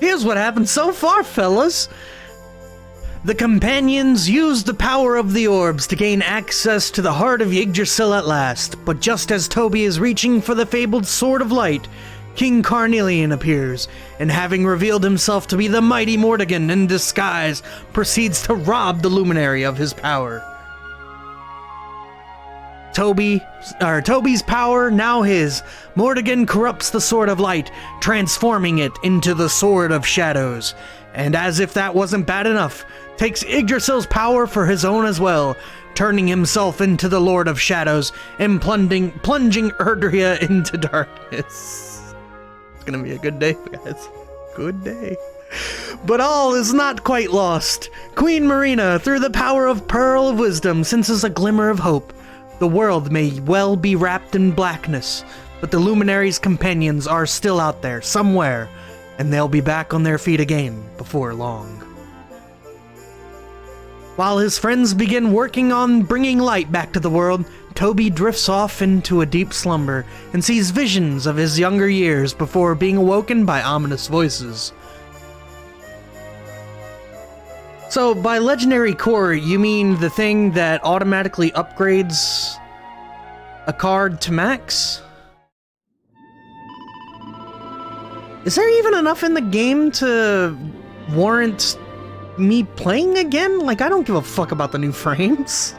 Here's what happened so far, fellas. The companions used the power of the orbs to gain access to the heart of Yggdrasil at last, but just as Toby is reaching for the fabled Sword of Light, King Carnelian appears, and having revealed himself to be the mighty Mordegon in disguise, proceeds to rob the luminary of his power. Toby's power, now his, Mordegon corrupts the Sword of Light, transforming it into the Sword of Shadows. And as if that wasn't bad enough, takes Yggdrasil's power for his own as well, turning himself into the Lord of Shadows and plunging Erdrea into darkness. It's gonna be a good day, guys. Good day. But all is not quite lost. Queen Marina, through the power of Pearl of Wisdom, senses a glimmer of hope. The world may well be wrapped in blackness, but the Luminary's companions are still out there, somewhere, and they'll be back on their feet again before long. While his friends begin working on bringing light back to the world, Toby drifts off into a deep slumber and sees visions of his younger years before being awoken by ominous voices. So, by legendary core, you mean the thing that automatically upgrades a card to max? Is there even enough in the game to warrant me playing again? Like, I don't give a fuck about the new frames.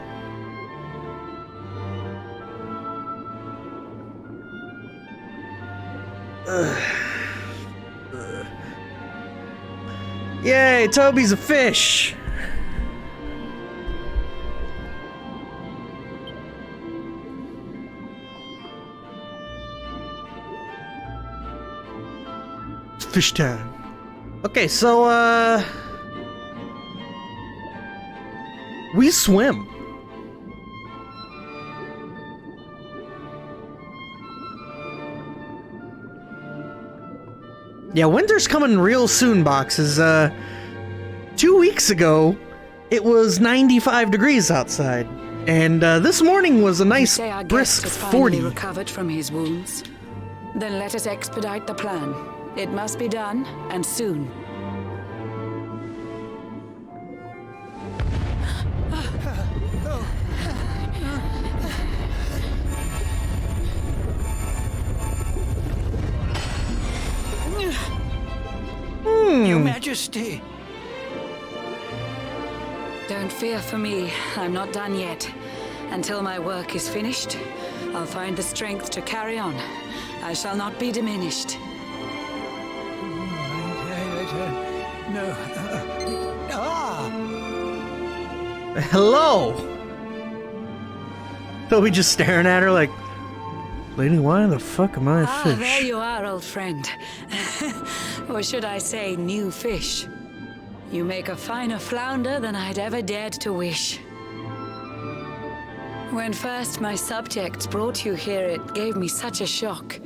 Yay, Toby's a fish! It's fish time. Okay, so, we swim. Yeah, winter's coming real soon, boxes. 2 weeks ago, it was 95 degrees outside, and this morning was a nice brisk 40. Recovered from his wounds. Then let us expedite the plan. It must be done, and soon. Your Majesty! Don't fear for me. I'm not done yet. Until my work is finished, I'll find the strength to carry on. I shall not be diminished. No. Hello! Toby just staring at her like, lady, why the fuck am I a fish? There you are, old friend. Or should I say, new fish. You make a finer flounder than I'd ever dared to wish. When first my subjects brought you here, it gave me such a shock.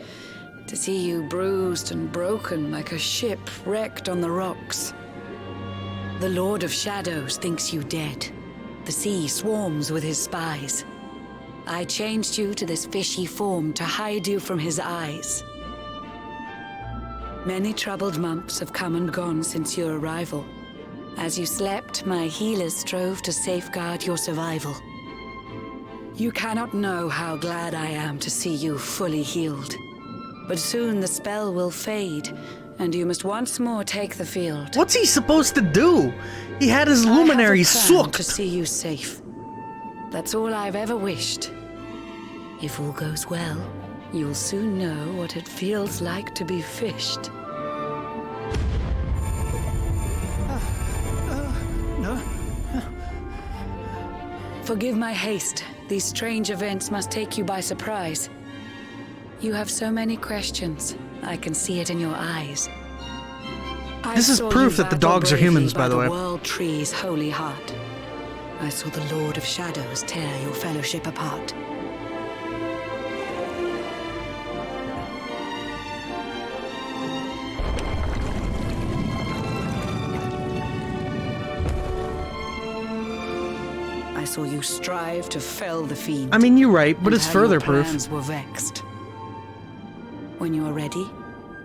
To see you bruised and broken like a ship wrecked on the rocks. The Lord of Shadows thinks you dead. The sea swarms with his spies. I changed you to this fishy form to hide you from his eyes. Many troubled months have come and gone since your arrival. As you slept, my healers strove to safeguard your survival. You cannot know how glad I am to see you fully healed. But soon the spell will fade, and you must once more take the field. What's he supposed to do? He had his luminary sucked. To see you safe. That's all I've ever wished. If all goes well, you'll soon know what it feels like to be fished. No. Forgive my haste. These strange events must take you by surprise. You have so many questions. I can see it in your eyes. This is proof that the dogs are humans, by the way. The World Tree's holy heart. I saw the Lord of Shadows tear your fellowship apart. I saw you strive to fell the fiend. I mean, you're right, but it's further proof. Plans were vexed. When you are ready,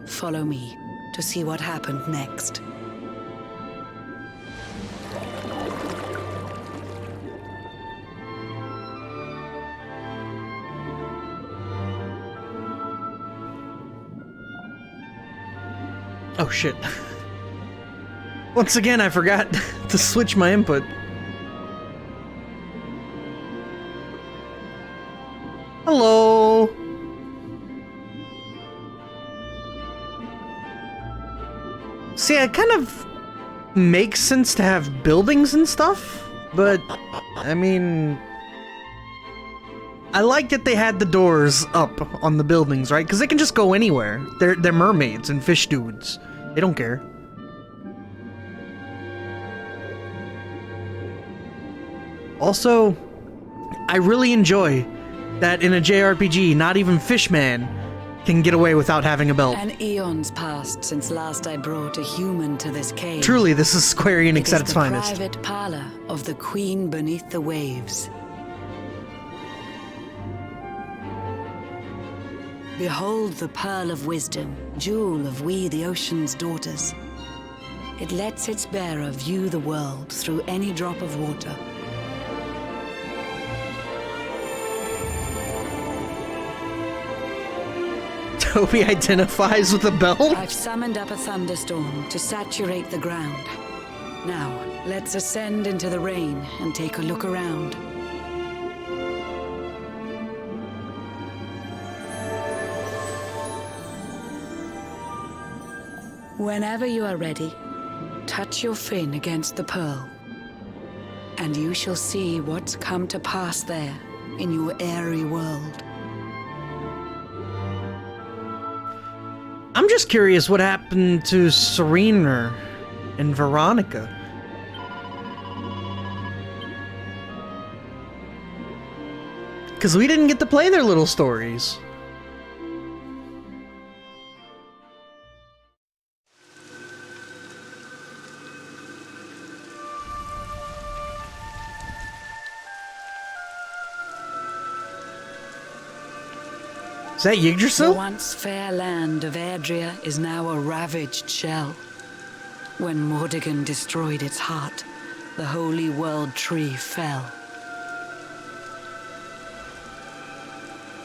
follow me to see what happened next. Oh shit. Once again, I forgot to switch my input. Hello. See, it kind of makes sense to have buildings and stuff, but I mean, I like that they had the doors up on the buildings, right? Because they can just go anywhere. They're mermaids and fish dudes. They don't care. Also, I really enjoy that in a JRPG, not even Fishman can get away without having a belt. An eon's passed since last I brought a human to this cave. Truly, this is Square Enix at its the finest. Private parlor of the Queen beneath the waves. Behold the pearl of wisdom, jewel of we the ocean's daughters. It lets its bearer view the world through any drop of water. Toby identifies with the belt? I've summoned up a thunderstorm to saturate the ground. Now, let's ascend into the rain and take a look around. Whenever you are ready, touch your fin against the pearl, and you shall see what's come to pass there in your airy world. I'm just curious what happened to Serena and Veronica. Because we didn't get to play their little stories. Is that The Yggdrasil? once fair land of Erdrea is now a ravaged shell. When Mordegon destroyed its heart, the holy world tree fell.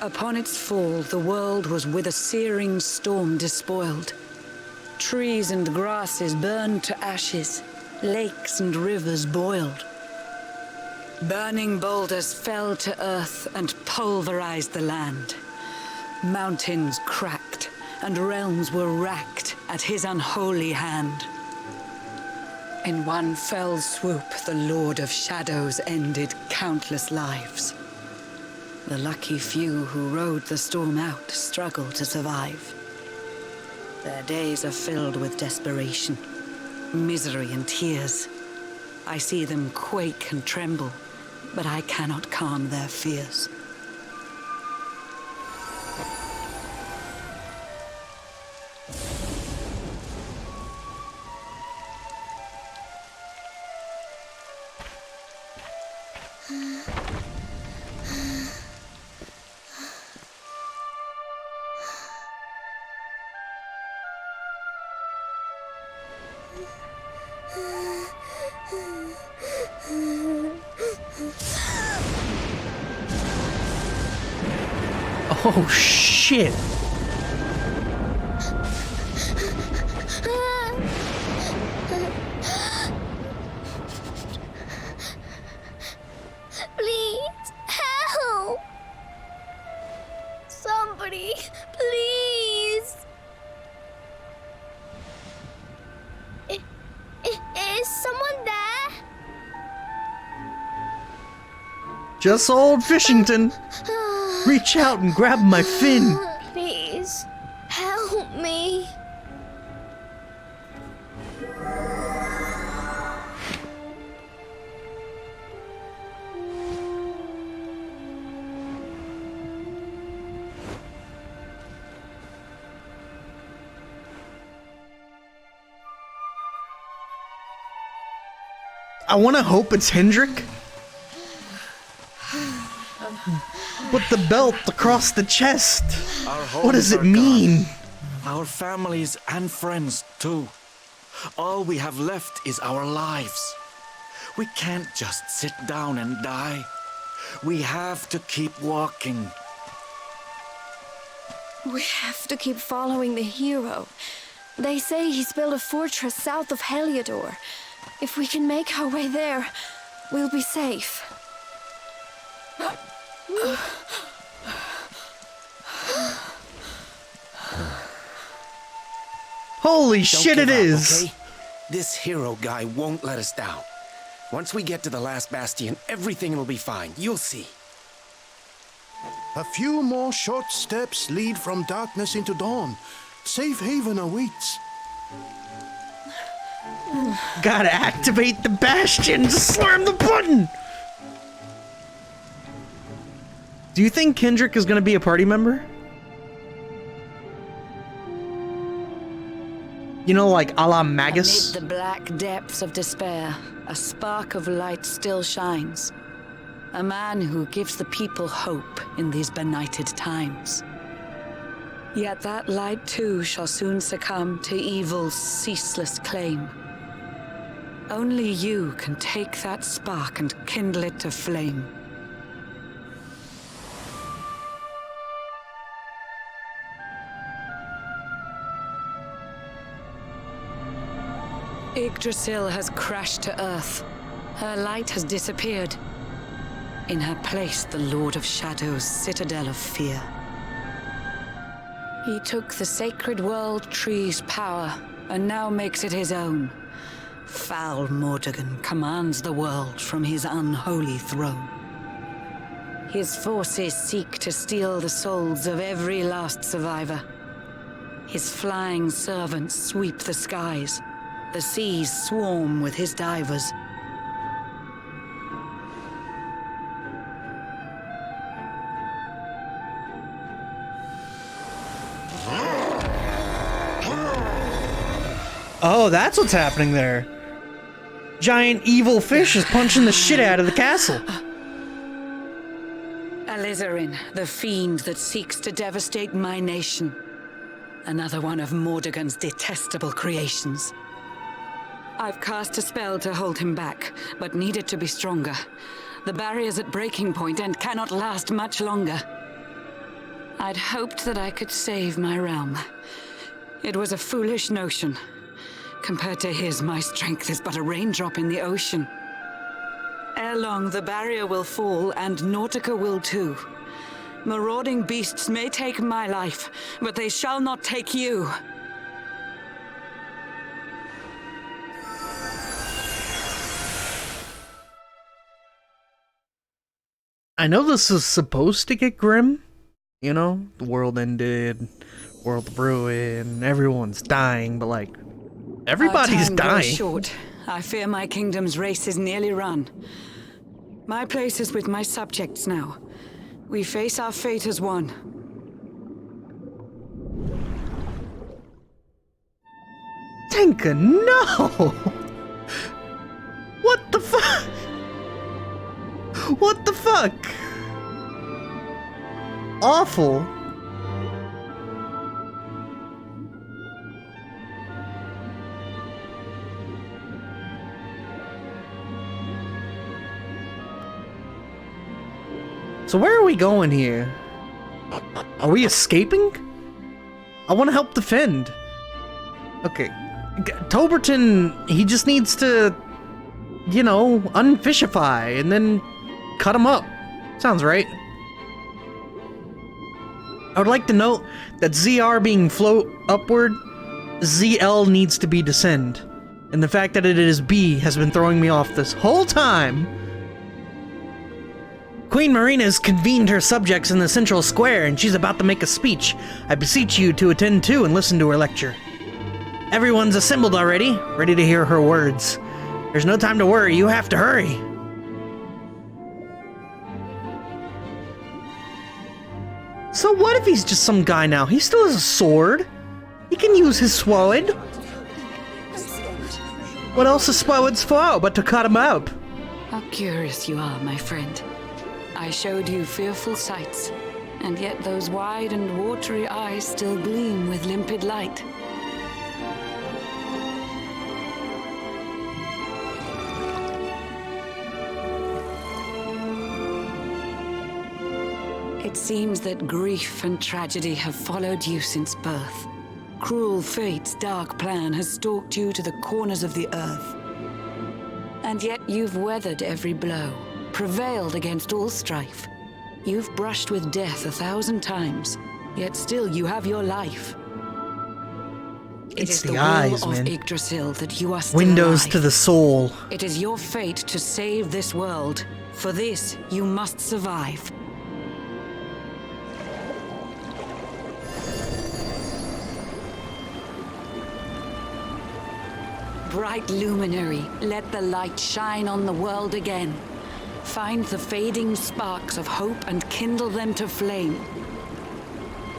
Upon its fall, the world was with a searing storm despoiled. Trees and grasses burned to ashes, lakes and rivers boiled. Burning boulders fell to earth and pulverized the land. Mountains cracked, and realms were racked at his unholy hand. In one fell swoop, the Lord of Shadows ended countless lives. The lucky few who rode the storm out struggled to survive. Their days are filled with desperation, misery and tears. I see them quake and tremble, but I cannot calm their fears. Oh shit. Please, help! Somebody, please! Is someone there? Just old Fishington. Reach out and grab my fin. Please, help me. I want to hope it's Hendrik. But the belt across the chest, what does it mean? our families and friends too. All we have left is our lives. We can't just sit down and die. We have to keep walking. We have to keep following the hero. They say he's built a fortress south of Heliodor. If we can make our way there, we'll be safe. Holy Don't shit, give it up, is! okay? This hero guy won't let us down. Once we get to the last bastion, everything will be fine. You'll see. A few more short steps lead from darkness into dawn. Safe haven awaits. Gotta activate the bastion! Just slam the button! Do you think Kendrick is gonna be a party member? You know, like a la Magus? Amid the black depths of despair, a spark of light still shines. A man who gives the people hope in these benighted times. Yet that light too shall soon succumb to evil's ceaseless claim. Only you can take that spark and kindle it to flame. Yggdrasil has crashed to Earth. Her light has disappeared. In her place, the Lord of Shadows' citadel of fear. He took the sacred world tree's power and now makes it his own. Foul Mordegon commands the world from his unholy throne. His forces seek to steal the souls of every last survivor. His flying servants sweep the skies. The seas swarm with his divers. Oh, that's what's happening there. Giant evil fish is punching the shit out of the castle. Alizarin, the fiend that seeks to devastate my nation. Another one of Mordegon's detestable creations. I've cast a spell to hold him back, but need it to be stronger. The barrier's at breaking point and cannot last much longer. I'd hoped that I could save my realm. It was a foolish notion. Compared to his, my strength is but a raindrop in the ocean. Ere long, the barrier will fall, and Nautica will too. Marauding beasts may take my life, but they shall not take you. I know this is supposed to get grim. You know, the world ended, world of ruin, everyone's dying, but like, everybody's Our time grows dying. short. I fear my kingdom's race is nearly run. My place is with my subjects now. We face our fate as one. Tenka, no! What the fuck? What the fuck? Awful. So where are we going here? Are we escaping? I want to help defend. Okay. Toberton, he just needs to, you know, unfishify and then cut him up. Sounds right. I would like to note that ZR being float upward, ZL needs to be descend. And the fact that it is B has been throwing me off this whole time. Queen Marina has convened her subjects in the central square and she's about to make a speech. I beseech you to attend to and listen to her lecture. Everyone's assembled already, ready to hear her words. There's no time to worry, you have to hurry. So what if he's just some guy now? He still has a sword. He can use his sword. What else is swords for but to cut him up? How curious you are, my friend. I showed you fearful sights, and yet those wide and watery eyes still gleam with limpid light. It seems that grief and tragedy have followed you since birth. Cruel fate's dark plan has stalked you to the corners of the earth. And yet you've weathered every blow, prevailed against all strife. You've brushed with death 1,000 times, yet still you have your life. It It's is the the eyes, will of man. Yggdrasil that you are still Windows alive. to the soul. It is your fate to save this world. For this, you must survive. Bright luminary, let the light shine on the world again. Find the fading sparks of hope and kindle them to flame.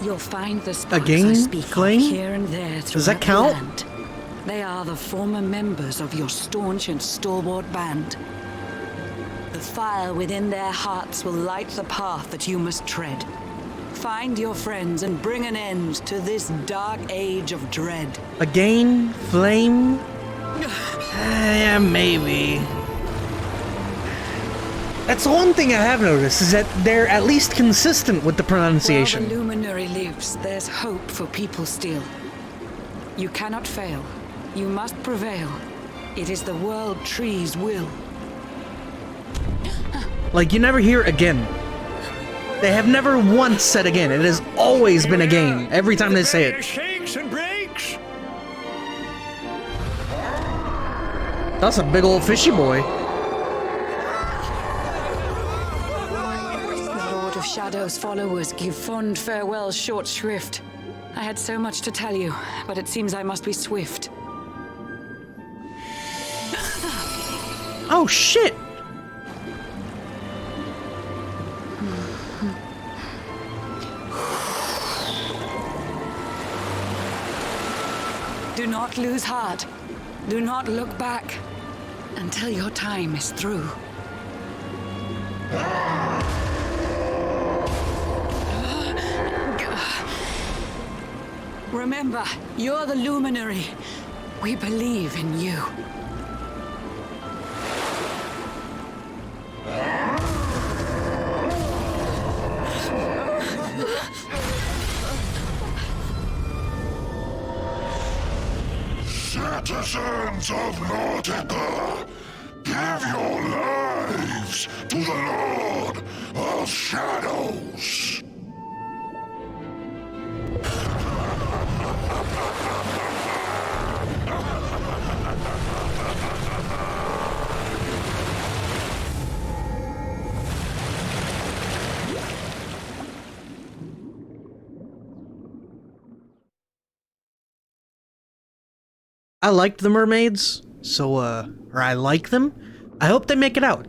You'll find the sparks Again? I speak Flame? of here and there throughout Does that count? the land. They are the former members of your staunch and stalwart band. The fire within their hearts will light the path that you must tread. Find your friends and bring an end to this dark age of dread. Again? Flame? Yeah, maybe. That's the one thing I have noticed, is that they're at least consistent with the pronunciation. While the luminary lives, there's hope for people still. You cannot fail. You must prevail. It is the world tree's will. Like, you never hear again. They have never once said again. It has always been again, every time they say it. Shakes and breaks. That's a big old fishy boy. The Lord of Shadow's followers give fond farewell short shrift. I had so much to tell you, but it seems I must be swift. Oh, shit! Do not lose heart. Do not look back until your time is through. Remember, you're the luminary. We believe in you. Citizens of Nautica, give your lives to the Lord of Shadows. I liked the mermaids, so, or I like them. I hope they make it out.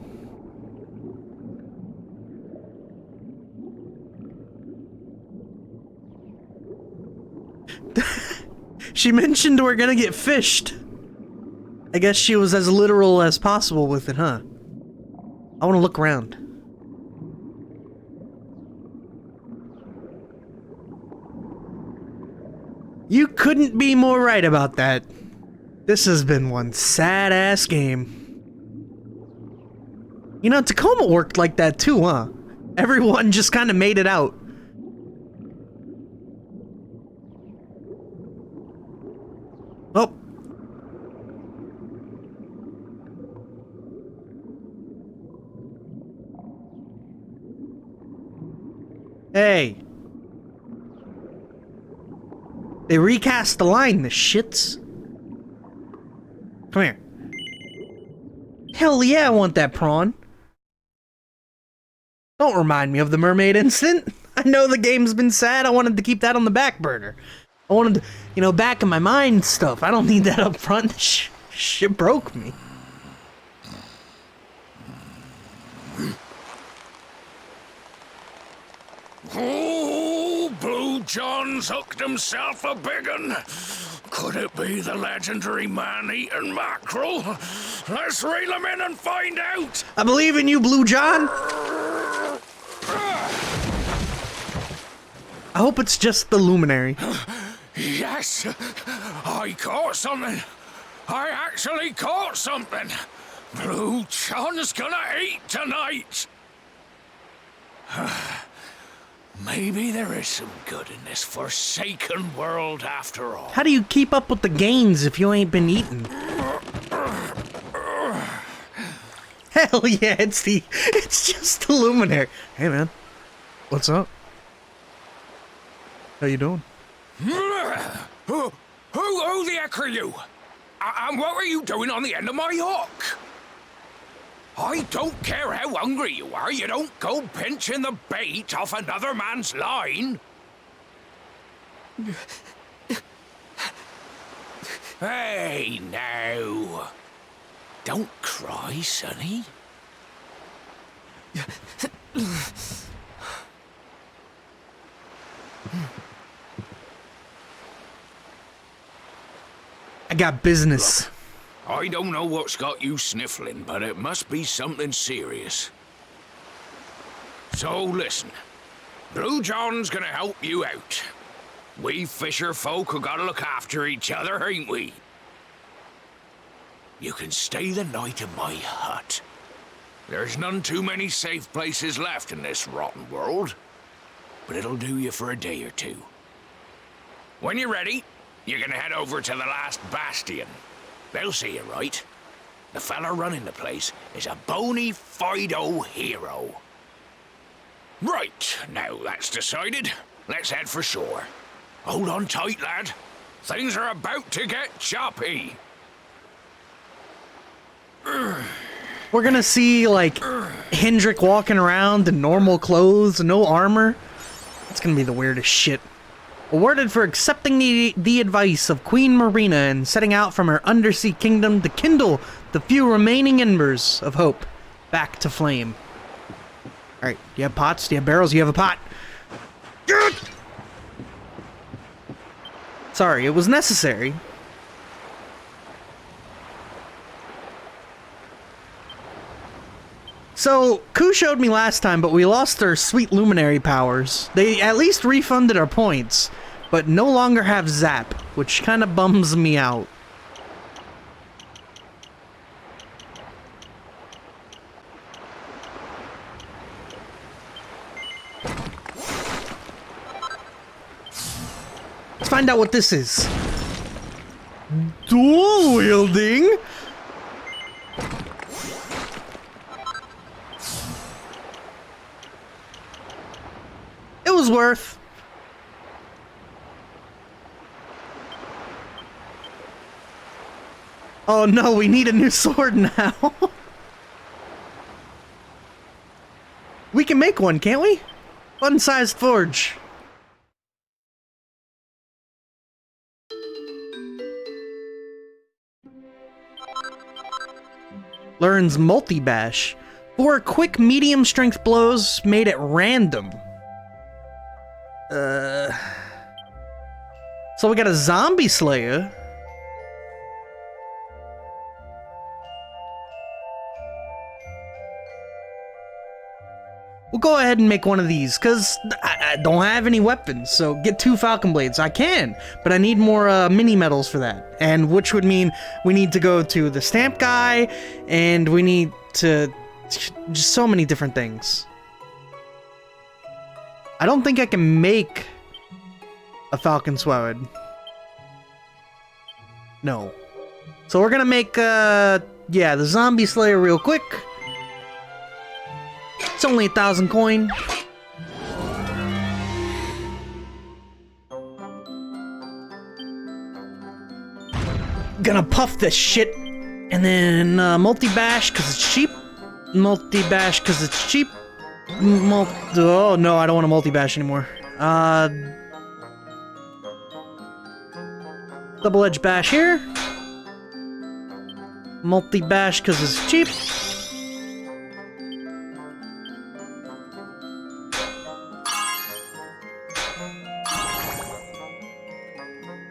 She mentioned we're gonna get fished. I guess she was as literal as possible with it, huh? I want to look around. You couldn't be more right about that. This has been one sad-ass game. You know, Tacoma worked like that too, huh? Everyone just kind of made it out. Oh. Hey. They recast the line, the shits. Come here. Hell yeah, I want that prawn. Don't remind me of the mermaid incident. I know the game's been sad. I wanted to keep that on the back burner. I wanted, you know, back in my mind stuff. I don't need that up front. Shit broke me. Oh, Blue John's hooked himself a big un. Could it be the legendary man-eating mackerel? Let's reel him in and find out. I believe in you, Blue John. I hope it's just the luminary. Yes, I caught something. I actually caught something. Blue John's gonna eat tonight. Maybe there is some good in this forsaken world after all. How do you keep up with the gains if you ain't been eating? Hell yeah, it's just the luminary. Hey man, what's up? How you doing? Who the heck are you? And what were you doing on the end of my hook? I don't care how hungry you are, you don't go pinching the bait off another man's line. Hey, now. Don't cry, sonny. I got business. I don't know what's got you sniffling, but it must be something serious. So listen, Blue John's gonna help you out. We fisher folk have gotta look after each other, ain't we? You can stay the night in my hut. There's none too many safe places left in this rotten world, but it'll do you for a day or two. When you're ready, you're gonna head over to the last bastion. They'll see you right. The fella running the place is a bony Fido hero. Right, now that's decided. Let's head for shore. Hold on tight, lad. Things are about to get choppy. We're gonna see, like, Hendrik walking around in normal clothes, no armor. It's gonna be the weirdest shit. Awarded for accepting the advice of Queen Marina and setting out from her undersea kingdom to kindle the few remaining embers of hope back to flame. Alright, do you have pots? Do you have barrels? You have a pot. Sorry, it was necessary. So, Ku showed me last time, but we lost our sweet luminary powers. They at least refunded our points, but no longer have Zap, which kind of bums me out. Let's find out what this is. Dual wielding? It was worth. Oh no, we need a new sword now. We can make one, can't we? Fun-sized forge. Learns multi-bash. 4 quick medium strength blows made at random. So we got a zombie slayer. We'll go ahead and make one of these, because I don't have any weapons, so get 2 falcon blades. I can, but I need more mini medals for that, and which would mean we need to go to the stamp guy, and we need to... just so many different things. I don't think I can make a falcon sword. No. So we're gonna make, yeah, the zombie slayer real quick. It's only 1,000 coin. Gonna puff this shit. And then, multi-bash, because it's cheap. Multi-bash, because it's cheap. Oh, no, I don't want to multi-bash anymore. Double-edge bash here. Multi-bash, because it's cheap.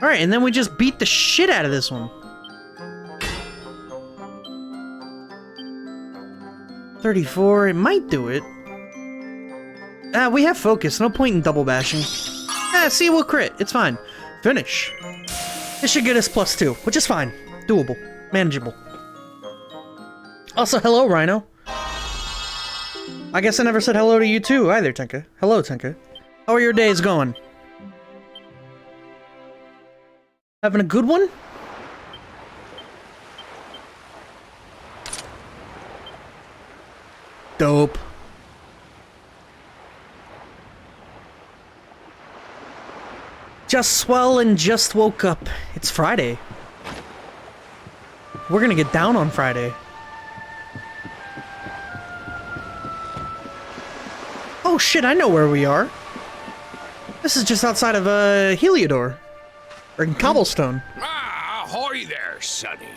Alright, and then we just beat the shit out of this one. 34, it might do it. We have focus, no point in double bashing. See, we'll crit. It's fine. Finish. This should get us +2, which is fine. Doable. Manageable. Also, hello, Rhino. I guess I never said hello to you too either, Tenka. Hello, Tenka. How are your days going? Having a good one? Dope. Just swell and just woke up. It's Friday. We're gonna get down on Friday. Oh shit, I know where we are. This is just outside of Heliodor. Or Cobblestone. Ah, ahoy there, Sonny.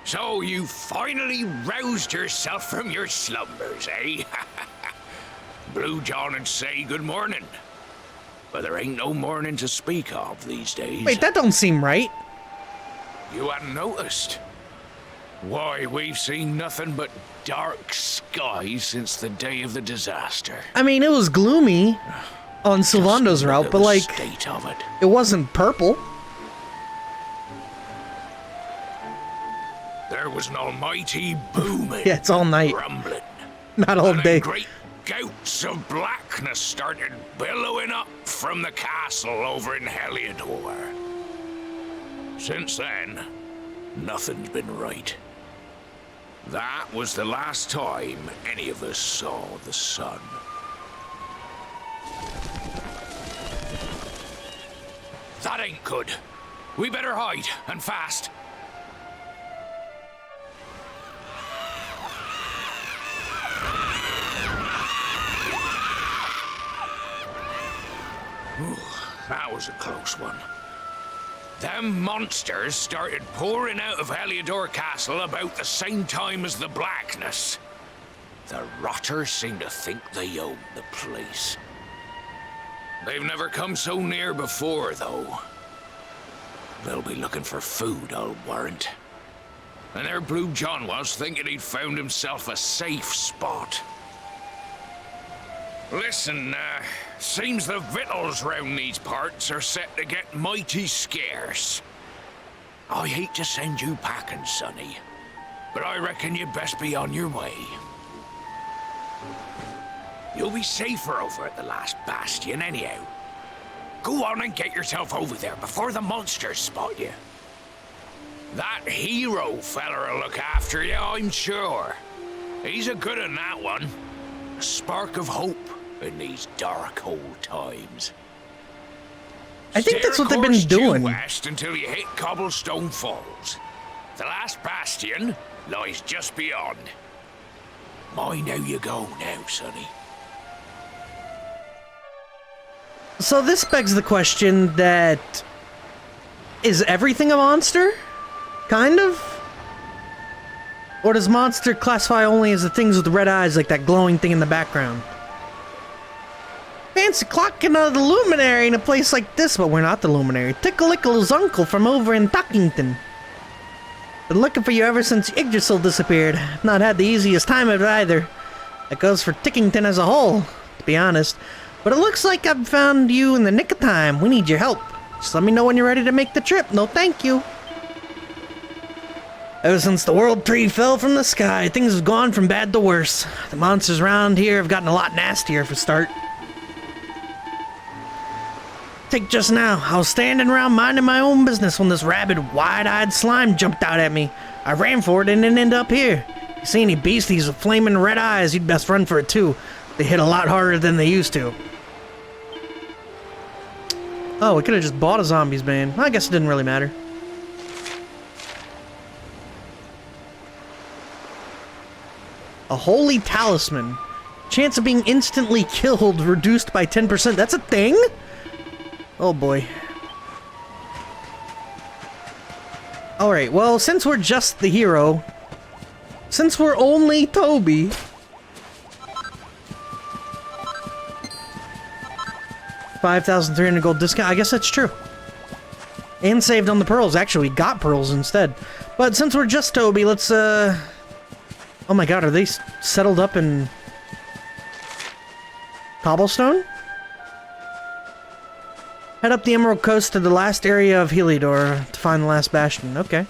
So you finally roused yourself from your slumbers, eh? Blue John and say good morning. But there ain't no morning to speak of these days. Wait, that don't seem right. You hadn't noticed? Why, we've seen nothing but dark skies since the day of the disaster. I mean, it was gloomy on Sylvando's route, but like, state of it. It wasn't purple. There was an almighty booming. Yeah, it's all night. Rumbling. Not all And day. great gouts of blackness started billowing up from the castle over in Heliodor. Since then, nothing's been right. That was the last time any of us saw the sun. That ain't good. We better hide, and fast. Ooh, that was a close one. Them monsters started pouring out of Heliodor Castle about the same time as the blackness. The rotters seem to think they own the place. They've never come so near before, though. They'll be looking for food, I'll warrant. And there Blue John was, thinking he'd found himself a safe spot. Listen, seems the victuals round these parts are set to get mighty scarce. I hate to send you packing, Sonny, but I reckon you'd best be on your way. You'll be safer over at the last bastion anyhow. Go on and get yourself over there before the monsters spot you. That hero feller'll look after you, I'm sure. He's a good un, that one. A spark of hope in these dark old times. I think that's what they've been Steer a course doing. due west until you hit Cobblestone Falls. The last bastion lies just beyond. Mind how you go now, Sonny. So this begs the question that... Is everything a monster? Kind of? Or does monster classify only as the things with the red eyes, like that glowing thing in the background? Fancy clocking out of the luminary in a place like this, but we're not the luminary. Tickle-ickle's uncle from over in Tuckington. Been looking for you ever since Yggdrasil disappeared. Not had the easiest time of it either. That goes for Tickington as a whole, to be honest. But it looks like I've found you in the nick of time. We need your help. Just let me know when you're ready to make the trip. No thank you. Ever since the World Tree fell from the sky, things have gone from bad to worse. The monsters around here have gotten a lot nastier for start. Take just now, I was standing around minding my own business when this rabid, wide-eyed slime jumped out at me. I ran for it and didn't end up here. You see any beasties with flaming red eyes, you'd best run for it too. They hit a lot harder than they used to. Oh, we could have just bought a zombies bane. I guess it didn't really matter. A holy talisman. Chance of being instantly killed reduced by 10%. That's a thing? Oh boy. Alright, well, since we're just the hero, since we're only Toby, $5,300 gold discount. I guess that's true. And saved on the pearls. Actually, we got pearls instead. But since we're just Toby, let's, Oh my god, are they settled up in... Cobblestone? Head up the Emerald Coast to the last area of Heliodor to find the last bastion. Okay.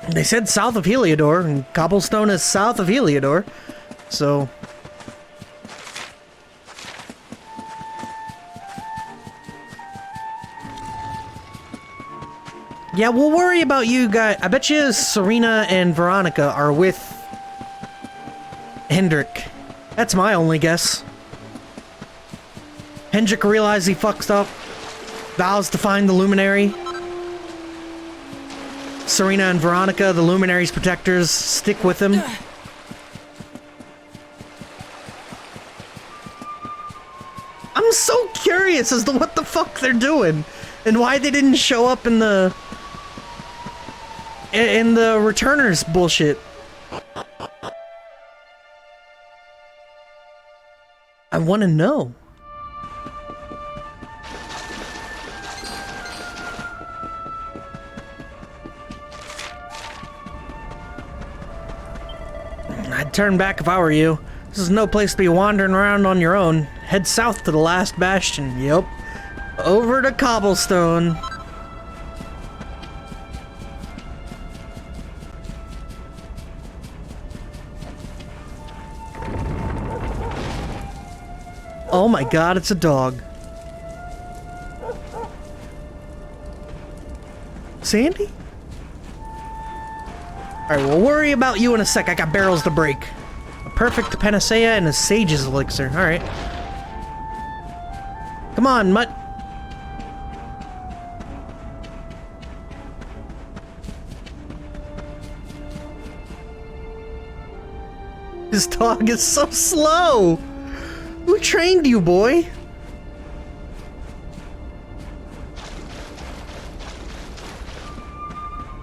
They said south of Heliodor, and Cobblestone is south of Heliodor, so... Yeah, we'll worry about you guys. I bet you Serena and Veronica are with Hendrik. That's my only guess. Hendrik realizes he fucked up, vows to find the Luminary. Serena and Veronica, the Luminary's protectors, stick with him. I'm so curious as to what the fuck they're doing and why they didn't show up in the returners bullshit. I want to know. I'd turn back if I were you. This is no place to be wandering around on your own. Head south to the last bastion. Yep. Over to Cobblestone. Oh my god, it's a dog. Sandy? Alright, we'll worry about you in a sec. I got barrels to break. A perfect panacea and a sage's elixir. Alright. Come on, mutt. This dog is so slow. Who trained you, boy?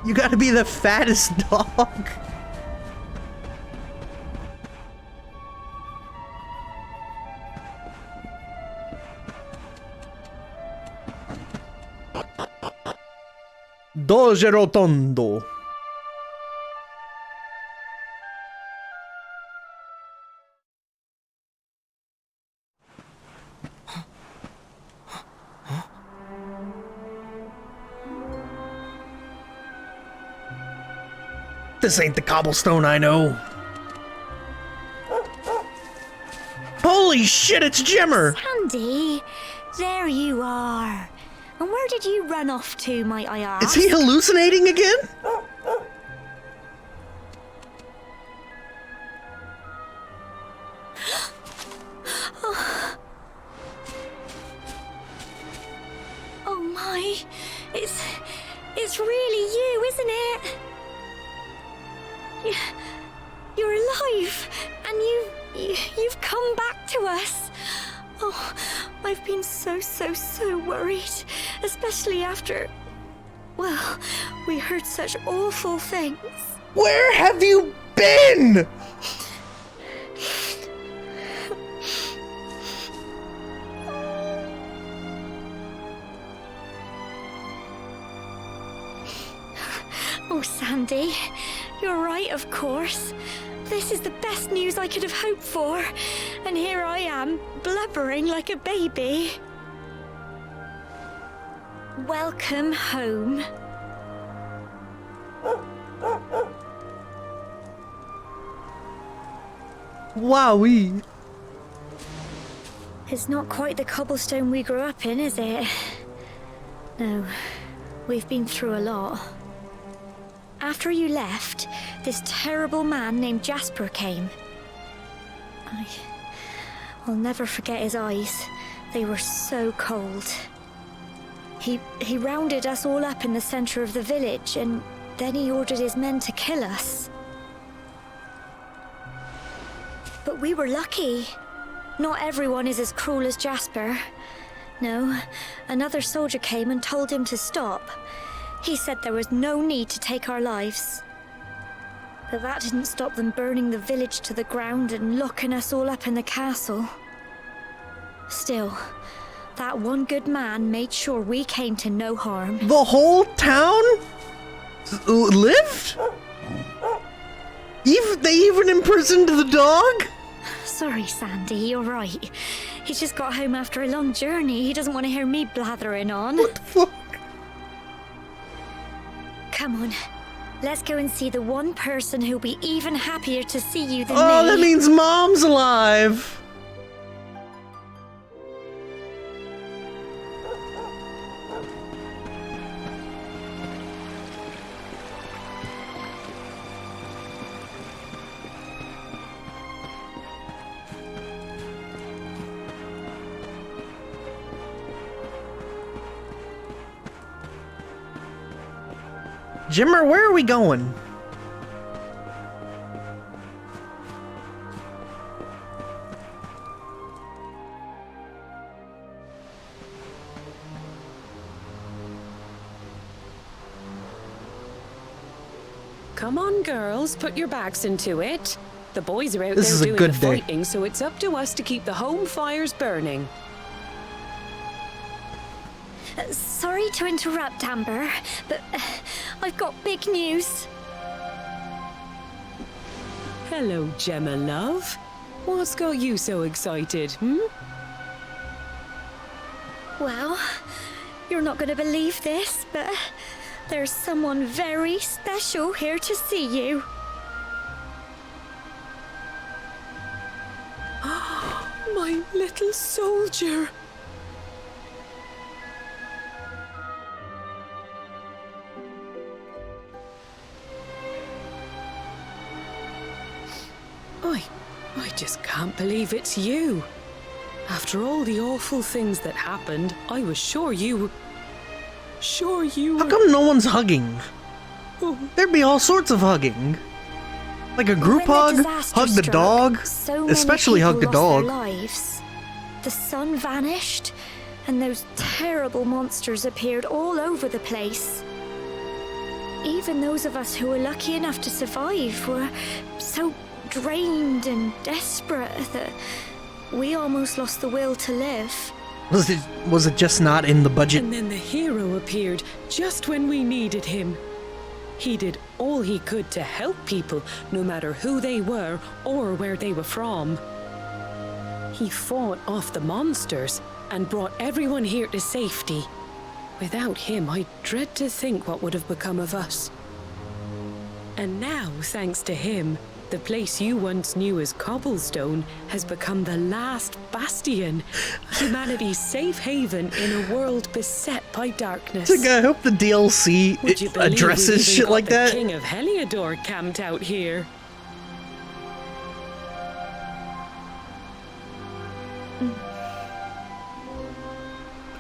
You gotta be the fattest dog. Doge Rotondo. This ain't the Cobblestone I know. Holy shit, it's Jimmer! Sandy, there you are. And where did you run off to, might I ask? Is he hallucinating again? Oh my, it's really you, isn't it? You're alive, and you've come back to us. Oh, I've been so worried, especially after, well, we heard such awful things. Where have you been? Oh, Sandy, you're right, of course. This is the best news I could have hoped for. And here I am, blubbering like a baby. Welcome home. Wowee. It's not quite the cobblestone we grew up in, is it? No, we've been through a lot. After you left, this terrible man named Jasper came. I'll never forget his eyes. They were so cold. He rounded us all up in the center of the village, and then he ordered his men to kill us. But we were lucky. Not everyone is as cruel as Jasper. No, another soldier came and told him to stop. He said there was no need to take our lives. But that didn't stop them burning the village to the ground and locking us all up in the castle. Still, that one good man made sure we came to no harm. The whole town lived? They even imprisoned the dog? Sorry, Sandy, you're right. He's just got home after a long journey. He doesn't want to hear me blathering on. What the fuck? Come on. Let's go and see the one person who'll be even happier to see you than Oh, me. that means Mom's alive. Jimmer, where are we going? Come on, girls, put your backs into it. The boys are out This there is a doing good the day. fighting, so it's up to us to keep the home fires burning. Sorry to interrupt, Amber, but I've got big news. Hello, Gemma, love. What's got you so excited, Well, you're not going to believe this, but there's someone very special here to see you. My little soldier. I just can't believe it's you. After all the awful things that happened, I was sure you... How come no one's hugging? There'd be all sorts of hugging. Like a group hug, When the disaster hug the struck, dog, so many especially hug the people lost dog. their lives. The sun vanished, and those terrible monsters appeared all over the place. Even those of us who were lucky enough to survive were so drained and desperate that we almost lost the will to live. Was it just not in the budget? And then the hero appeared just when we needed him. He did all he could to help people, no matter who they were or where they were from. He fought off the monsters and brought everyone here to safety. Without him, I dread to think what would have become of us. And now, thanks to him, the place you once knew as Cobblestone has become the last bastion, humanity's safe haven in a world beset by darkness. Like, I hope the DLC Would you believe addresses we've even shit got like the that. King of Heliodor camped out here.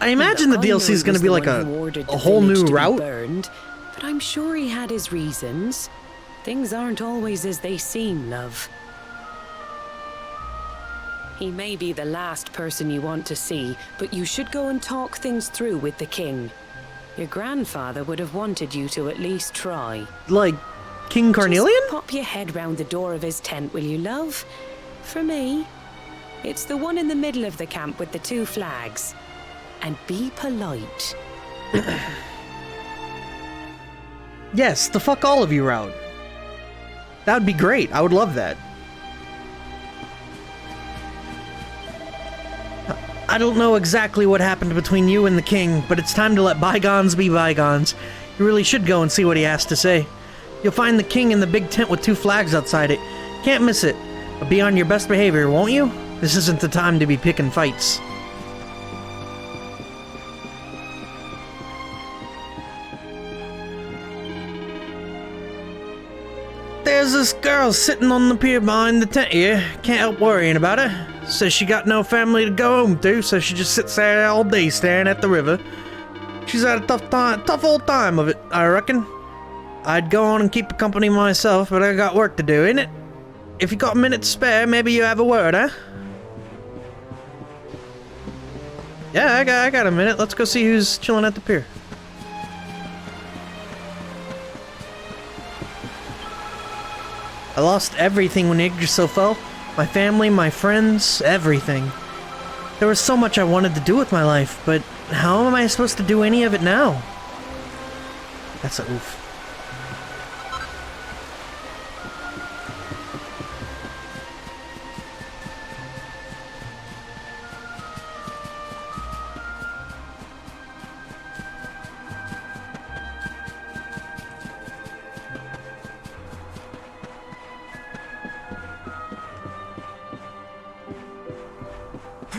I imagine the I know DLC is he going to was be the like one who ordered a the whole village new to be route. burned, but I'm sure he had his reasons. Things aren't always as they seem, love. He may be the last person you want to see, but you should go and talk things through with the king. Your grandfather would have wanted you to at least try. Like King Carnelian? Just pop your head round the door of his tent, will you, love? For me. It's the one in the middle of the camp with the 2 flags. And be polite. Yes, the fuck all of you route. That would be great. I would love that. I don't know exactly what happened between you and the king, but it's time to let bygones be bygones. You really should go and see what he has to say. You'll find the king in the big tent with 2 flags outside it. Can't miss it. But be on your best behavior, won't you? This isn't the time to be picking fights. There's this girl sitting on the pier behind the tent here. Can't help worrying about her. Says she got no family to go home to, so she just sits there all day staring at the river. She's had a tough old time of it, I reckon. I'd go on and keep her company myself, but I got work to do, innit? If you got a minute to spare, maybe you have a word, huh? Yeah, I got a minute. Let's go see who's chilling at the pier. I lost everything when Yggdrasil fell. My family, my friends, everything. There was so much I wanted to do with my life, but how am I supposed to do any of it now? That's a oof.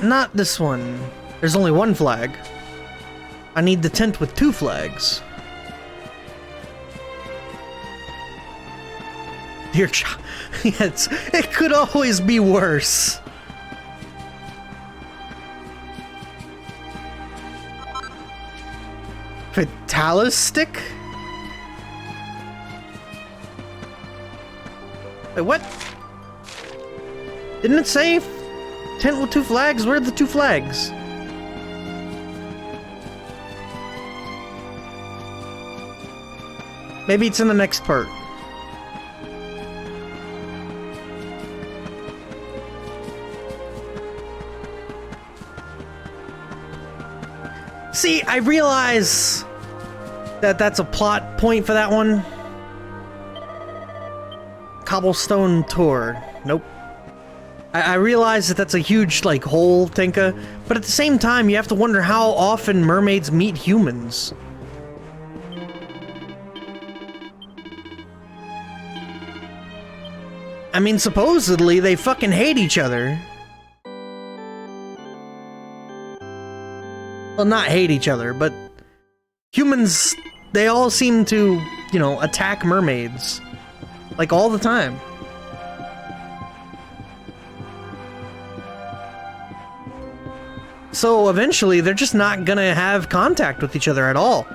Not this one. There's only one flag. I need the tent with 2 flags. Dear child, yes, it could always be worse. Fatalistic? Wait, what? Didn't it say tent with 2 flags? Where are the 2 flags? Maybe it's in the next part. See, I realize that that's a plot point for that one. Cobblestone tour. Nope. I realize that that's a huge, like, hole, Tinka, but at the same time, you have to wonder how often mermaids meet humans. I mean, supposedly, they fucking hate each other. Well, not hate each other, but humans, they all seem to, you know, attack mermaids. Like, all the time. So, eventually, they're just not gonna have contact with each other at all.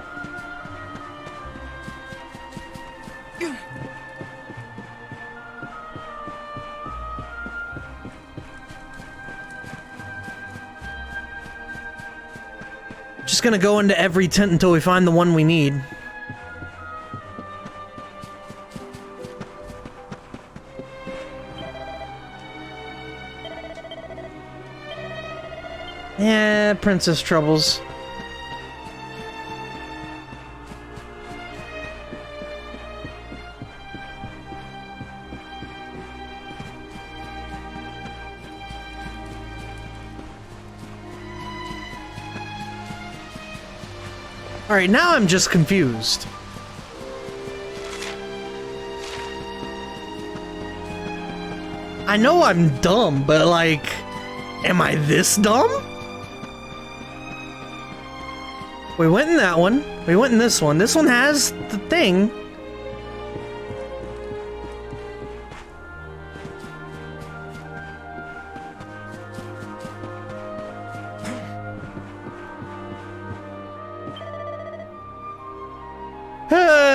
Just gonna go into every tent until we find the one we need. Yeah, princess troubles. Alright, now I'm just confused. I know I'm dumb, but like, am I this dumb? We went in that one. We went in this one. This one has the thing.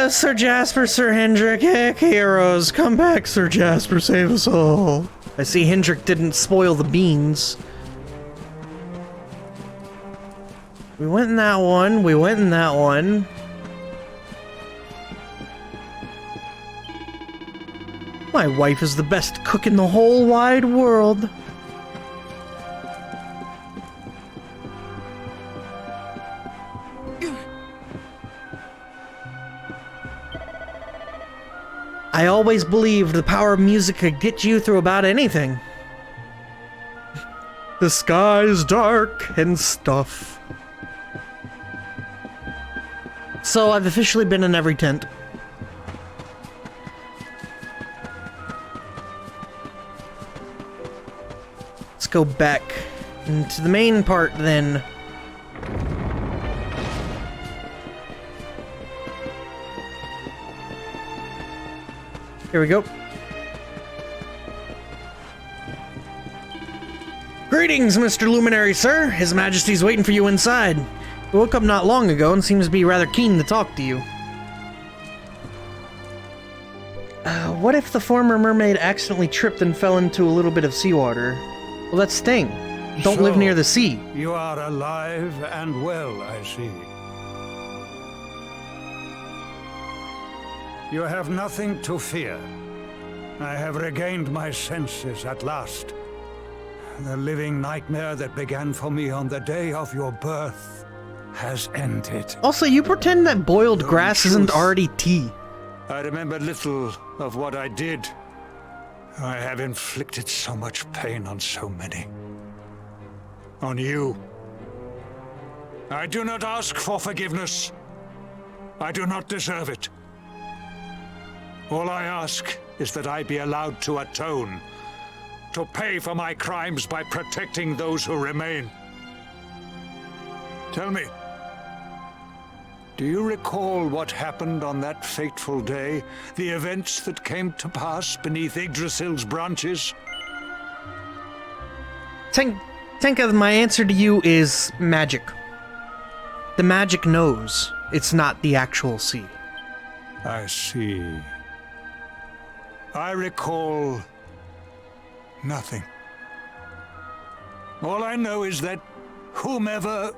Sir Jasper, Sir Hendrik, heck, heroes, come back, Sir Jasper, save us all. I see Hendrik didn't spoil the beans. We went in that one, we went in that one. My wife is the best cook in the whole wide world. I always believed the power of music could get you through about anything. The sky's dark and stuff. So I've officially been in every tent. Let's go back into the main part then. Here we go. Greetings, Mr. Luminary, sir. His Majesty's waiting for you inside. He woke up not long ago and seems to be rather keen to talk to you. What if the former mermaid accidentally tripped and fell into a little bit of seawater? Well, that's the thing. Don't live near the sea. You are alive and well, I see. You have nothing to fear. I have regained my senses at last. The living nightmare that began for me on the day of your birth has ended. Also, you pretend that boiled grass isn't already tea. I remember little of what I did. I have inflicted so much pain on so many. On you. I do not ask for forgiveness. I do not deserve it. All I ask is that I be allowed to atone to pay for my crimes by protecting those who remain. Tell me, do you recall what happened on that fateful day? The events that came to pass beneath Yggdrasil's branches? Tenka, my answer to you is magic. The magic knows it's not the actual sea. I see. I recall nothing. All I know is that whomever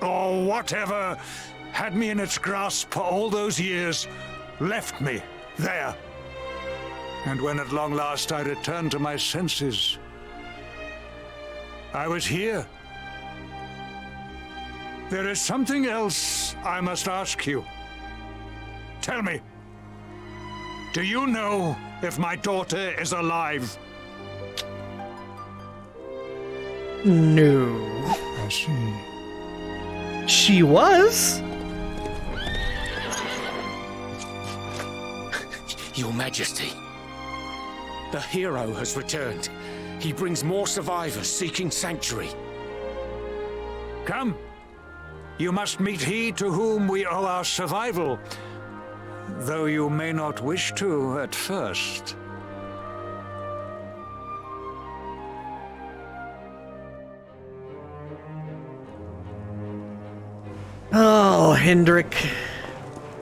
or whatever had me in its grasp for all those years left me there. And when at long last I returned to my senses, I was here. There is something else I must ask you. Tell me, do you know if my daughter is alive? No. I see. She was? Your Majesty, the hero has returned. He brings more survivors seeking sanctuary. Come. You must meet he to whom we owe our survival, though you may not wish to at first. Oh, Hendrik.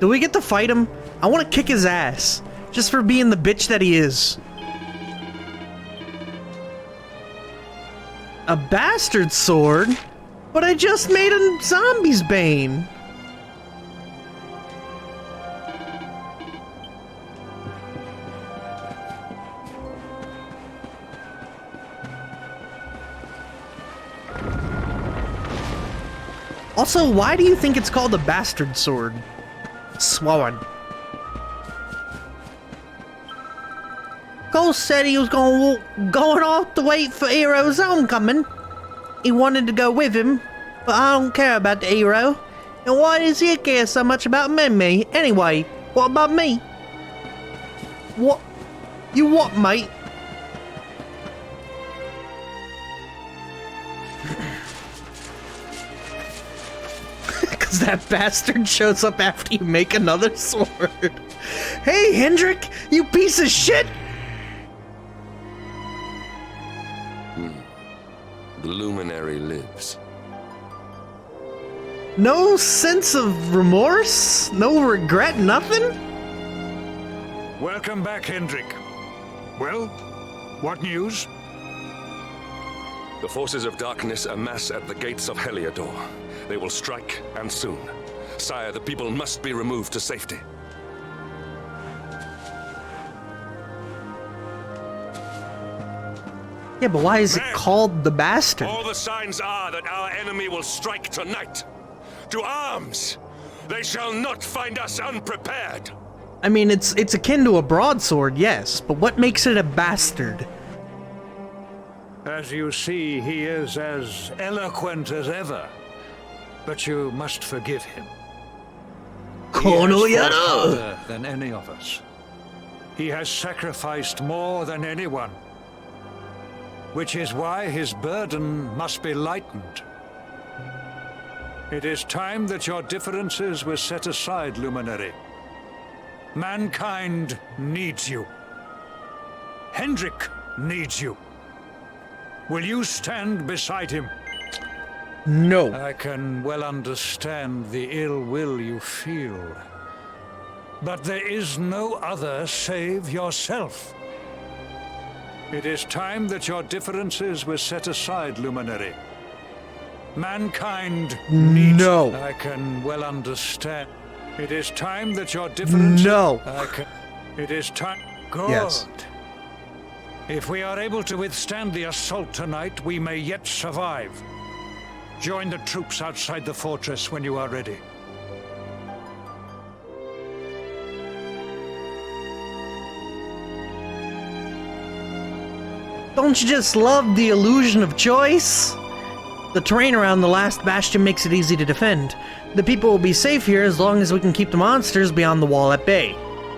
Do we get to fight him? I want to kick his ass, just for being the bitch that he is. A bastard sword? But I just made a zombie's bane. Also, why do you think it's called a bastard sword? Sword. Cole said he was going off to wait for Hero's homecoming. He wanted to go with him, but I don't care about the hero. And why does he care so much about me? Anyway, what about me? What? You what, mate? Because that bastard shows up after you make another sword. Hey, Hendrik, you piece of shit! The luminary lives. No sense of remorse? No regret? Nothing? Welcome back, Hendrik. Well, what news? The forces of darkness amass at the gates of Heliodor. They will strike, and soon. Sire, the people must be removed to safety. Yeah, but why is it called the bastard? All the signs are that our enemy will strike tonight. To arms! They shall not find us unprepared! I mean, it's akin to a broadsword, yes, but what makes it a bastard? As you see, he is as eloquent as ever. But you must forgive him. He has fought harder than any of us. He has sacrificed more than anyone. Which is why his burden must be lightened. It is time that your differences were set aside, Luminary. Mankind needs you. Hendrik needs you. Will you stand beside him? No. I can well understand the ill will you feel. But there is no other save yourself. It is time that your differences were set aside, Luminary. Mankind needs... No. I can well understand. It is time that your differences... No. It is time... Good. Yes. If we are able to withstand the assault tonight, we may yet survive. Join the troops outside the fortress when you are ready. Don't you just love the illusion of choice? The terrain around the last bastion makes it easy to defend. The people will be safe here as long as we can keep the monsters beyond the wall at bay.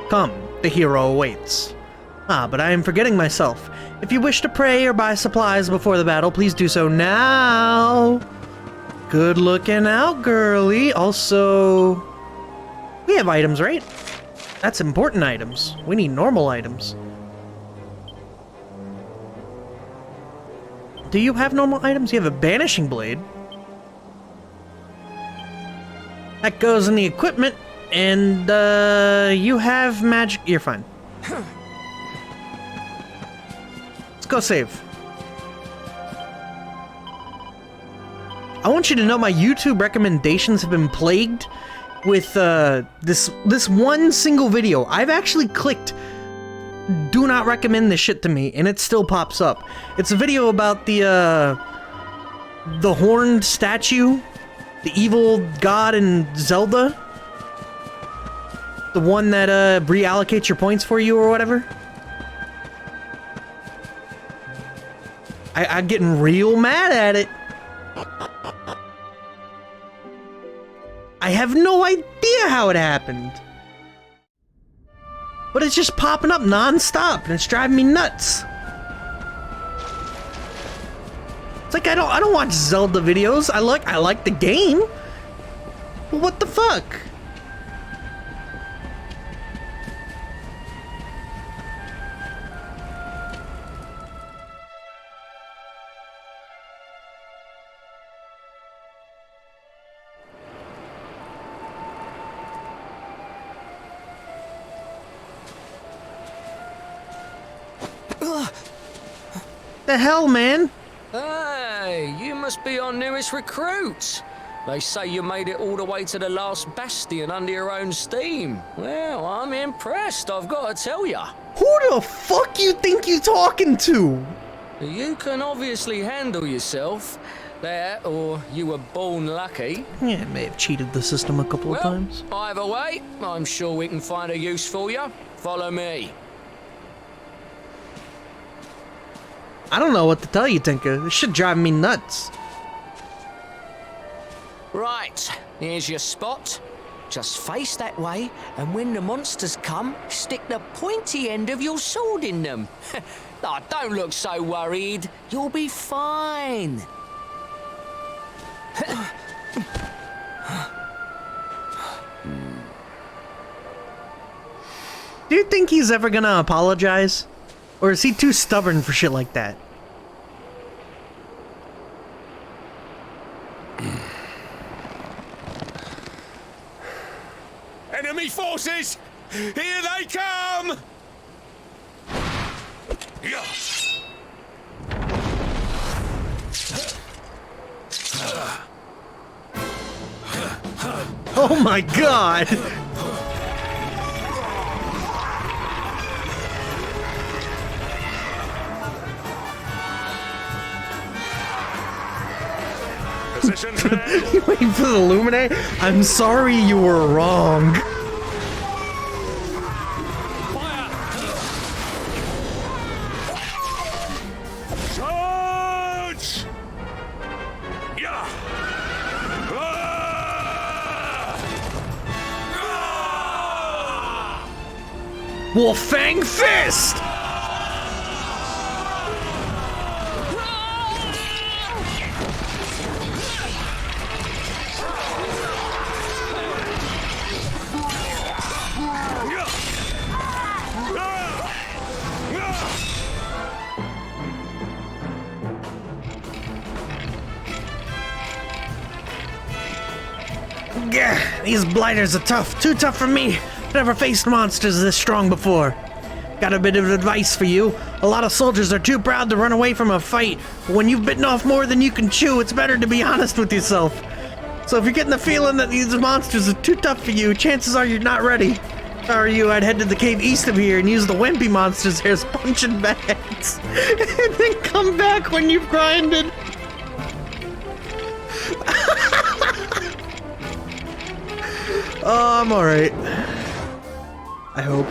Come, the hero awaits. Ah, but I am forgetting myself. If you wish to pray or buy supplies before the battle, please do so now. Good looking out, girly. Also, we have items, right? That's important items. We need normal items. Do you have normal items? You have a banishing blade. That goes in the equipment, and you have magic. You're fine. Let's go save. I want you to know my YouTube recommendations have been plagued with this one single video. I've actually clicked "Do not recommend this shit to me," and it still pops up. It's a video about the horned statue, the evil god in Zelda, the one that reallocates your points for you or whatever. I'm getting real mad at it. I have no idea how it happened. But it's just popping up non-stop and it's driving me nuts. It's like I don't watch Zelda videos. I like the game. But what the fuck? The hell, man? Hey, you must be our newest recruit. They say you made it all the way to the last bastion under your own steam. Well, I'm impressed, I've got to tell ya. Who the fuck you think you talking to? You can obviously handle yourself. That, or you were born lucky. Yeah, may have cheated the system a couple of times. Either way, I'm sure we can find a use for you. Follow me. I don't know what to tell you, Tinker. This shit driving me nuts. Right, here's your spot. Just face that way, and when the monsters come, stick the pointy end of your sword in them. Oh, don't look so worried. You'll be fine. Do you think he's ever gonna apologize? Or is he too stubborn for shit like that? Enemy forces! Here they come! Oh my god! Positions now. You waiting for the Illuminate? I'm sorry you were wrong. Charge! Yeah! Wolfang Fist! Gah, these blighters are tough. Too tough for me. Never faced monsters this strong before. Got a bit of advice for you. A lot of soldiers are too proud to run away from a fight. But when you've bitten off more than you can chew, it's better to be honest with yourself. So if you're getting the feeling that these monsters are too tough for you, chances are you're not ready. If I were you, I'd head to the cave east of here and use the wimpy monsters here as punching bags. And then come back when you've grinded. Oh, I'm alright. I hope.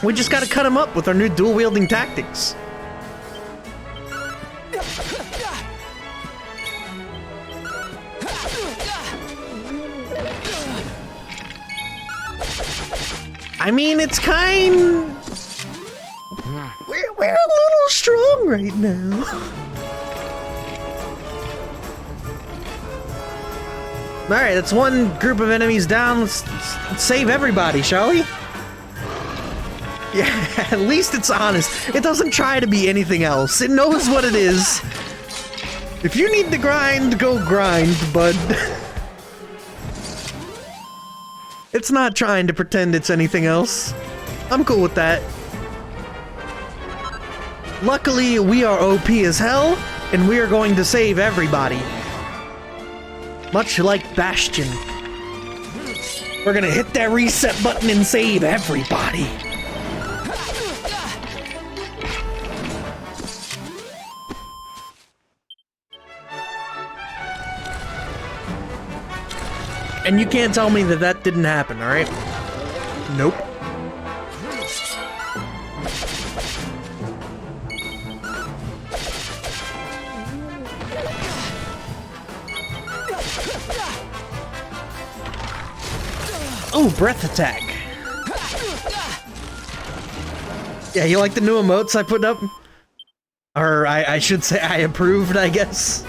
We just gotta cut him up with our new dual-wielding tactics. I mean, it's kind... We're a little strong right now. Alright, that's one group of enemies down. Let's save everybody, shall we? Yeah, at least it's honest. It doesn't try to be anything else. It knows what it is. If you need to grind, go grind, bud. It's not trying to pretend it's anything else. I'm cool with that. Luckily, we are OP as hell, and we are going to save everybody. Much like Bastion. We're gonna hit that reset button and save everybody. And you can't tell me that that didn't happen, alright? Nope. Oh, breath attack. Yeah, you like the new emotes I put up? Or I should say I approved, I guess.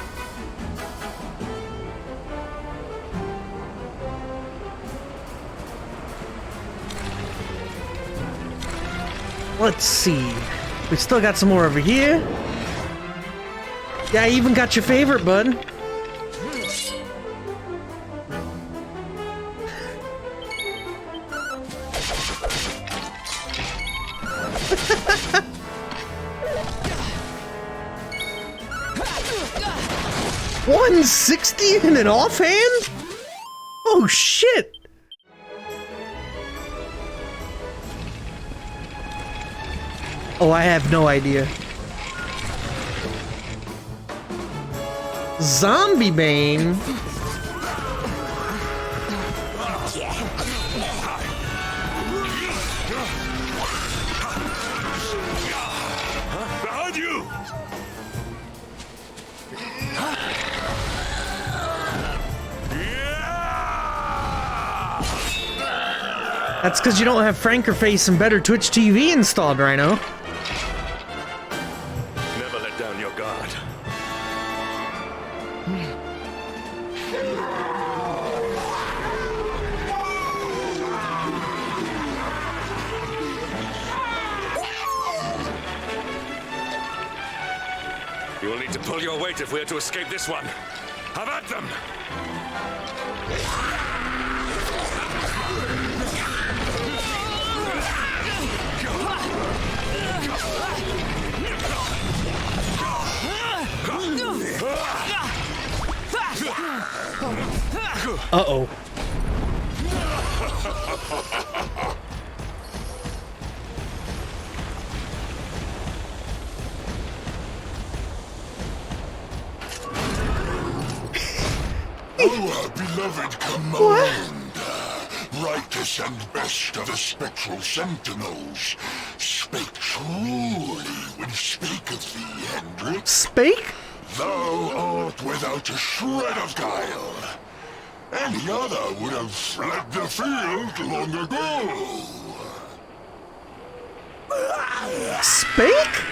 Let's see. We still got some more over here. Yeah, I even got your favorite, bud. $160 in an offhand? Oh shit! Oh, I have no idea. Zombie Bane? Behind you! That's because you don't have Frankerface and Better Twitch TV installed, Rhino. Never let down your guard. You will need to pull your weight if we are to escape this one. Have at them! Uh-oh. Our beloved commander, brightest and best of the spectral sentinels, spake truly when spaketh thee, Hendrik. Spake? Thou art without a shred of guile. Any other would have fled the field long ago. Spake?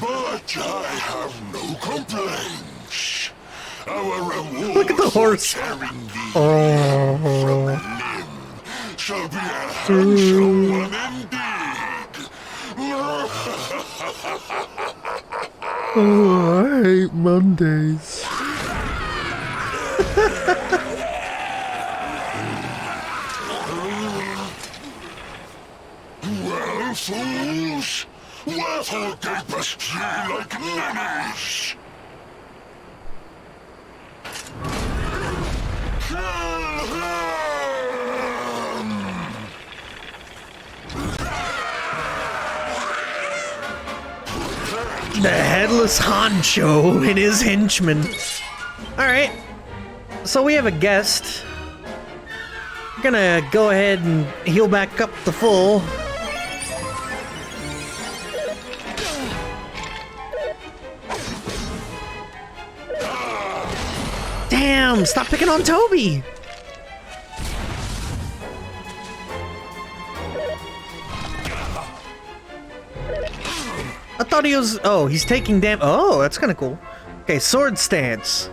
But I have no complaints. Our reward Look at the horse. for tearing thee from a limb shall be a handsome one indeed. Oh, I hate Mondays. Well, fools, wherefore gapest ye like ninnies? Kill him! The headless honcho and his henchmen. Alright. So we have a guest. We're gonna go ahead and heal back up to full. Damn, stop picking on Toby! I thought he was... Oh, he's taking damage. Oh, that's kind of cool. Okay, sword stance.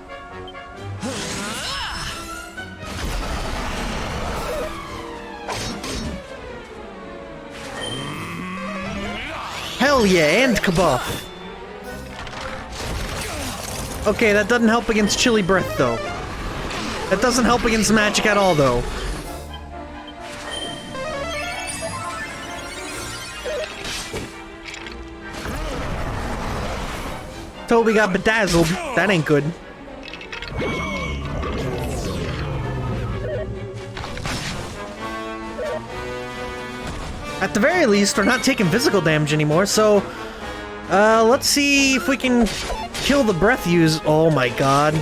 Hell yeah, and kabuff. Okay, that doesn't help against chilly breath, though. That doesn't help against magic at all, though. Toby got bedazzled. That ain't good. At the very least, we're not taking physical damage anymore, so... let's see if we can kill the breath use. Oh my god.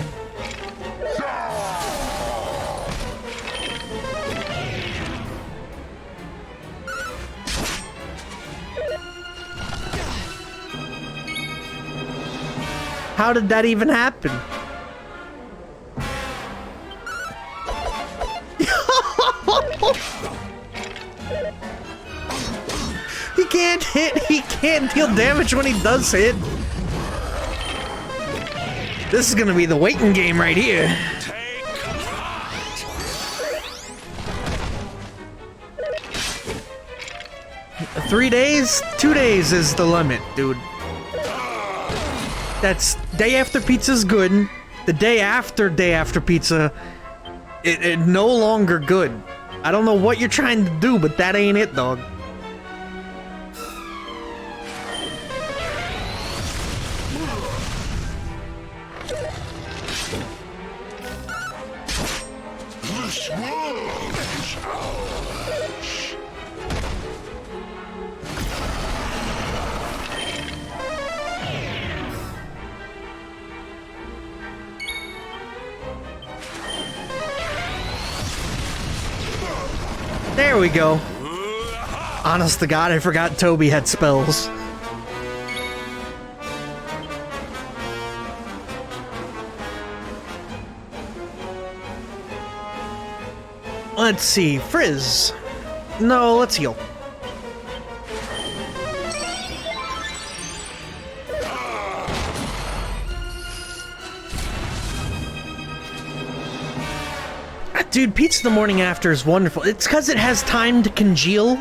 How did that even happen? He can't hit, he can't deal damage when he does hit. This is gonna be the waiting game right here. 3 days? 2 days is the limit, dude. That's day after pizza's good. The day after pizza, it no longer good. I don't know what you're trying to do, but that ain't it, dog. This world is ours. There we go. Honest to God, I forgot Toby had spells. Let's see, Frizz. No, let's heal. Dude, pizza the morning after is wonderful. It's because it has time to congeal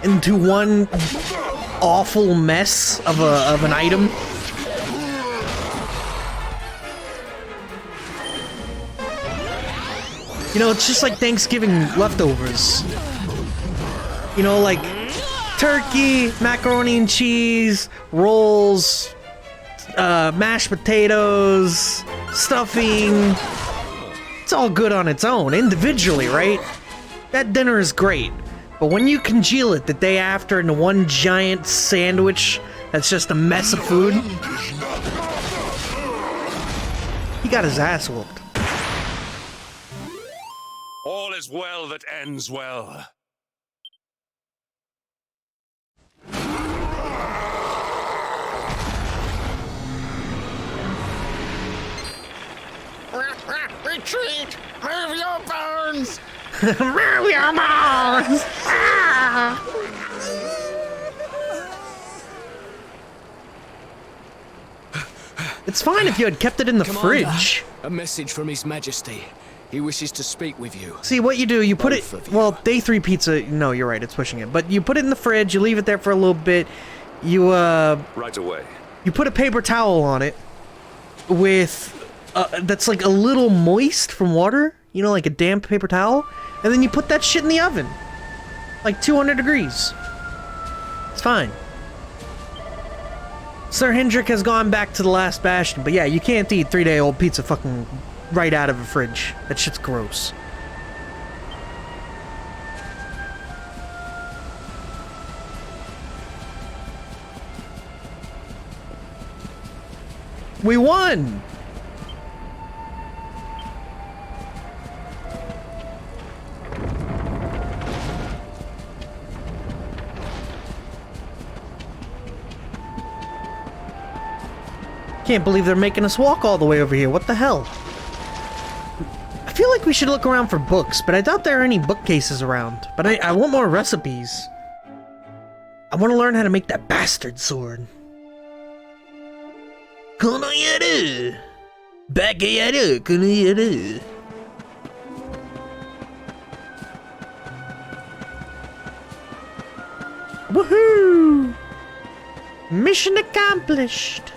into one awful mess of an item. You know, it's just like Thanksgiving leftovers. You know, like turkey, macaroni and cheese, rolls, mashed potatoes, stuffing. It's all good on its own, individually, right? That dinner is great. But when you congeal it the day after into one giant sandwich that's just a mess of food, he got his ass whooped. All is well that ends well. Retreat! Move your bones! Move your bones! Ah! It's fine if you had kept it in the fridge. A message from His Majesty. He wishes to speak with you. See, what you do, you put it... Well, day 3 pizza... No, you're right, it's pushing it. But you put it in the fridge, you leave it there for a little bit. You, Right away. You put a paper towel on it with... that's like a little moist from water. You know, like a damp paper towel. And then you put that shit in the oven. Like 200 degrees. It's fine. Sir Hendrik has gone back to the last bastion. But yeah, you can't eat 3-day-old pizza fucking right out of a fridge. That shit's gross. We won! Can't believe they're making us walk all the way over here. What the hell? I feel like we should look around for books, but I doubt there are any bookcases around. But I want more recipes. I want to learn how to make that bastard sword. Konoyaru! Bakayaru, konoyaru! Woohoo! Mission accomplished!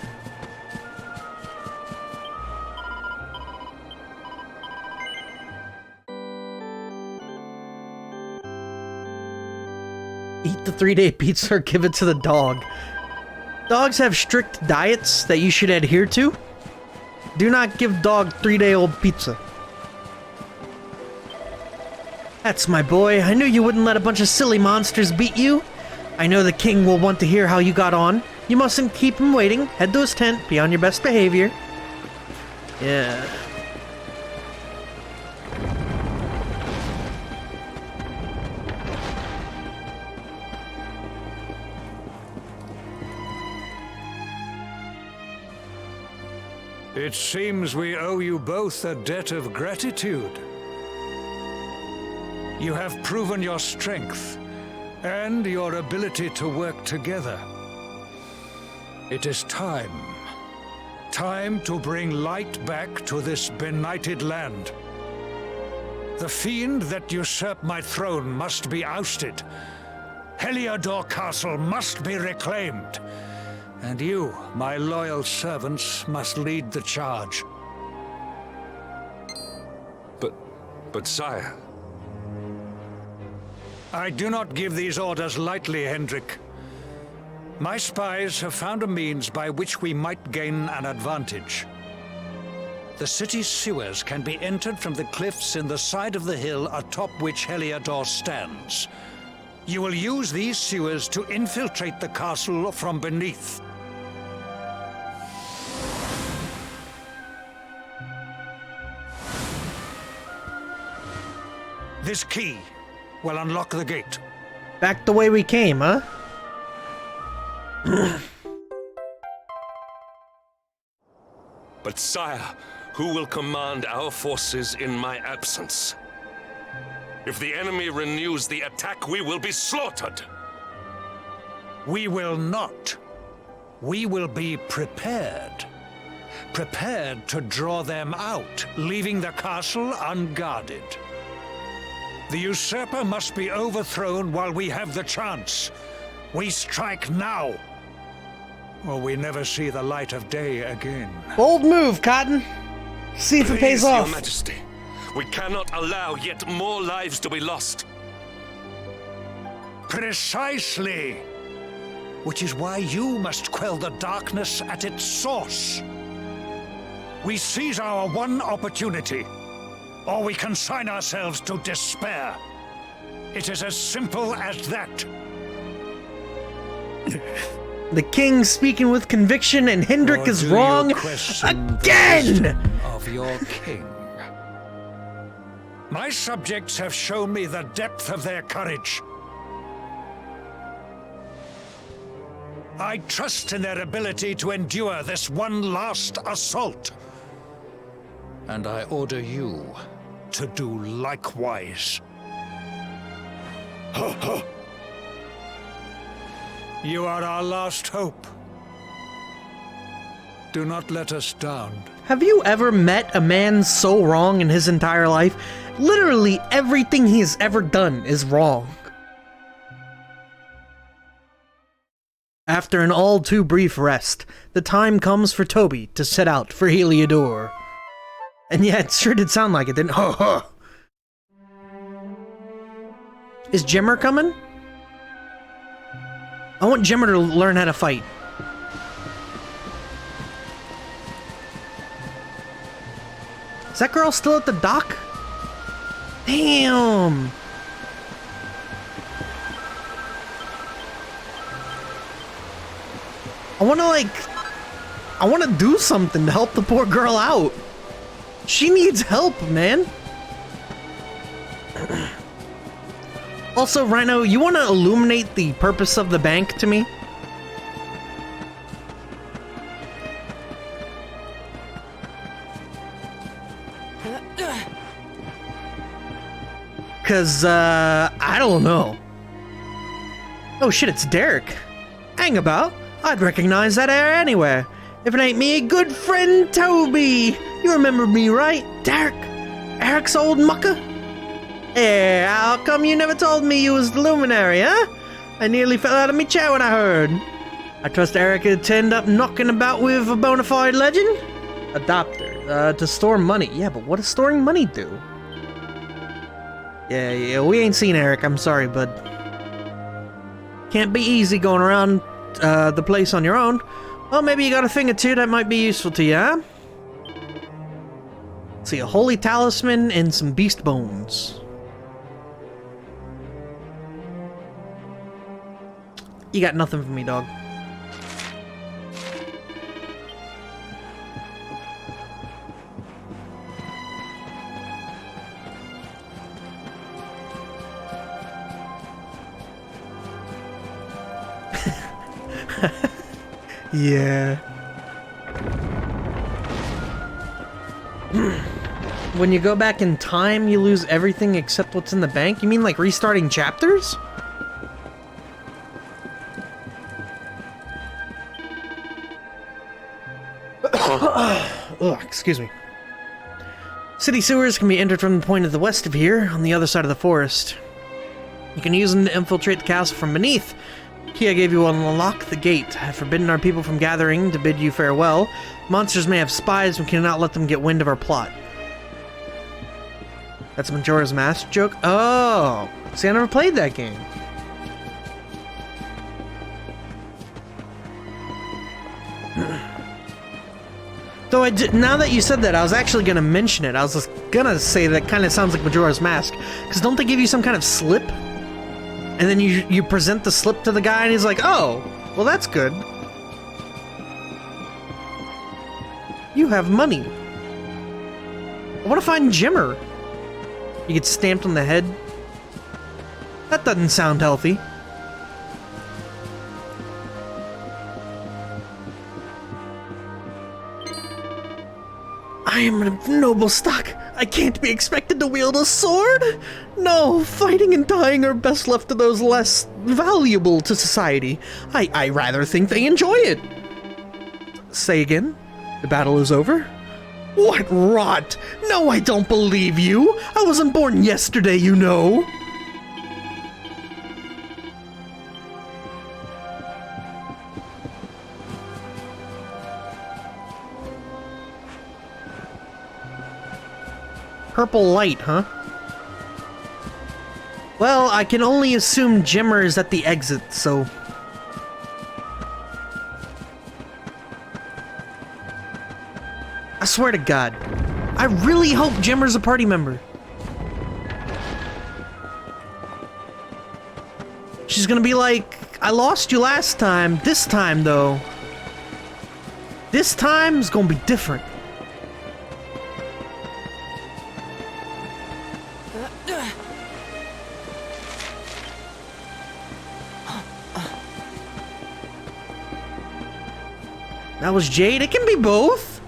Eat the 3-day pizza or give it to the dog. Dogs have strict diets that you should adhere to. Do not give dog 3-day-old pizza. That's my boy. I knew you wouldn't let a bunch of silly monsters beat you. I know the king will want to hear how you got on. You mustn't keep him waiting. Head to his tent. Be on your best behavior. Yeah. It seems we owe you both a debt of gratitude. You have proven your strength and your ability to work together. It is time. Time to bring light back to this benighted land. The fiend that usurped my throne must be ousted. Heliodor Castle must be reclaimed. And you, my loyal servants, must lead the charge. But sire... I do not give these orders lightly, Hendrik. My spies have found a means by which we might gain an advantage. The city's sewers can be entered from the cliffs in the side of the hill atop which Heliodor stands. You will use these sewers to infiltrate the castle from beneath. This key will unlock the gate. Back the way we came, huh? But sire, who will command our forces in my absence? If the enemy renews the attack, we will be slaughtered. We will not. We will be prepared. Prepared to draw them out, leaving the castle unguarded. The usurper must be overthrown while we have the chance. We strike now, or we never see the light of day again. Bold move, Cotton. See if it pays off. Your Majesty, we cannot allow yet more lives to be lost. Precisely. Which is why you must quell the darkness at its source. We seize our one opportunity, or we consign ourselves to despair. It is as simple as that. The king speaking with conviction, and Hendrik is wrong again! Of your king. My subjects have shown me the depth of their courage. I trust in their ability to endure this one last assault. And I order you to do likewise. You are our last hope. Do not let us down. Have you ever met a man so wrong in his entire life? Literally everything he has ever done is wrong. After an all too brief rest, the time comes for Toby to set out for Heliodor. And yeah, it sure did sound like it, didn't it? Is Jimmer coming? I want Jimmer to learn how to fight. Is that girl still at the dock? Damn! I wanna do something to help the poor girl out. She needs help, man. Also, Rhino, you wanna illuminate the purpose of the bank to me? Cause, I don't know. Oh shit, it's Derek. Hang about. I'd recognize that air anywhere. If it ain't me, good friend Toby. You remember me, right? Derek? Eric's old mucker? Hey, how come you never told me you was the luminary, huh? I nearly fell out of me chair when I heard. I trust Eric had turned up knocking about with a bona fide legend? A doctor, to store money. Yeah, but what does storing money do? Yeah, we ain't seen Eric, I'm sorry, bud. Can't be easy going around the place on your own. Well, maybe you got a thing or two that might be useful to you, huh? Let's see, a holy talisman and some beast bones. You got nothing for me, dog. Yeah. When you go back in time, you lose everything except what's in the bank? You mean like restarting chapters? Ugh, excuse me. City sewers can be entered from the point of the west of here, on the other side of the forest. You can use them to infiltrate the castle from beneath. Key I gave you will unlock the gate. I have forbidden our people from gathering to bid you farewell. Monsters may have spies, we cannot let them get wind of our plot. That's Majora's Mask joke? Oh! See, I never played that game. Though now that you said that, I was actually gonna mention it. I was just gonna say that kind of sounds like Majora's Mask. Because don't they give you some kind of slip? And then you present the slip to the guy and he's like, oh, well that's good. You have money. I want to find Jimmer. You get stamped on the head. That doesn't sound healthy. I am of noble stock. I can't be expected to wield a sword. No, fighting and dying are best left to those less valuable to society. I rather think they enjoy it. Say again? The battle is over? What rot! No, I don't believe you. I wasn't born yesterday, you know. Purple light, huh? Well, I can only assume Jimmer is at the exit, so... I swear to God, I really hope Jimmer's a party member. She's gonna be like, I lost you last time. This time, though. This time's gonna be different. That was Jade. It can be both.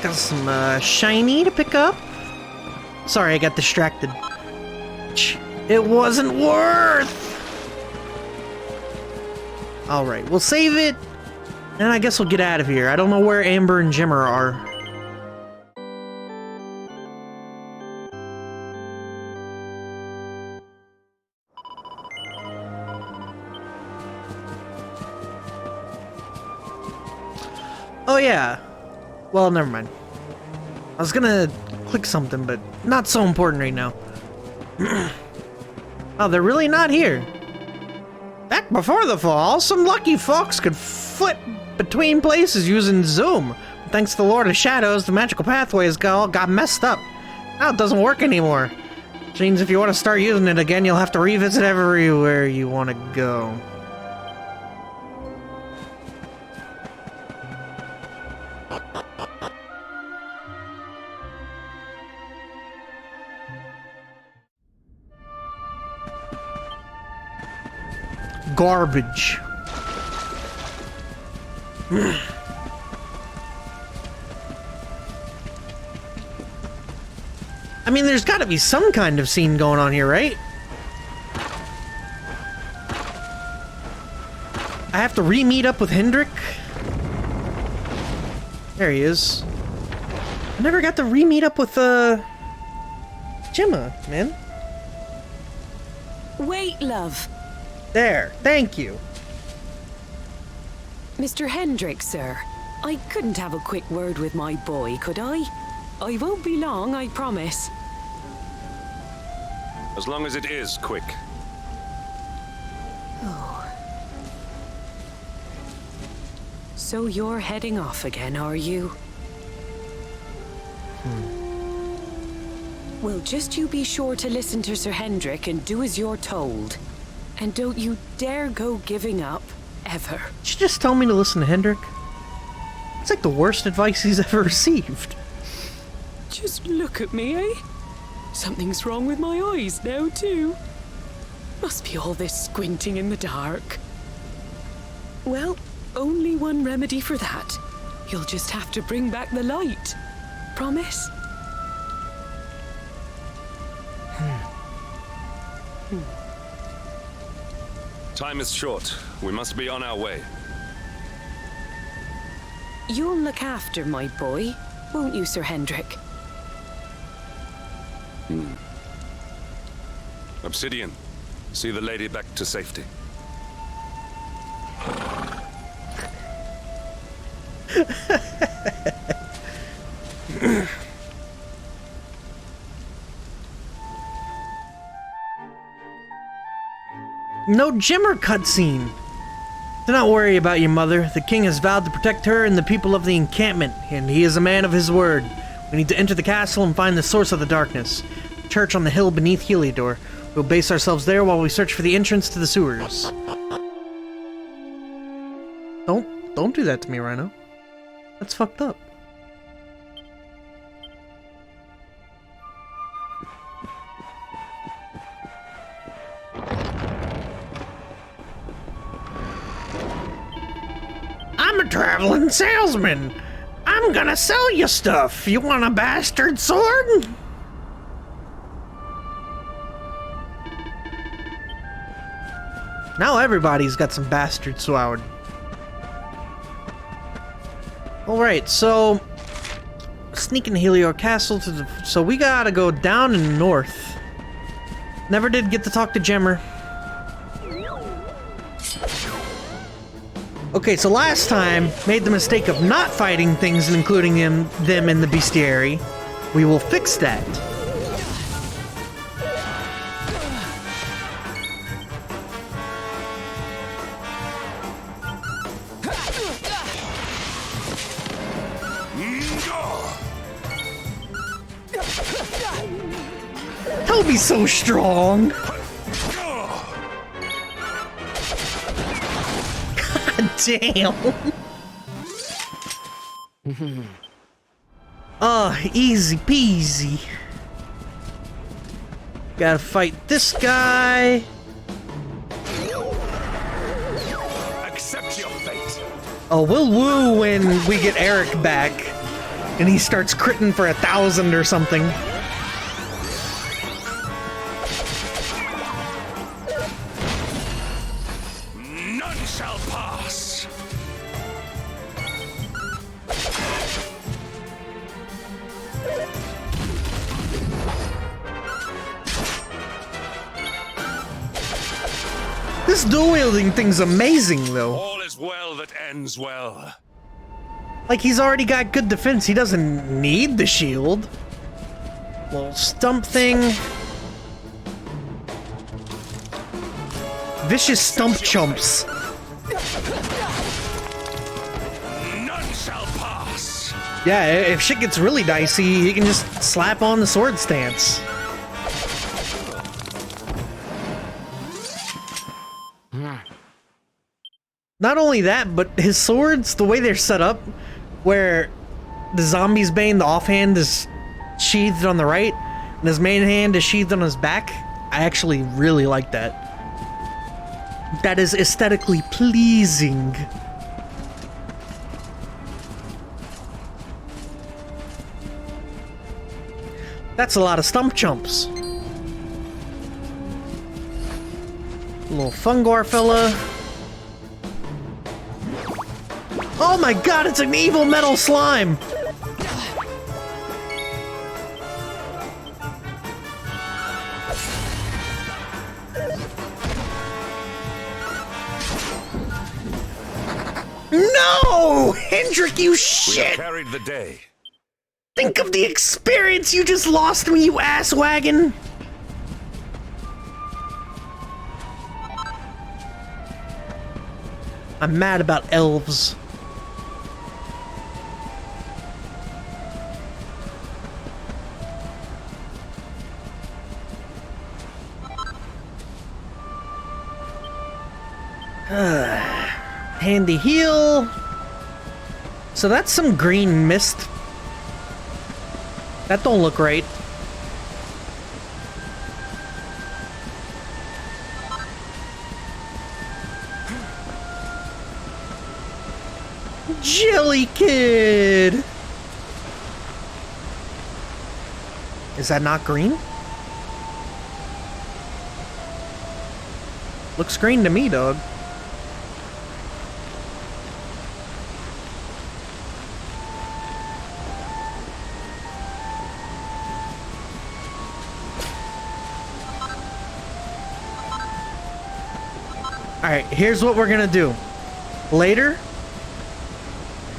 Got some shiny to pick up. Sorry, I got distracted. It wasn't worth. All right, we'll save it. And I guess we'll get out of here. I don't know where Amber and Jimmer are. Oh yeah. Well, never mind. I was gonna click something, but not so important right now. Oh, they're really not here. Back before the fall, some lucky folks could flip between places using Zoom. Thanks to the Lord of Shadows, the magical pathways got messed up. Now it doesn't work anymore. Which means if you want to start using it again, you'll have to revisit everywhere you want to go. Garbage. I mean, there's got to be some kind of scene going on here, right? I have to re-meet up with Hendrik? There he is. I never got to re-meet up with, Gemma, man. Wait, love. There, thank you. Mr. Hendrik, sir. I couldn't have a quick word with my boy, could I? I won't be long, I promise. As long as it is quick. Oh. So you're heading off again, are you? Well, just you be sure to listen to Sir Hendrik and do as you're told. And don't you dare go giving up, ever. Did you just tell me to listen to Hendrik? It's like the worst advice he's ever received. Just look at me, eh? Something's wrong with my eyes now, too. Must be all this squinting in the dark. Well, only one remedy for that. You'll just have to bring back the light. Promise? Time is short. We must be on our way. You'll look after my boy, won't you, Sir Hendrik? Obsidian, see the lady back to safety. No Jimmer cutscene. Do not worry about your mother. The king has vowed to protect her and the people of the encampment, and he is a man of his word. We need to enter the castle and find the source of the darkness. The church on the hill beneath Heliodor. We'll base ourselves there while we search for the entrance to the sewers. Don't do that to me, Rhino. That's fucked up. I'm a traveling salesman. I'm gonna sell you stuff. You want a bastard sword? Now everybody's got some bastard sword. Alright, so sneaking Helior Castle to the... So we gotta go down and north. Never did get to talk to Jemmer. Okay, so last time, made the mistake of not fighting things and including them in the bestiary. We will fix that. Toby's so strong. God damn. Easy peasy. Gotta fight this guy. Accept your fate. Oh, we'll woo when we get Eric back and he starts critting for 1,000 or something. None shall pass. This dual-wielding thing's amazing, though. All is well that ends well. Like, he's already got good defense. He doesn't need the shield. Little stump thing. Vicious stump chumps. None shall pass. Yeah, if shit gets really dicey, he can just slap on the sword stance. Not only that, but his swords, the way they're set up, where the zombie's bane, the offhand is sheathed on the right, and his main hand is sheathed on his back, I actually really like that. That is aesthetically pleasing. That's a lot of stump chumps. Little Fungar fella. Oh my god, it's an evil metal slime! No! Hendrik, you We shit! have carried the day. Think of the experience you just lost me, you ass wagon! I'm mad about elves. Handy heal. So that's some green mist. That don't look right. Jelly Kid! Is that not green? Looks green to me, dog. Alright, here's what we're gonna do. Later,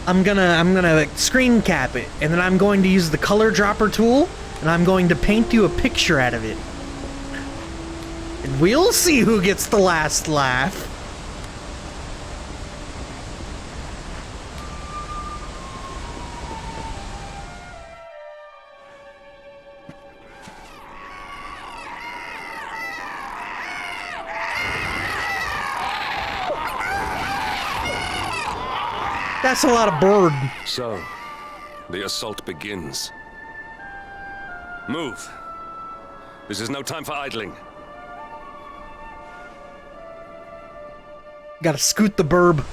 I'm gonna screen cap it, and then I'm going to use the color dropper tool, and I'm going to paint you a picture out of it. And we'll see who gets the last laugh. That's a lot of bird. So, the assault begins. Move. This is no time for idling. Gotta scoot the burb.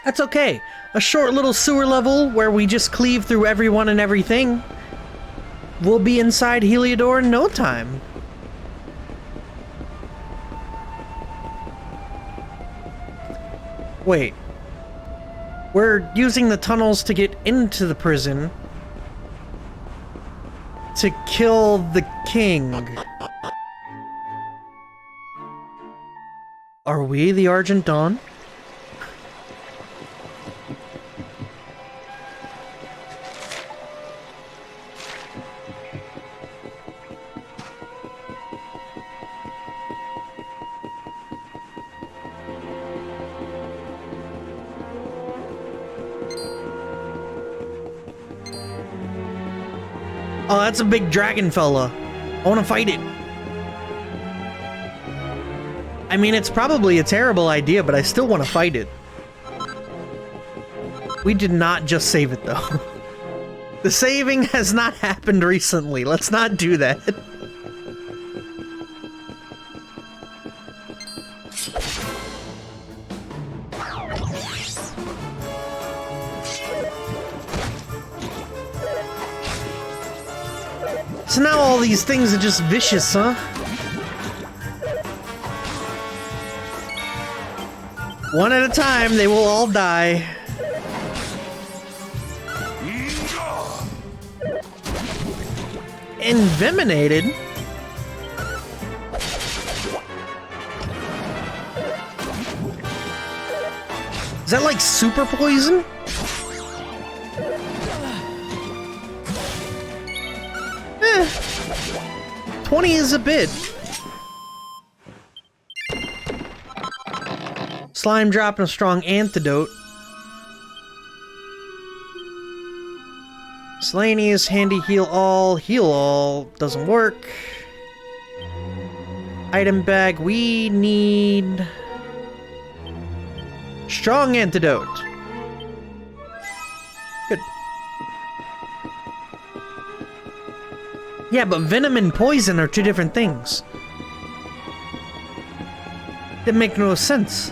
That's okay. A short little sewer level where we just cleave through everyone and everything. We'll be inside Heliodor in no time. Wait. We're using the tunnels to get into the prison to kill the king. Are we the Argent Dawn? Oh, that's a big dragon fella. I want to fight it. I mean, it's probably a terrible idea, but I still want to fight it. We did not just save it, though. The saving has not happened recently. Let's not do that. So now all these things are just vicious, huh? One at a time, they will all die. Envenenated? Is that like super poison? 20 is a bit. Slime dropping a strong antidote. Selenius, handy heal all doesn't work. Item bag, we need strong antidote. Good. Yeah, but venom and poison are two different things. That make no sense.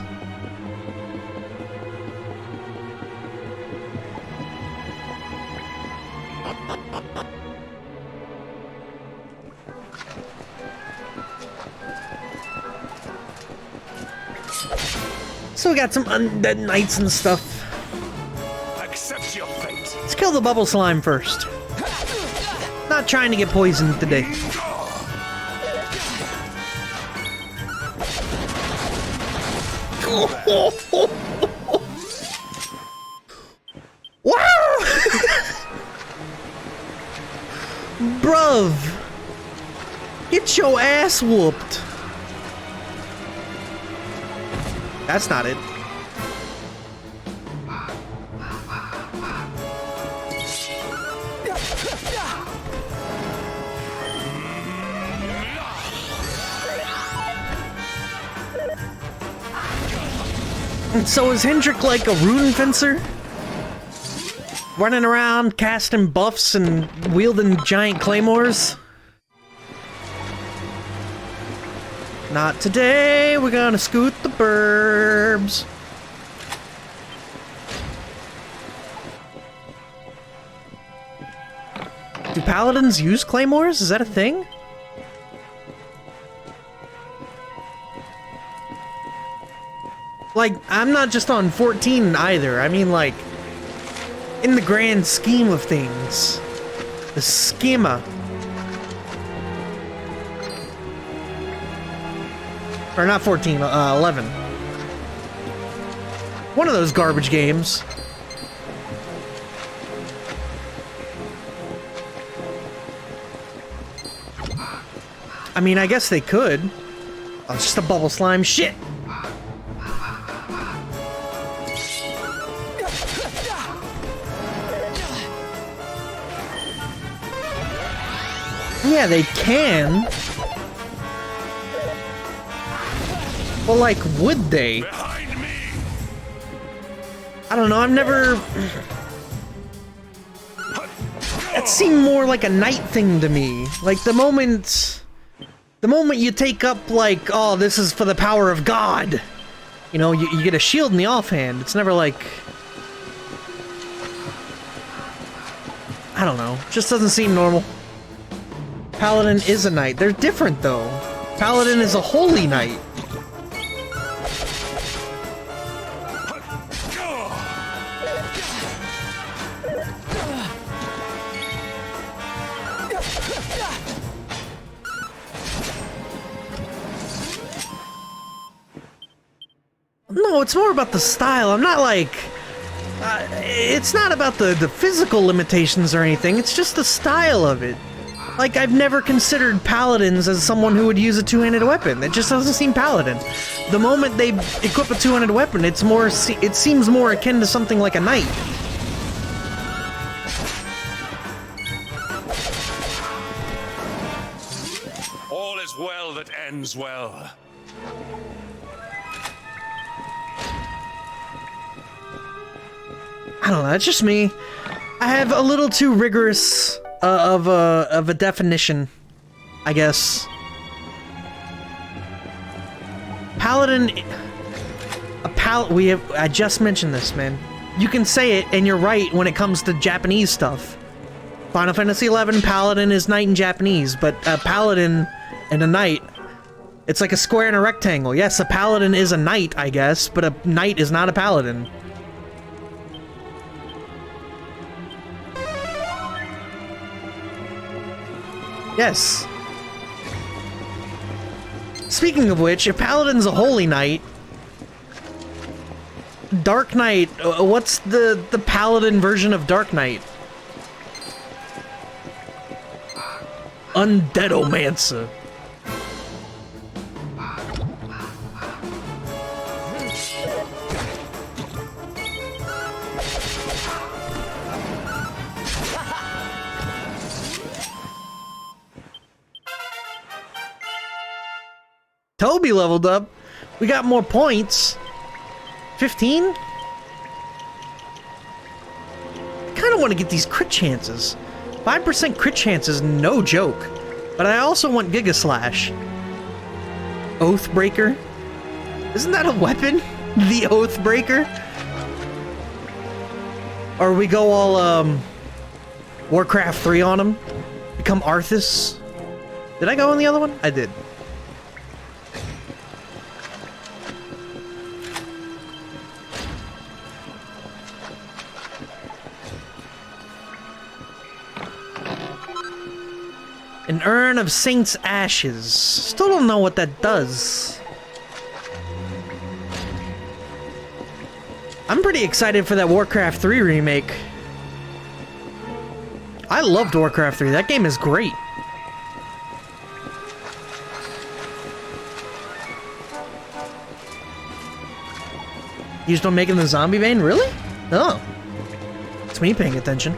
So we got some undead knights and stuff. Accept your fate. Let's kill the bubble slime first. Not trying to get poisoned today. Wow! Bruv! Get your ass whooped! That's not it. And so is Hendrik like a rune fencer? Running around, casting buffs and wielding giant claymores? Not today, we're gonna scoot the burbs. Do paladins use claymores? Is that a thing? Like, I'm not just on 14 either. I mean, like, in the grand scheme of things. The schema. Or not 14, 11. One of those garbage games. I mean, I guess they could. Oh, it's just a bubble slime. Shit! Yeah, they can. Well, like, would they? I don't know, I've never... That seemed more like a knight thing to me. Like, the moment you take up, like, oh, this is for the power of God. You know, you get a shield in the offhand. It's never like... I don't know, just doesn't seem normal. Paladin is a knight. They're different, though. Paladin is a holy knight. No, it's more about the style. I'm not like... it's not about the physical limitations or anything. It's just the style of it. Like, I've never considered paladins as someone who would use a two-handed weapon. It just doesn't seem paladin. The moment they equip a two-handed weapon, it seems more akin to something like a knight. All is well that ends well. I don't know, it's just me. I have a little too rigorous of a definition, I guess. Paladin... I just mentioned this, man. You can say it, and you're right when it comes to Japanese stuff. Final Fantasy XI, Paladin is knight in Japanese, but a Paladin and a knight, it's like a square and a rectangle. Yes, a Paladin is a knight, I guess, but a knight is not a Paladin. Yes. Speaking of which, if Paladin's a holy knight, Dark Knight, what's the Paladin version of Dark Knight? Undeadomancer. Toby leveled up. We got more points. 15? I kind of want to get these crit chances. 5% crit chances, no joke. But I also want Giga Slash. Oathbreaker? Isn't that a weapon? The Oathbreaker? Or we go all, Warcraft 3 on him? Become Arthas? Did I go on the other one? I did. An urn of saint's ashes. Still don't know what that does. I'm pretty excited for that Warcraft 3 remake. I loved Warcraft 3. That game is great. You still making the zombie vein? Really? Oh. It's me paying attention.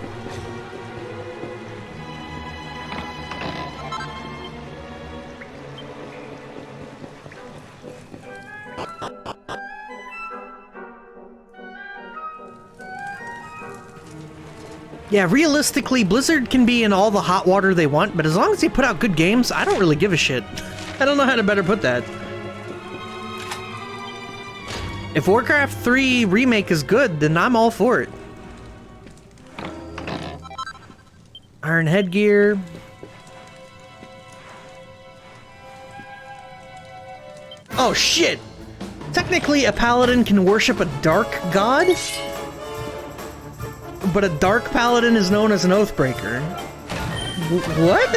Yeah, realistically, Blizzard can be in all the hot water they want, but as long as they put out good games, I don't really give a shit. I don't know how to better put that. If Warcraft 3 Remake is good, then I'm all for it. Iron headgear. Oh shit! Technically, a paladin can worship a dark god? But a dark paladin is known as an oathbreaker. What?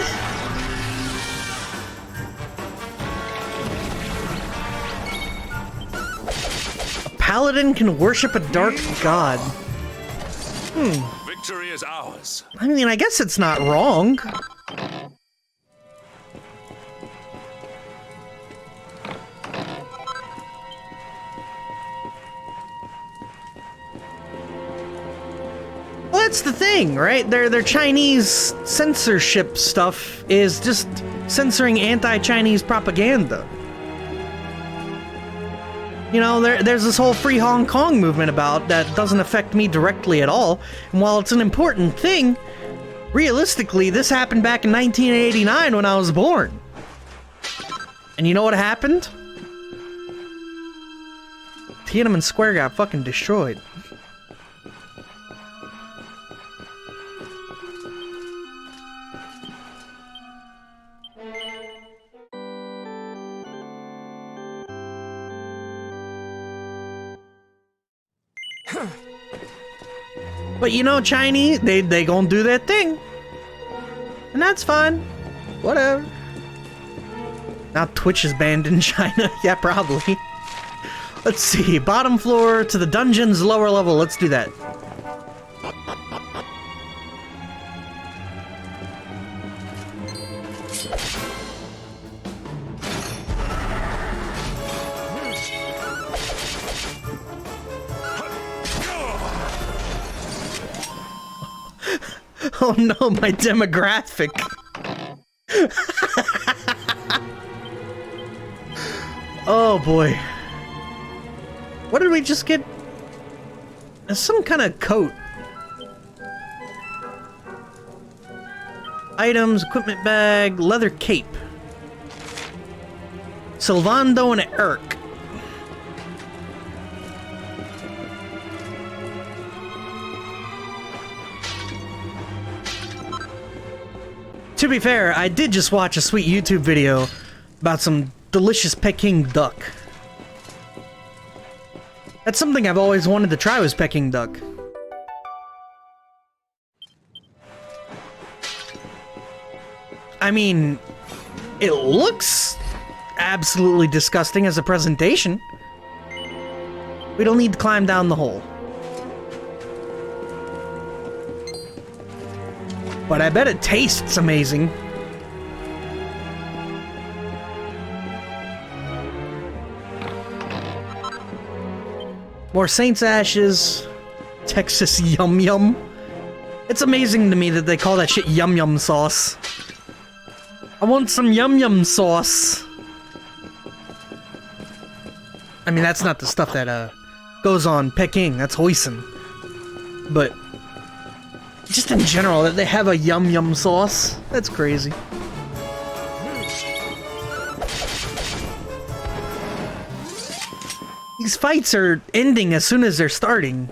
A paladin can worship a dark god. Victory is ours. I mean, I guess it's not wrong. Well, that's the thing, right? Their Chinese censorship stuff is just censoring anti-Chinese propaganda. You know, there's this whole Free Hong Kong movement about that doesn't affect me directly at all. And while it's an important thing, realistically, this happened back in 1989 when I was born. And you know what happened? Tiananmen Square got fucking destroyed. But you know, Chinese, they gonna do their thing. And that's fine. Whatever. Now Twitch is banned in China. Yeah, probably. Let's see. Bottom floor to the dungeons, lower level. Let's do that. Oh no, my demographic. Oh boy. What did we just get? Some kind of coat. Items, equipment bag, leather cape. Sylvando and Eric. To be fair, I did just watch a sweet YouTube video about some delicious Peking duck. That's something I've always wanted to try, was Peking duck. I mean, it looks absolutely disgusting as a presentation. We don't need to climb down the hole. But I bet it tastes amazing. More Saint's Ashes. Texas Yum Yum. It's amazing to me that they call that shit Yum Yum sauce. I want some Yum Yum sauce. I mean, that's not the stuff that goes on Peking. That's hoisin. But just in general, that they have a Yum Yum sauce. That's crazy. These fights are ending as soon as they're starting.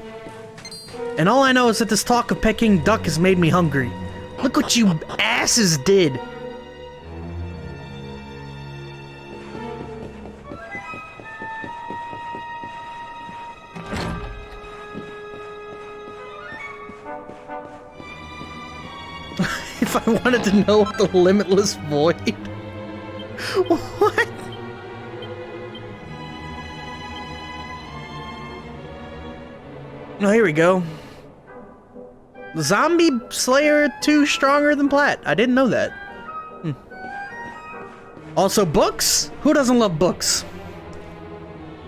And all I know is that this talk of Peking duck has made me hungry. Look what you asses did. if I wanted to know what the limitless void. What? Oh, here we go. Zombie Slayer 2 stronger than Plat. I didn't know that. Also, books? Who doesn't love books?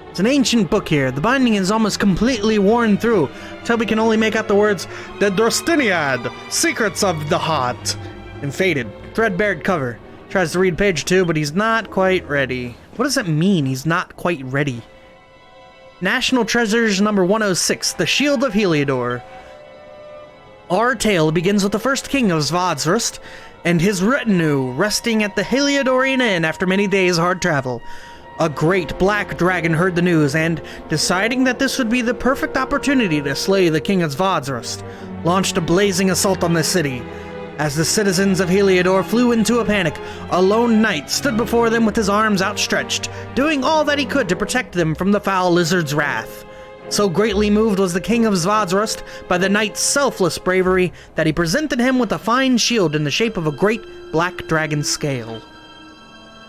It's an ancient book here. The binding is almost completely worn through. Toby can only make out the words, The Drostiniad, Secrets of the Heart, and faded, threadbare cover. Tries to read page 2, but he's not quite ready. What does that mean, he's not quite ready? National Treasures number 106, The Shield of Heliodor. Our tale begins with the first king of Svadrust and his retinue resting at the Heliodorian Inn after many days' hard travel. A great black dragon heard the news and, deciding that this would be the perfect opportunity to slay the king of Svadrust, launched a blazing assault on the city. As the citizens of Heliodor flew into a panic, a lone knight stood before them with his arms outstretched, doing all that he could to protect them from the foul lizard's wrath. So greatly moved was the king of Svadrust by the knight's selfless bravery that he presented him with a fine shield in the shape of a great black dragon scale.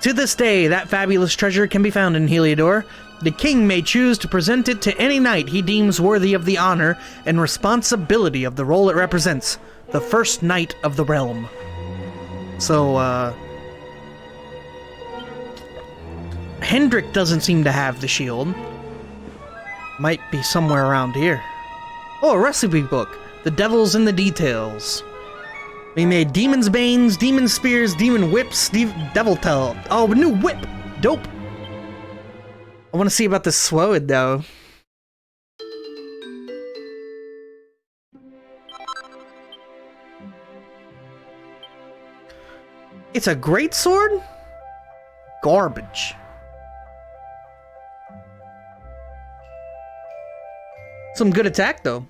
To this day, that fabulous treasure can be found in Heliodor. The king may choose to present it to any knight he deems worthy of the honor and responsibility of the role it represents, the first knight of the realm. So, Hendrik doesn't seem to have the shield. Might be somewhere around here. Oh, a recipe book. The Devil's in the Details. We made Demon's Banes, Demon Spears, Demon Whips, Devil Tail. Oh, a new whip! Dope! I want to see about this Swoad, though. It's a great sword? Garbage. Some good attack, though.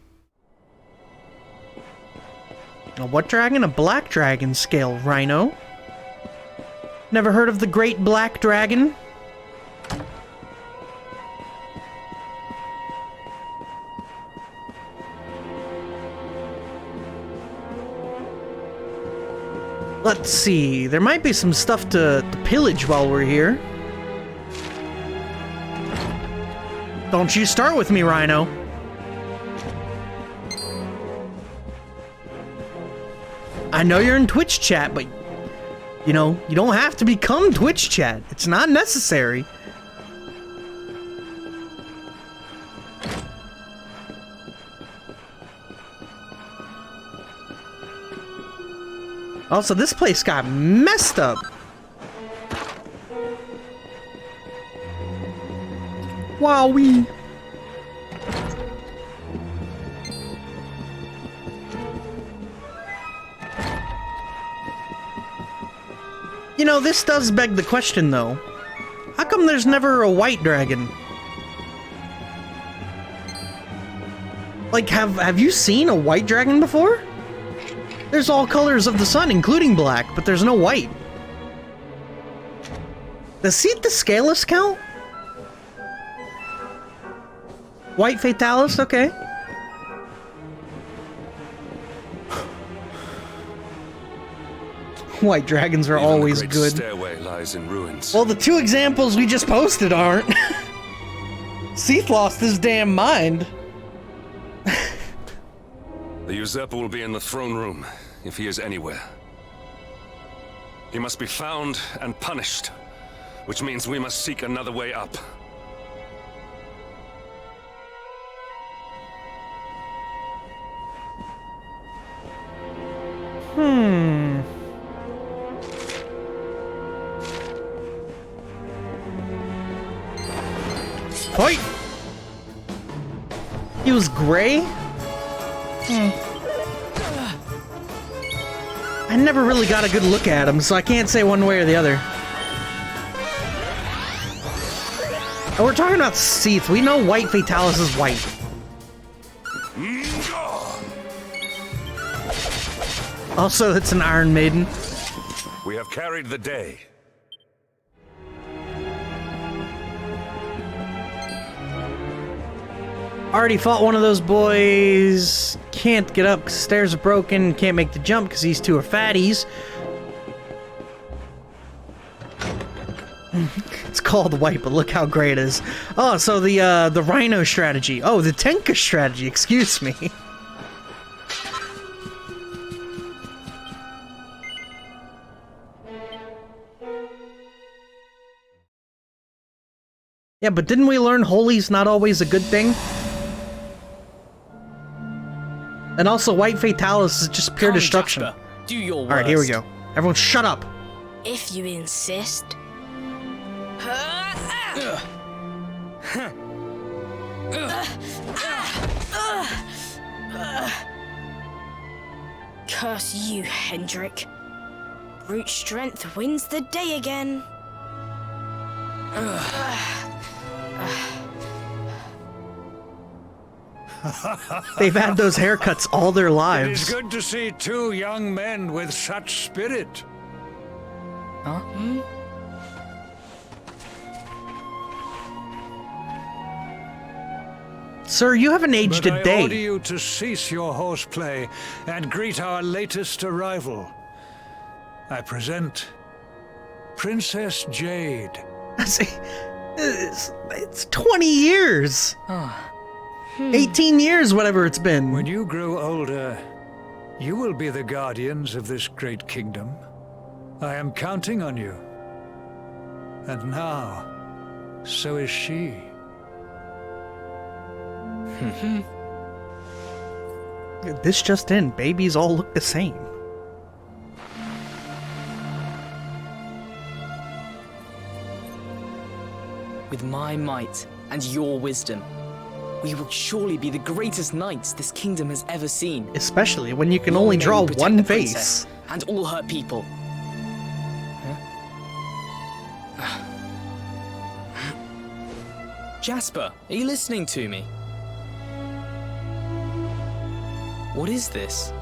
A what dragon? A black dragon scale rhino. Never heard of the Great Black Dragon? Let's see. There might be some stuff to pillage while we're here. Don't you start with me, Rhino. I know you're in Twitch chat, but, you know, you don't have to become Twitch chat. It's not necessary. Also, this place got messed up. Wowee. You know, this does beg the question, though. How come there's never a white dragon? Like, have you seen a white dragon before? There's all colors of the sun, including black, but there's no white. Does Seat the Scaleless count? White Fatalis? Okay. White dragons are always good. Stairway lies in ruins. Well, the two examples we just posted aren't. Seath lost his damn mind. The usurper will be in the throne room, if he is anywhere. He must be found and punished, which means we must seek another way up. Fight! He was gray? I never really got a good look at him, so I can't say one way or the other. Oh, we're talking about Seath. We know White Fatalis is white. Also, it's an Iron Maiden. We have carried the day. Already fought one of those boys. Can't get up because the stairs are broken. Can't make the jump because these two are fatties. It's called white, but look how great it is. Oh, so the rhino strategy. Oh, the Tenka strategy, excuse me. Yeah, but didn't we learn holy's not always a good thing? And also, white fatalis is just pure destruction. Jasper, do your worst. Alright, here we go. Everyone shut up! If you insist. Curse you, Hendrik. Brute strength wins the day again. They've had those haircuts all their It lives. is good to see two young men with such spirit. Huh? Sir, you haven't aged But a I day. order you to cease your horseplay and greet our latest arrival. I present Princess Jade. It's 20 years! 18 years, whatever it's been. When you grow older, you will be the guardians of this great kingdom. I am counting on you. And now, so is she. This just in, babies all look the same. With my might and your wisdom, we will surely be the greatest knights this kingdom has ever seen. Especially when you can Long only may draw we protect one the face. princess and all her people. Jasper, are you listening to me? What is this?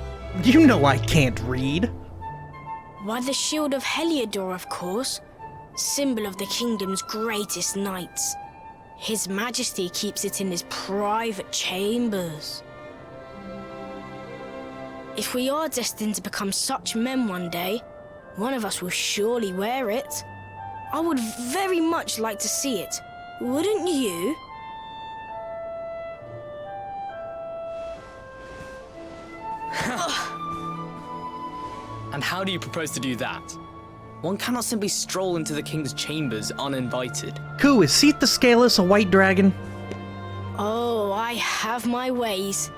You know I can't read. Why, the shield of Heliodor, of course. Symbol of the kingdom's greatest knights. His Majesty keeps it in his private chambers. If we are destined to become such men one day, one of us will surely wear it. I would very much like to see it. Wouldn't you? And how do you propose to do that? One cannot simply stroll into the king's chambers uninvited. Ku, is Seath the Scaleless a white dragon? Oh, I have my ways.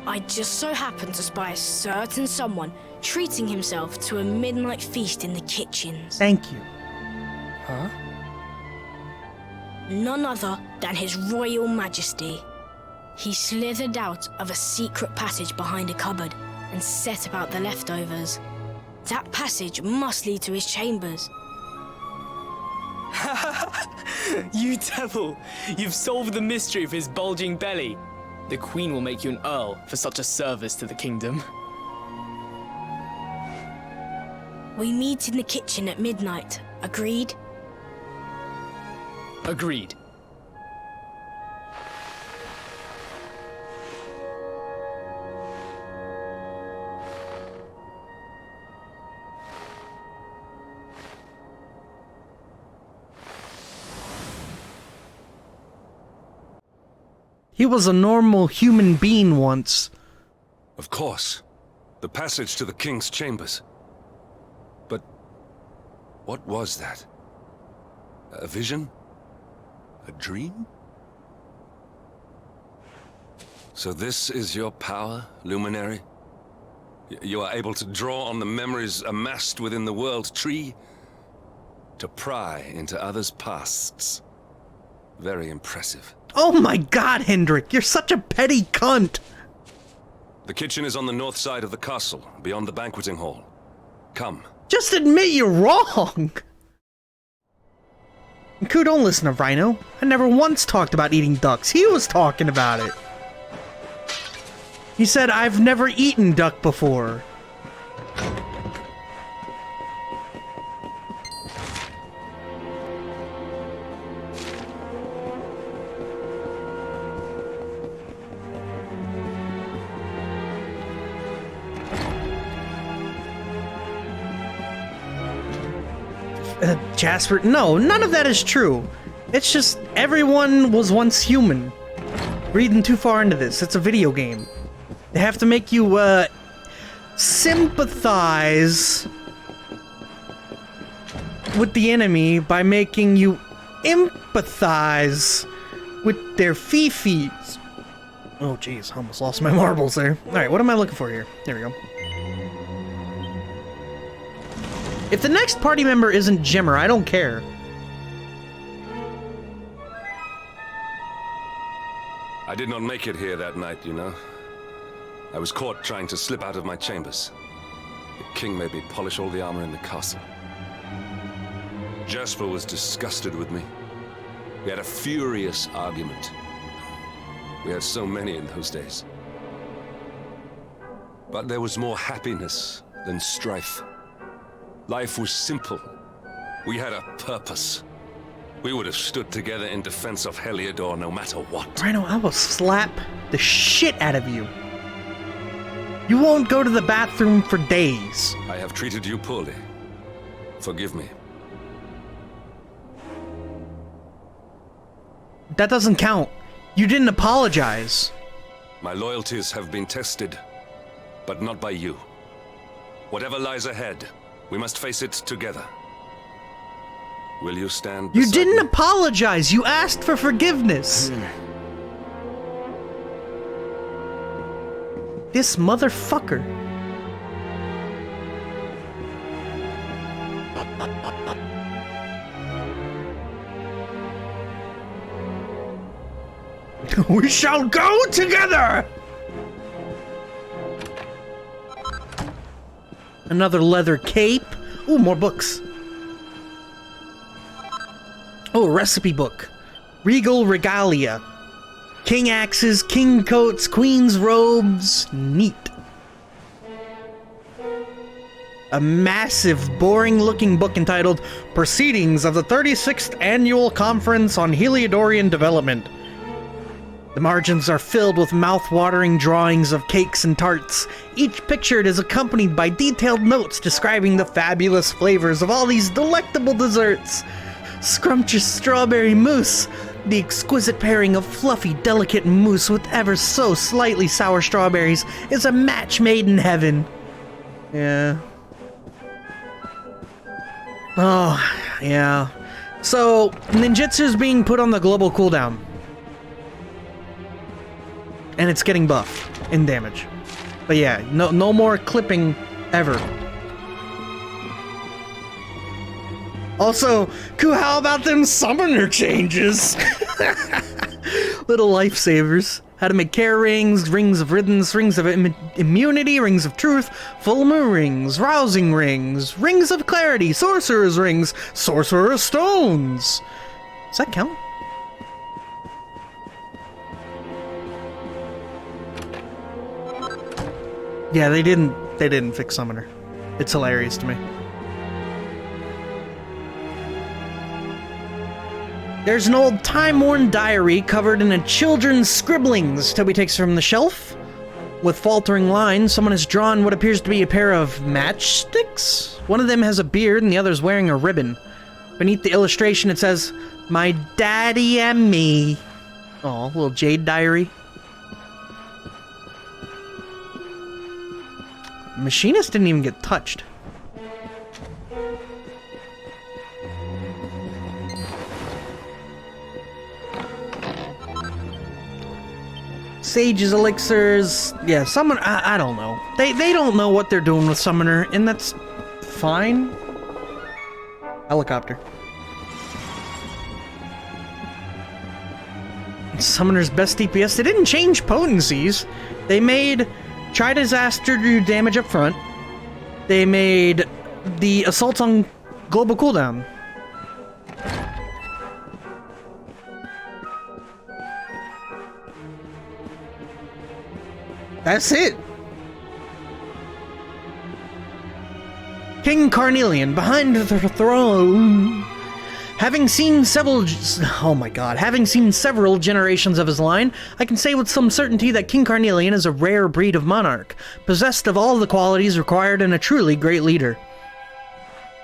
I just so happened to spy a certain someone treating himself to a midnight feast in the kitchens. Thank you. Huh? None other than His Royal Majesty. He slithered out of a secret passage behind a cupboard and set about the leftovers. That passage must lead to his chambers. You devil! You've solved the mystery of his bulging belly. The Queen will make you an Earl for such a service to the kingdom. We meet in the kitchen at midnight. Agreed? Agreed. He was a normal human being once. Of course. The passage to the king's chambers. But what was that? A vision? A dream? So this is your power, Luminary? You are able to draw on the memories amassed within the world tree to pry into others' pasts. Very impressive. Oh my god, Hendrik, you're such a petty cunt! The kitchen is on the north side of the castle, beyond the banqueting hall. Come. Just admit you're wrong! Ku, don't listen to Rhino. I never once talked about eating ducks. He was talking about it. He said, I've never eaten duck before. Jasper, no, none of that is true. It's just everyone was once human. Reading too far into this. It's a video game. They have to make you, sympathize with the enemy by making you empathize with their fifis. Oh, jeez, almost lost my marbles there. Alright, what am I looking for here? There we go. If the next party member isn't Jimmer, I don't care. I did not make it here that night, you know. I was caught trying to slip out of my chambers. The king made me polish all the armor in the castle. Jasper was disgusted with me. We had a furious argument. We had so many in those days. But there was more happiness than strife. Life was simple. We had a purpose. We would have stood together in defense of Heliodor no matter what. Rhino, I will slap the shit out of you. You won't go to the bathroom for days. I have treated you poorly. Forgive me. That doesn't count. You didn't apologize. My loyalties have been tested, but not by you. Whatever lies ahead, we must face it together. Will you stand You beside didn't me? apologize. You asked for forgiveness. This motherfucker. We shall go together! Another leather cape. Ooh, more books. Oh, a recipe book. Regal regalia. King axes, king coats, queen's robes. Neat. A massive, boring-looking book entitled Proceedings of the 36th Annual Conference on Heliodorian Development. The margins are filled with mouth-watering drawings of cakes and tarts. Each pictured is accompanied by detailed notes describing the fabulous flavors of all these delectable desserts. Scrumptious strawberry mousse, the exquisite pairing of fluffy, delicate mousse with ever so slightly sour strawberries, is a match made in heaven. Yeah. Oh, yeah. So, ninjutsu's being put on the global cooldown. And it's getting buffed in damage. But yeah, no more clipping ever. Also, how about them summoner changes? Little lifesavers. How to make care rings, rings of riddance, rings of immunity, rings of truth, full moon rings, rousing rings, rings of clarity, sorcerer's rings, sorcerer's stones. Does that count? Yeah, they didn't fix Summoner. It's hilarious to me. There's an old time-worn diary covered in a children's scribblings Toby takes from the shelf. With faltering lines, someone has drawn what appears to be a pair of matchsticks. One of them has a beard and the other's wearing a ribbon. Beneath the illustration it says, "My daddy and me." Aw, little jade diary. Machinist didn't even get touched. Sage's elixirs. Yeah, Summoner. I don't know. They don't know what they're doing with Summoner, and that's fine. Helicopter. Summoner's best DPS. They didn't change potencies. They made Try Disaster to do damage up front. They made the assaults on global cooldown. That's it. King Carnelian, behind the throne. Having seen several generations of his line, I can say with some certainty that King Carnelian is a rare breed of monarch, possessed of all the qualities required in a truly great leader.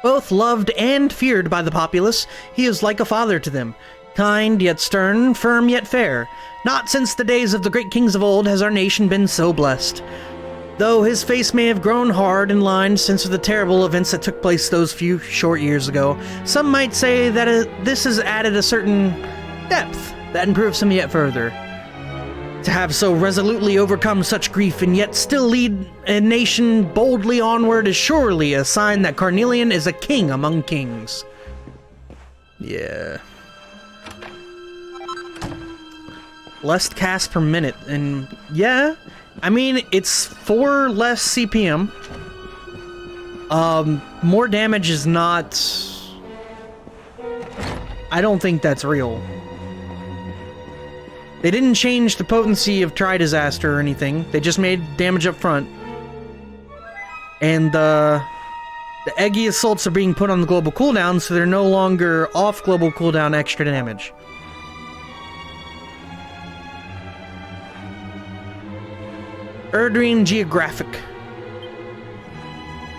Both loved and feared by the populace, he is like a father to them. Kind yet stern, firm yet fair. Not since the days of the great kings of old has our nation been so blessed. Though his face may have grown hard and lined since the terrible events that took place those few short years ago, some might say that this has added a certain depth that improves him yet further. To have so resolutely overcome such grief and yet still lead a nation boldly onward is surely a sign that Carnelian is a king among kings. Yeah. Less cast per minute, and yeah, I mean, it's 4 less CPM. More damage is not... I don't think that's real. They didn't change the potency of Tri-Disaster or anything. They just made damage up front. And the Eggy Assaults are being put on the global cooldown, so they're no longer off global cooldown extra damage. Erdreen Geographic.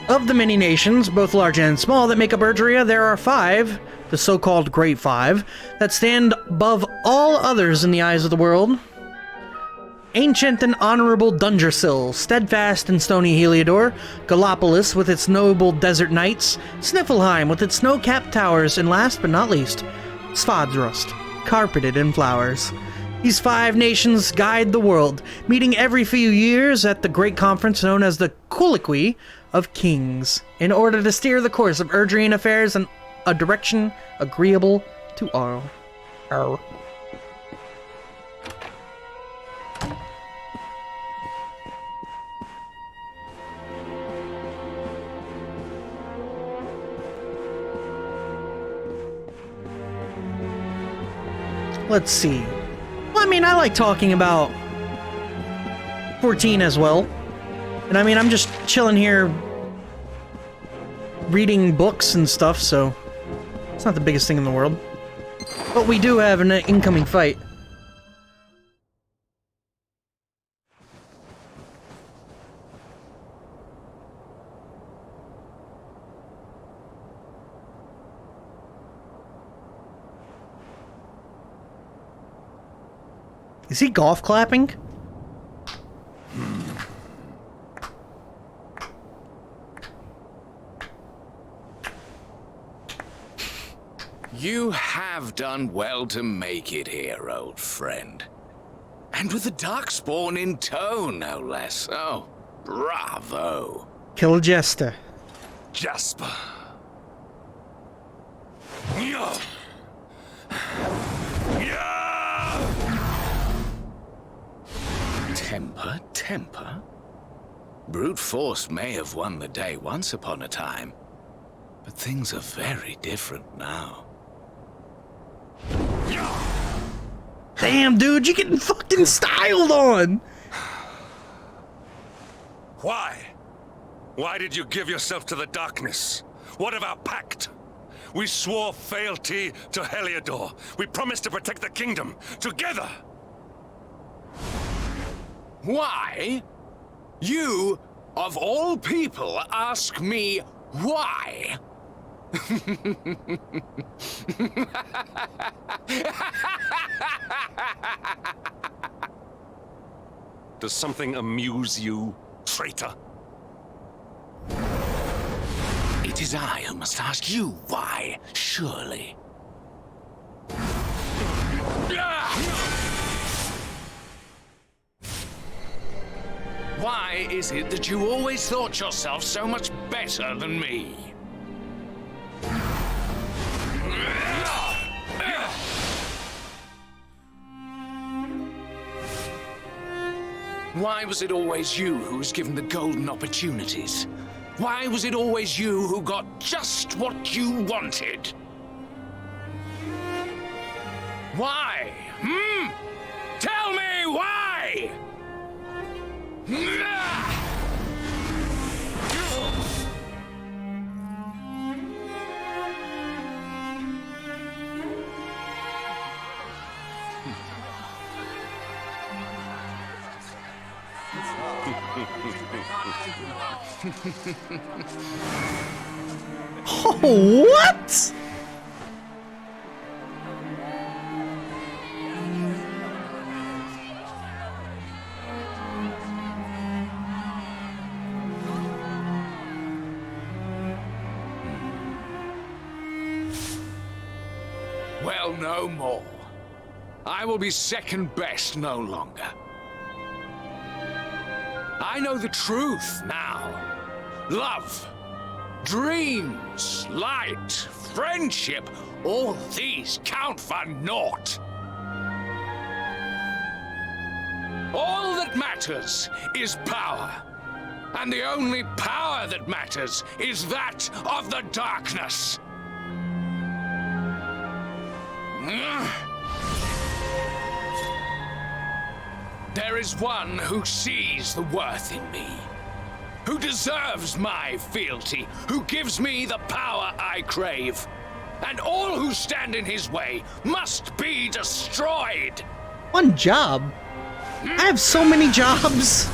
Of the many nations, both large and small, that make up Erdrea, there are 5, the so-called Great Five, that stand above all others in the eyes of the world. Ancient and honorable Dungersill, steadfast and stony Heliodor, Gallopolis with its noble desert knights, Sniffelheim with its snow-capped towers, and last but not least, Svadrust, carpeted in flowers. These 5 nations guide the world, meeting every few years at the great conference known as the Colloquy of Kings, in order to steer the course of Erdrian affairs in a direction agreeable to all. Let's see. Well, I mean, I like talking about 14 as well. And I mean, I'm just chilling here reading books and stuff, so it's not the biggest thing in the world. But we do have an incoming fight. Is he golf clapping? You have done well to make it here, old friend. And with the Darkspawn in tow, no less. Oh, bravo. Kill a jester. Jasper. Temper, temper. Brute force may have won the day once upon a time, but things are very different now. Damn, dude, you're getting fucking styled on! Why? Why did you give yourself to the darkness? What of our pact? We swore fealty to Heliodor. We promised to protect the kingdom, together! Why? You, of all people, ask me why? Does something amuse you, traitor? It is I who must ask you why, surely. Why is it that you always thought yourself so much better than me? Why was it always you who was given the golden opportunities? Why was it always you who got just what you wanted? Why? Tell me why! Oh, what? Well, no more. I will be second best no longer. I know the truth now. Love, dreams, light, friendship, all these count for naught. All that matters is power. And the only power that matters is that of the darkness. There is one who sees the worth in me, who deserves my fealty, who gives me the power I crave. And all who stand in his way must be destroyed. One job? I have so many jobs.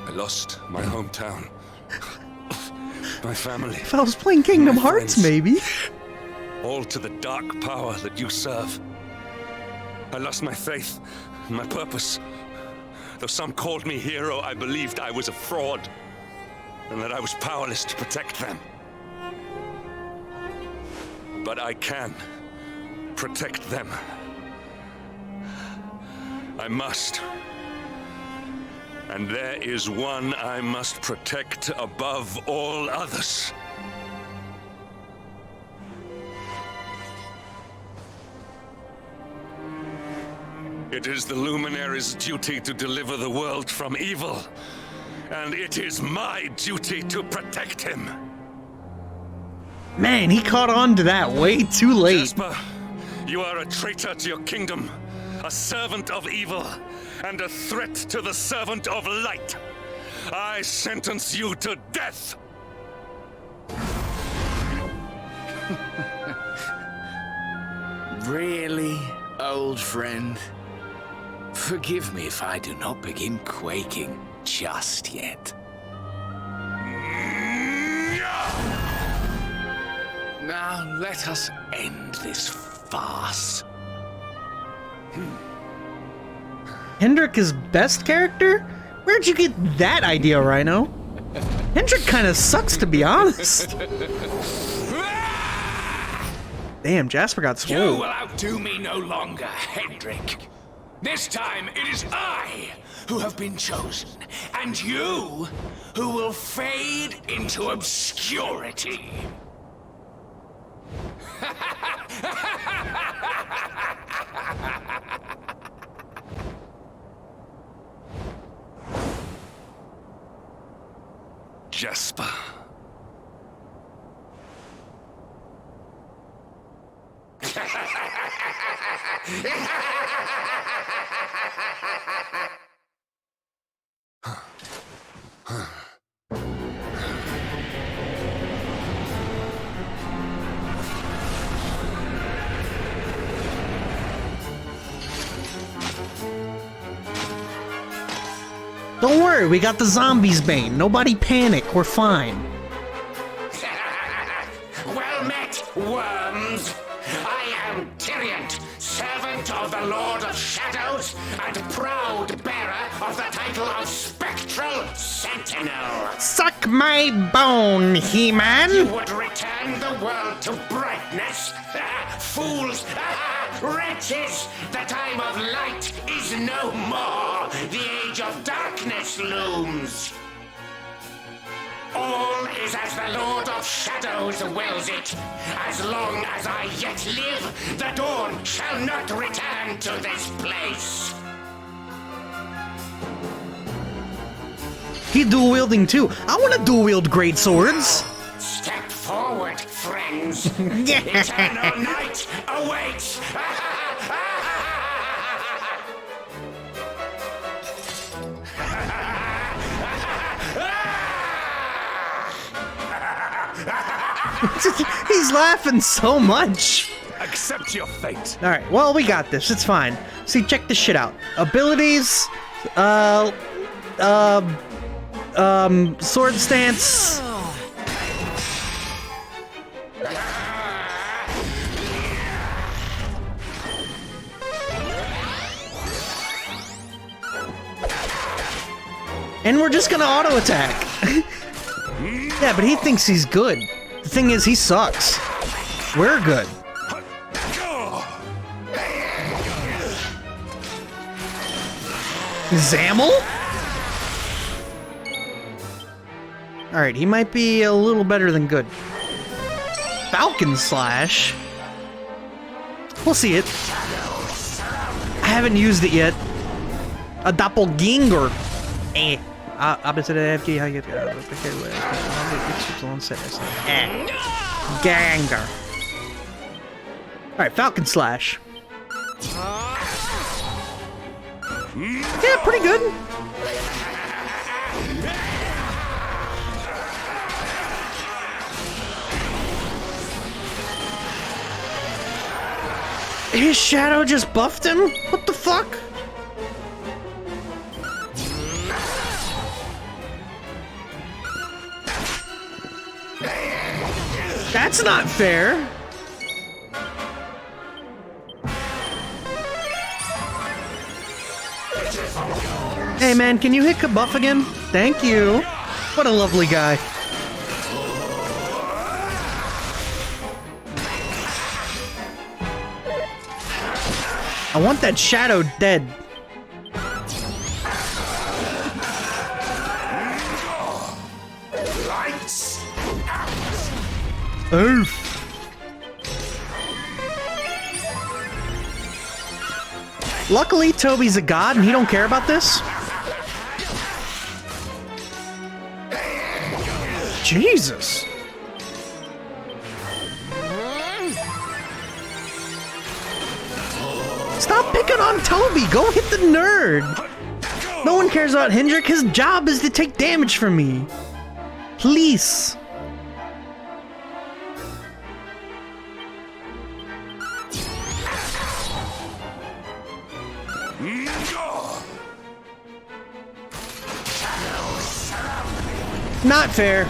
I lost my hometown, my family. If I was playing Kingdom Hearts, maybe. All to the dark power that you serve. I lost my faith and my purpose. Though some called me hero, I believed I was a fraud, and that I was powerless to protect them. But I can protect them. I must. And there is one I must protect above all others. It is the Luminary's duty to deliver the world from evil, and it is my duty to protect him. Man, he caught on to that way too late. Jasper, you are a traitor to your kingdom, a servant of evil, and a threat to the servant of light. I sentence you to death. Really, old friend? Forgive me if I do not begin quaking just yet. Now let us end this farce. Hendrik is best character? Where'd you get that idea, Rhino? Hendrik kind of sucks, to be honest. Damn, Jasper got swole. You will outdo me no longer, Hendrik. This time it is I who have been chosen, and you who will fade into obscurity. Jasper. Don't worry, we got the zombies bane. Nobody panic, we're fine. Well met, worms. I am Tyrion, servant of the Lord of Shadows and proud bearer of the title of Spectral Sentinel. Suck my bone, He-Man! You would return the world to brightness? Fools! Wretches! The time of light is no more. The age of darkness looms. All is as the Lord of Shadows wills it. As long as I yet live, the dawn shall not return to this place. He dual wielding too. I want to dual wield great swords. Step forward, friends. Eternal night awaits. He's laughing so much. Accept your fate. All right, well, we got this. It's fine. See, check this shit out. Abilities, sword stance. And we're just gonna auto attack. Yeah, but he thinks he's good. The thing is, he sucks. We're good. Zamel? Alright, he might be a little better than good. Falcon Slash? We'll see it. I haven't used it yet. A doppelganger. Eh. Opposite of FG, how you get Ganger. Alright, Falcon Slash. Yeah, pretty good. His shadow just buffed him? What the fuck? That's not fair. Hey man, can you hit Kabuff again? Thank you. What a lovely guy. I want that shadow dead. Oof. Luckily, Toby's a god and he don't care about this. Jesus. Stop picking on Toby. Go hit the nerd. No one cares about Hendrik. His job is to take damage from me. Please. Not fair.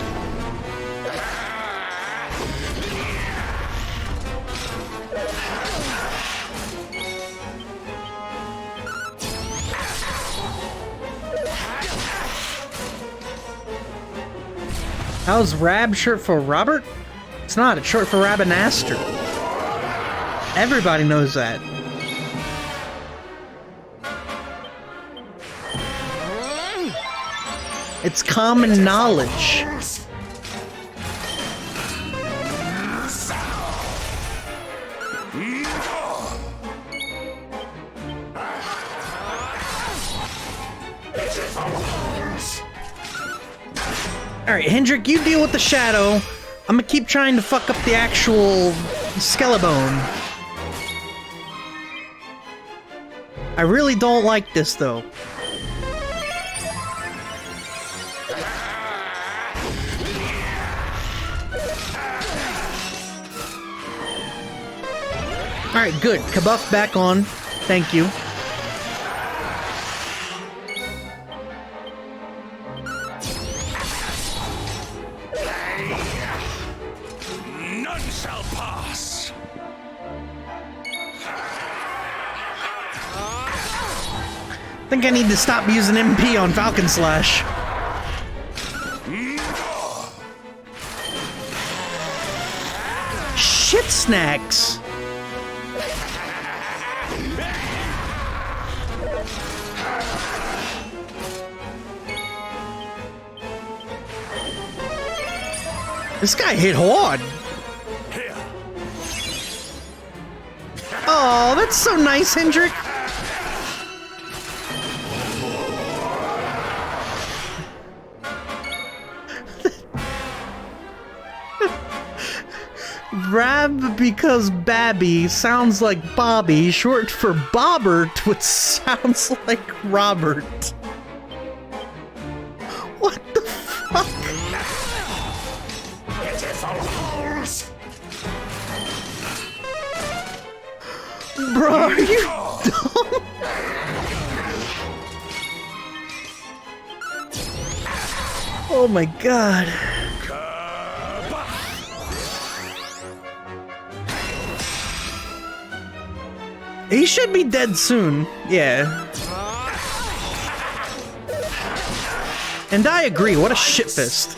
How's Rab short for Robert? It's not. It's short for Rabinaster. Everybody knows that. It's common knowledge. Alright, Hendrik, you deal with the shadow. I'm gonna keep trying to fuck up the actual Skelebone. I really don't like this, though. Alright, good. Kabuff back on. Thank you. None shall pass. I think I need to stop using MP on Falcon Slash. Shit snacks! This guy hit hard. Oh, that's so nice, Hendrik. Rab because Babby sounds like Bobby, short for Bobbert, which sounds like Robert. What the fuck? holes! Bro, are you dumb? Oh my god. He should be dead soon. Yeah. And I agree, what a shitfist.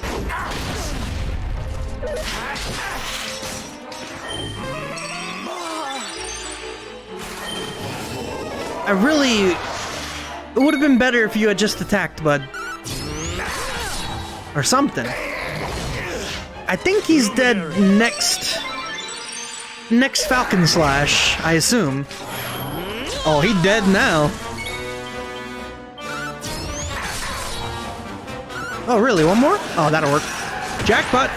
It would have been better if you had just attacked, bud. Or something. I think he's dead next Falcon Slash, I assume. Oh, he dead now. Oh, really? One more? Oh, that'll work. Jackpot!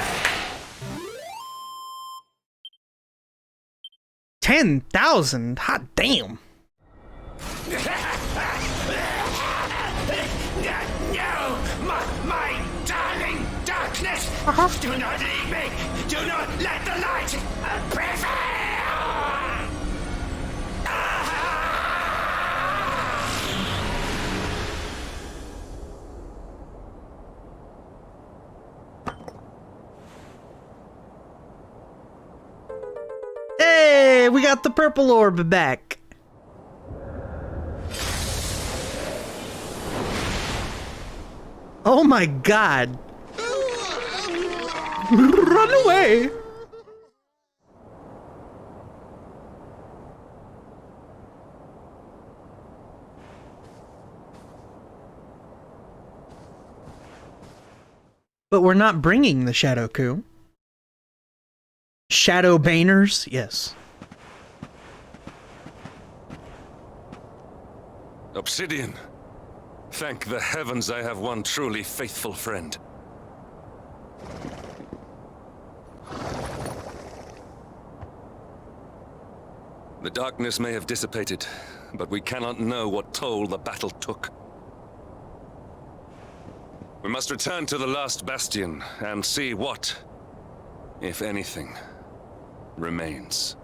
10,000? Hot damn! No! My darling darkness! Do not leave me! Do not let the light prevail! Hey, we got the purple orb back. Oh my god. Run away. But we're not bringing the Shadow Coup. Shadow Baners? Yes. Obsidian. Thank the heavens I have one truly faithful friend. The darkness may have dissipated, but we cannot know what toll the battle took. We must return to the last bastion and see what, if anything, remains.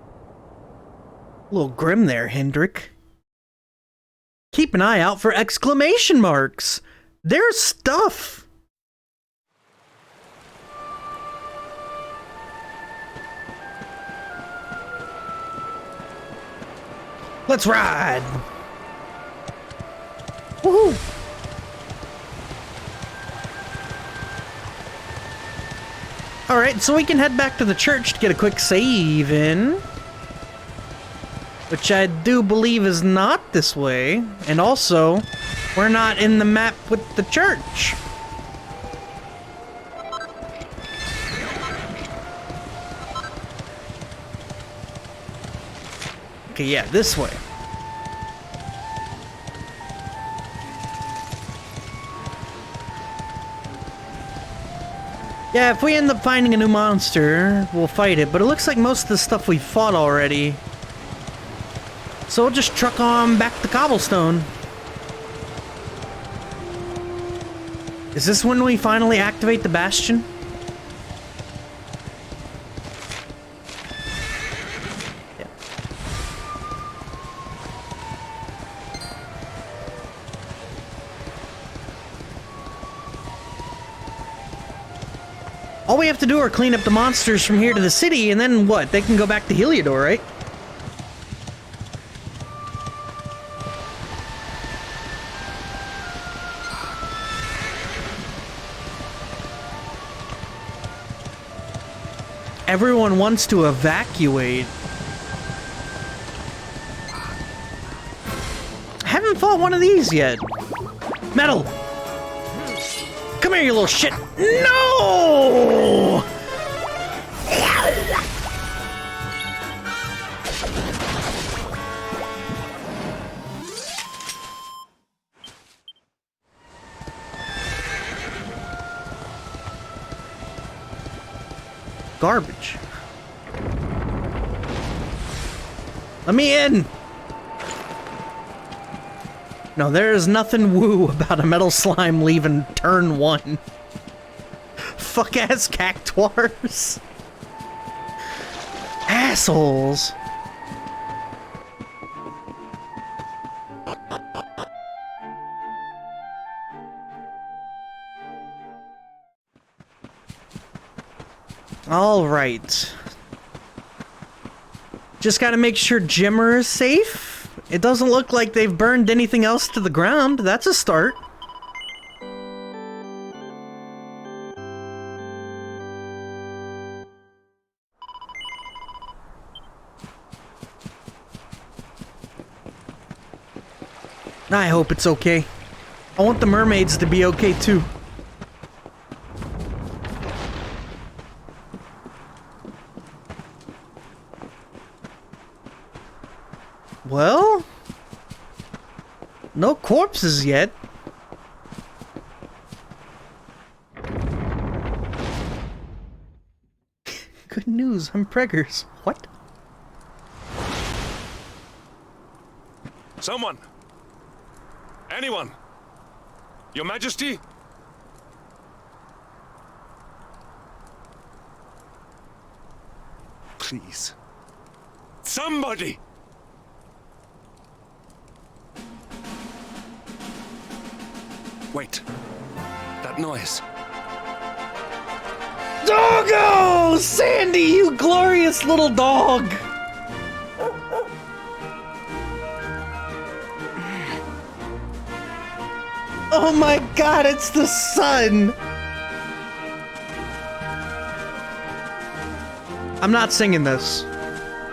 A little grim there, Hendrik. Keep an eye out for exclamation marks. There's stuff. Let's ride. Woohoo. Alright, so we can head back to the church to get a quick save in. Which I do believe is not this way. And also, we're not in the map with the church. Okay, yeah, this way. Yeah, if we end up finding a new monster, we'll fight it. But it looks like most of the stuff we fought already. So we'll just truck on back to Cobblestone. Is this when we finally activate the Bastion? Yeah. All we have to do are clean up the monsters from here to the city, and then what? They can go back to Heliodor, right? Everyone wants to evacuate. I haven't fought one of these yet. Metal! Come here, you little shit! No! Garbage. Let me in! No, there is nothing woo about a metal slime leaving turn 1. Fuck-ass cactuars. assholes. All right. Just gotta make sure Jimmer is safe. It doesn't look like they've burned anything else to the ground. That's a start. I hope it's okay. I want the mermaids to be okay too. Well, no corpses yet. Good news, I'm preggers. What? Someone! Anyone! Your Majesty? Please. Somebody! Wait. That noise. Doggo! Sandy, you glorious little dog! Oh my god, it's the sun! I'm not singing this.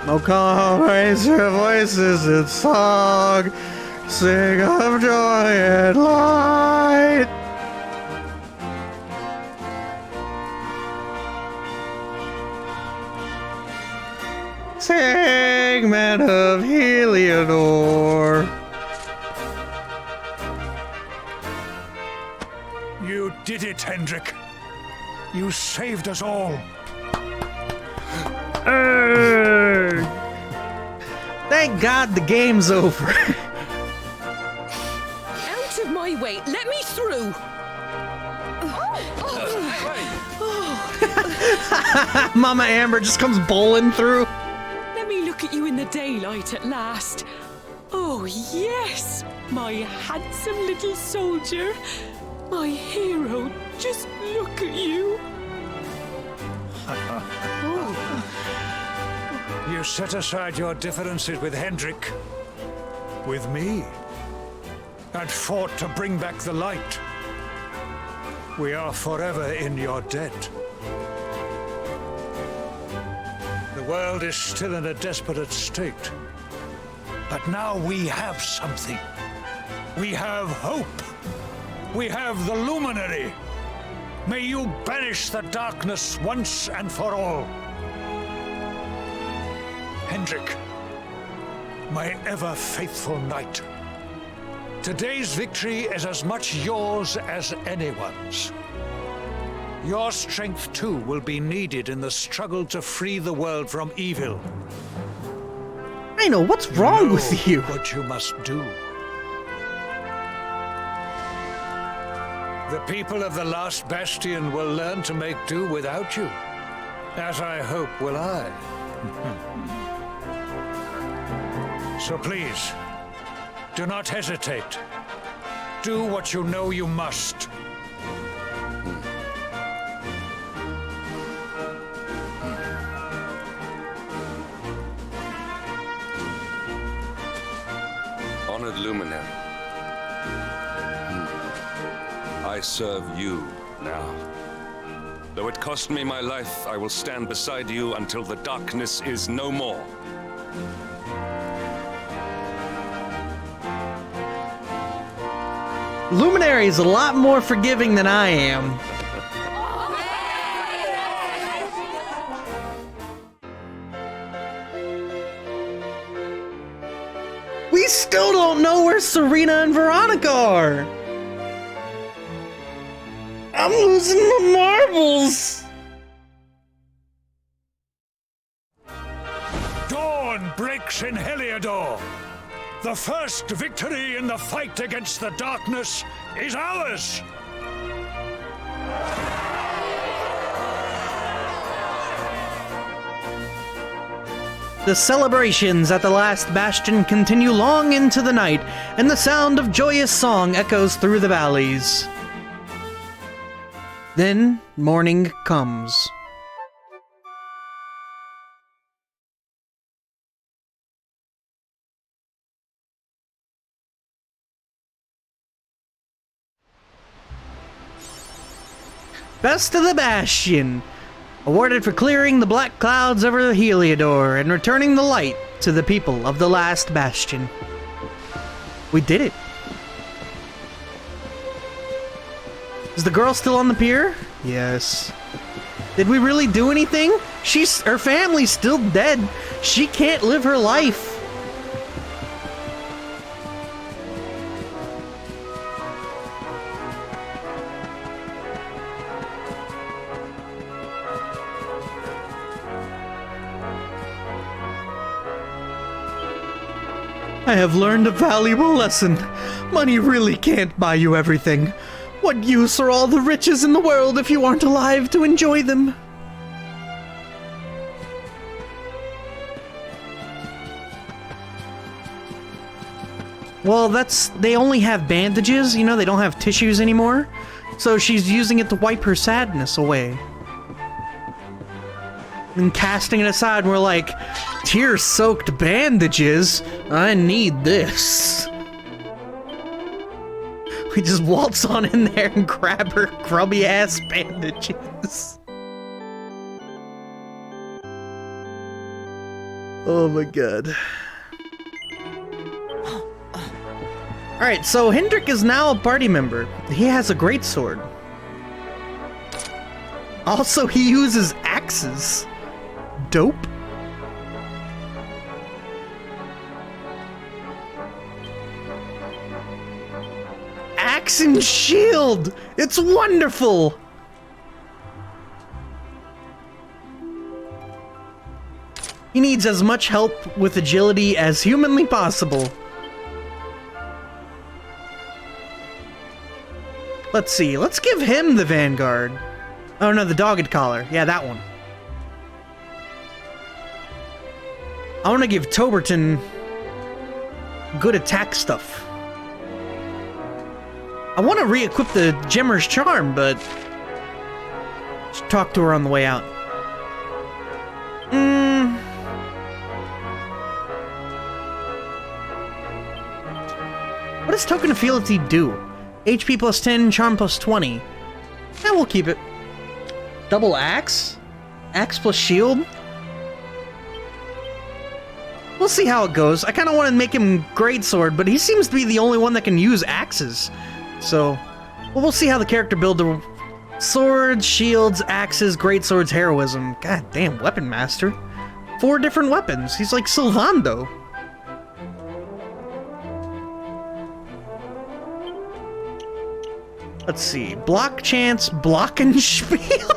Oh, come, raise your voices in song, sing of joy and light. Sing, men of Heliodor. You did it, Hendrik. You saved us all. Thank God the game's over. Out of my way! Let me through! Mama Amber just comes bowling through. Let me look at you in the daylight at last. Oh, yes! My handsome little soldier. My hero. Just look at you. You set aside your differences with Hendrik, with me, and fought to bring back the light. We are forever in your debt. The world is still in a desperate state. But now we have something. We have hope. We have the Luminary. May you banish the darkness once and for all. Hendrik, my ever-faithful knight. Today's victory is as much yours as anyone's. Your strength, too, will be needed in the struggle to free the world from evil. I know, what's wrong with you? What you must do. The people of the last bastion will learn to make do without you, as I hope will I. So please, do not hesitate. Do what you know you must. Honored Luminary, I serve you now. Though it cost me my life, I will stand beside you until the darkness is no more. Luminary is a lot more forgiving than I am. We still don't know where Serena and Veronica are. I'm losing my marbles. Dawn breaks in Heliodor. The first victory in the fight against the darkness is ours! The celebrations at the last bastion continue long into the night, and the sound of joyous song echoes through the valleys. Then, morning comes. Best of the Bastion! Awarded for clearing the black clouds over the Heliodor and returning the light to the people of the last bastion. We did it. Is the girl still on the pier? Yes. Did we really do anything? Her family's still dead. She can't live her life. I have learned a valuable lesson. Money really can't buy you everything. What use are all the riches in the world if you aren't alive to enjoy them? Well, they only have bandages, you know, they don't have tissues anymore. So she's using it to wipe her sadness away. And casting it aside, we're like, tear-soaked bandages? I need this. We just waltz on in there and grab her grubby-ass bandages. Oh my god. Alright, so Hendrik is now a party member. He has a greatsword. Also, he uses axes. Dope. Axe and shield! It's wonderful! He needs as much help with agility as humanly possible. Let's see, let's give him the Vanguard. Oh no, the Dogged Collar. Yeah, that one. I want to give Toberton good attack stuff. I want to re-equip the Gemmer's Charm, but just talk to her on the way out. What does Token of Fealty do? HP plus 10, Charm plus 20. Yeah, we'll keep it. Double Axe? Axe plus Shield? We'll see how it goes. I kind of want to make him Greatsword, but he seems to be the only one that can use axes. So, well, we'll see how the character builder... Swords, shields, axes, greatswords, heroism. God damn, Weapon Master. 4 different weapons. He's like Sylvando. Let's see. Block chance, Glockenspiel?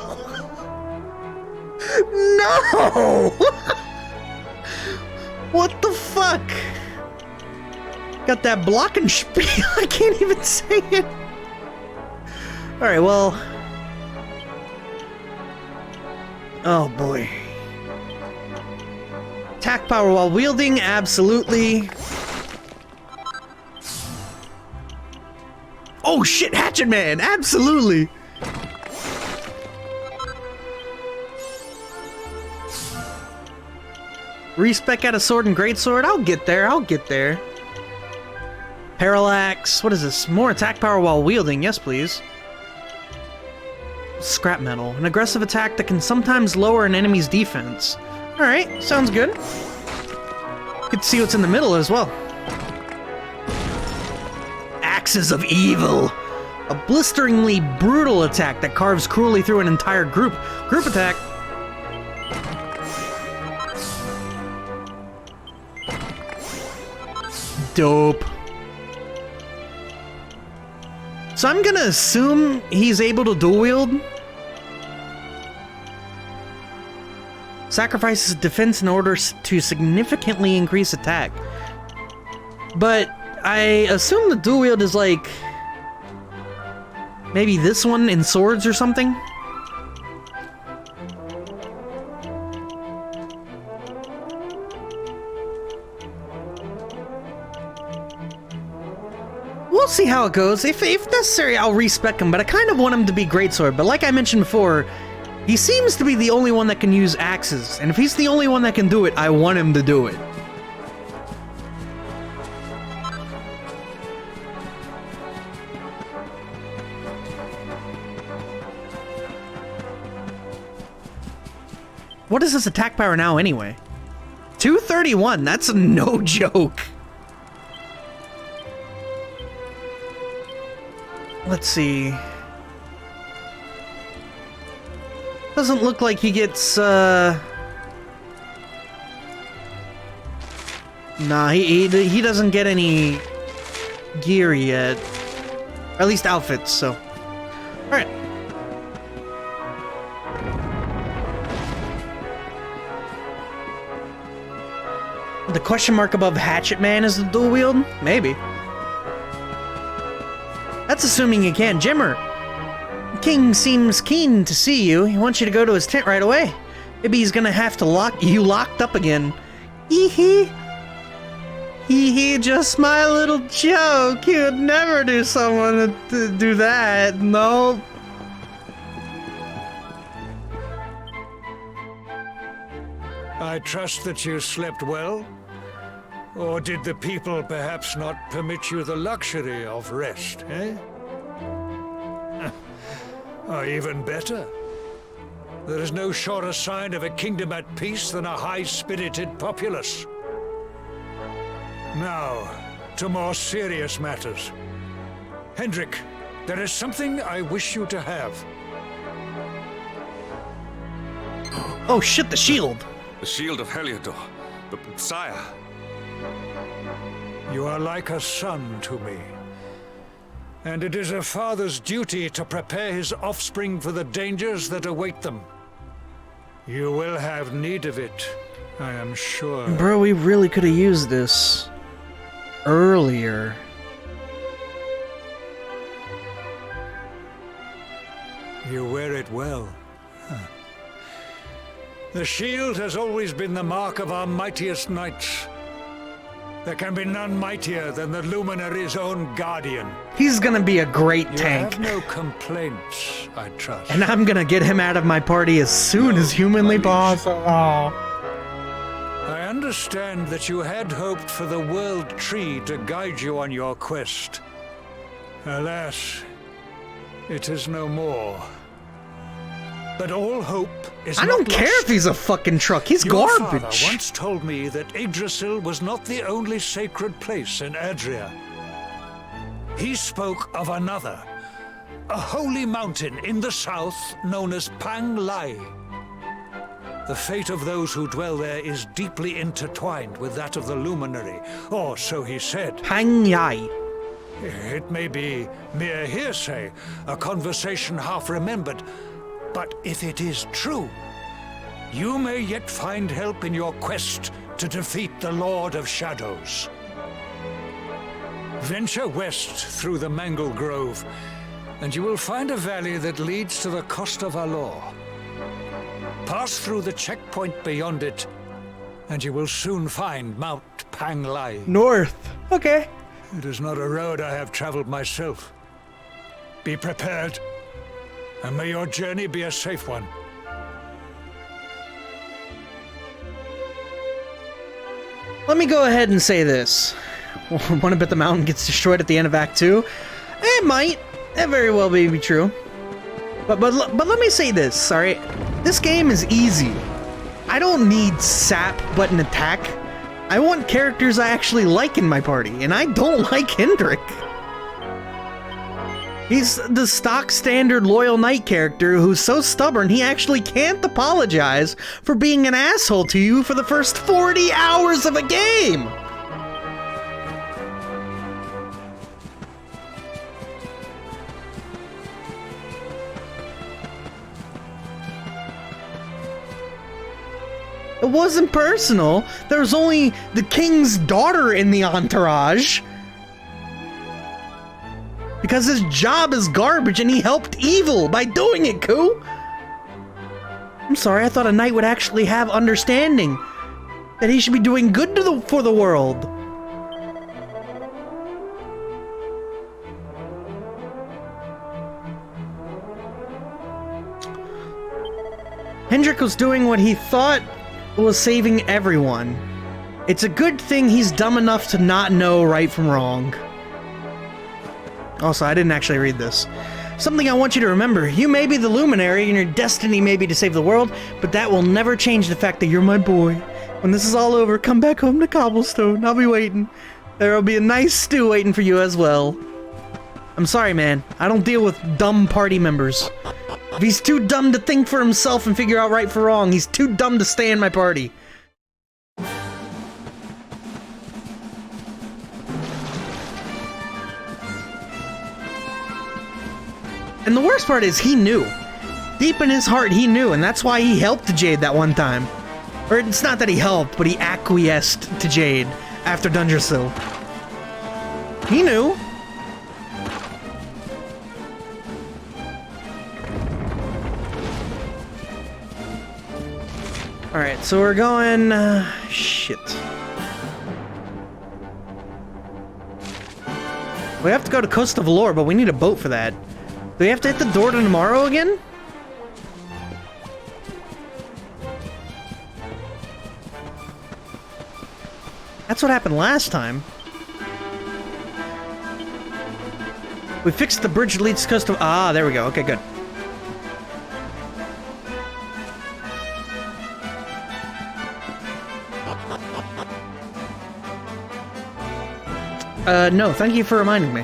No! What the fuck? Got that Glockenspiel. I can't even say it. Alright, well... Oh boy. Attack power while wielding, absolutely. Oh shit, Hatchet Man, absolutely. Respec out a sword and greatsword, I'll get there, I'll get there. Parallax, what is this? More attack power while wielding, yes please. Scrap metal, an aggressive attack that can sometimes lower an enemy's defense. Alright, sounds good. Good to see what's in the middle as well. Axes of Evil! A blisteringly brutal attack that carves cruelly through an entire group. Group attack. Dope. So I'm gonna assume he's able to dual wield. Sacrifices defense in order to significantly increase attack. But I assume the dual wield is like... maybe this one in swords or something? we'll see how it goes. If necessary, I'll respec him, but I kind of want him to be greatsword. But like I mentioned before, he seems to be the only one that can use axes. And if he's the only one that can do it, I want him to do it. What is his attack power now anyway? 231, that's no joke. Let's see. Doesn't look like he gets, Nah, he doesn't get any gear yet. Or at least outfits, so. Alright. The question mark above Hatchet Man is the dual wield? Maybe. That's assuming you can. Jimmer, King seems keen to see you. He wants you to go to his tent right away. Maybe he's gonna have to lock you locked up again. Hee hee. Hee hee, just my little joke. He would never do someone to do that. No. I trust that you slept well? Or did the people perhaps not permit you the luxury of rest, eh? Or even better, there is no surer sign of a kingdom at peace than a high-spirited populace. Now, to more serious matters. Hendrik, there is something I wish you to have. Oh shit, the shield! The shield of Heliodor. But, sire... You are like a son to me. And it is a father's duty to prepare his offspring for the dangers that await them. You will have need of it, I am sure. Bro, we really could have used this earlier. You wear it well. Huh. The shield has always been the mark of our mightiest knights. There can be none mightier than the Luminary's own guardian. He's gonna be a great tank. You have no complaints, I trust. And I'm gonna get him out of my party as soon as humanly possible. I understand that you had hoped for the World Tree to guide you on your quest. Alas, it is no more. But all hope is I don't care if he's a fucking truck. He's Your garbage. father once told me that Yggdrasil was not the only sacred place in Adria. He spoke of another, a holy mountain in the south known as Pang Lai. The fate of those who dwell there is deeply intertwined with that of the Luminary, or so he said. Pang Lai. It may be mere hearsay, a conversation half remembered, but if it is true, you may yet find help in your quest to defeat the Lord of Shadows. Venture west through the Mangle Grove, and you will find a valley that leads to the coast of Alor. Pass through the checkpoint beyond it, and you will soon find Mount Pang Lai. North. Okay. It is not a road I have traveled myself. Be prepared, and may your journey be a safe one. Let me go ahead and say this. Want to bet the mountain gets destroyed at the end of Act 2? It might. It very well may be true. But let me say this, alright? This game is easy. I don't need sap but an attack. I want characters I actually like in my party, and I don't like Hendrik. He's the stock standard loyal knight character who's so stubborn he actually can't apologize for being an asshole to you for the first 40 hours of a game! It wasn't personal. There was only the king's daughter in the entourage. Because his job is garbage and he helped evil by doing it, Koo. I'm sorry, I thought a knight would actually have understanding. That he should be doing good for the world. Hendrik was doing what he thought was saving everyone. It's a good thing he's dumb enough to not know right from wrong. Also, I didn't actually read this. Something I want you to remember. You may be the luminary and your destiny may be to save the world, but that will never change the fact that you're my boy. When this is all over, come back home to Cobblestone. I'll be waiting. There'll be a nice stew waiting for you as well. I'm sorry, man. I don't deal with dumb party members. If he's too dumb to think for himself and figure out right from wrong, he's too dumb to stay in my party. And the worst part is he knew. Deep in his heart, he knew, and that's why he helped Jade that one time. Or it's not that he helped, but he acquiesced to Jade after Dungersill. He knew. Alright, so we're going... shit. We have to go to Coast of Valor, but we need a boat for that. Do we have to hit the door to tomorrow again? That's what happened last time. We fixed the bridge that leads to Coast of... Ah, there we go. Okay, good. No, thank you for reminding me.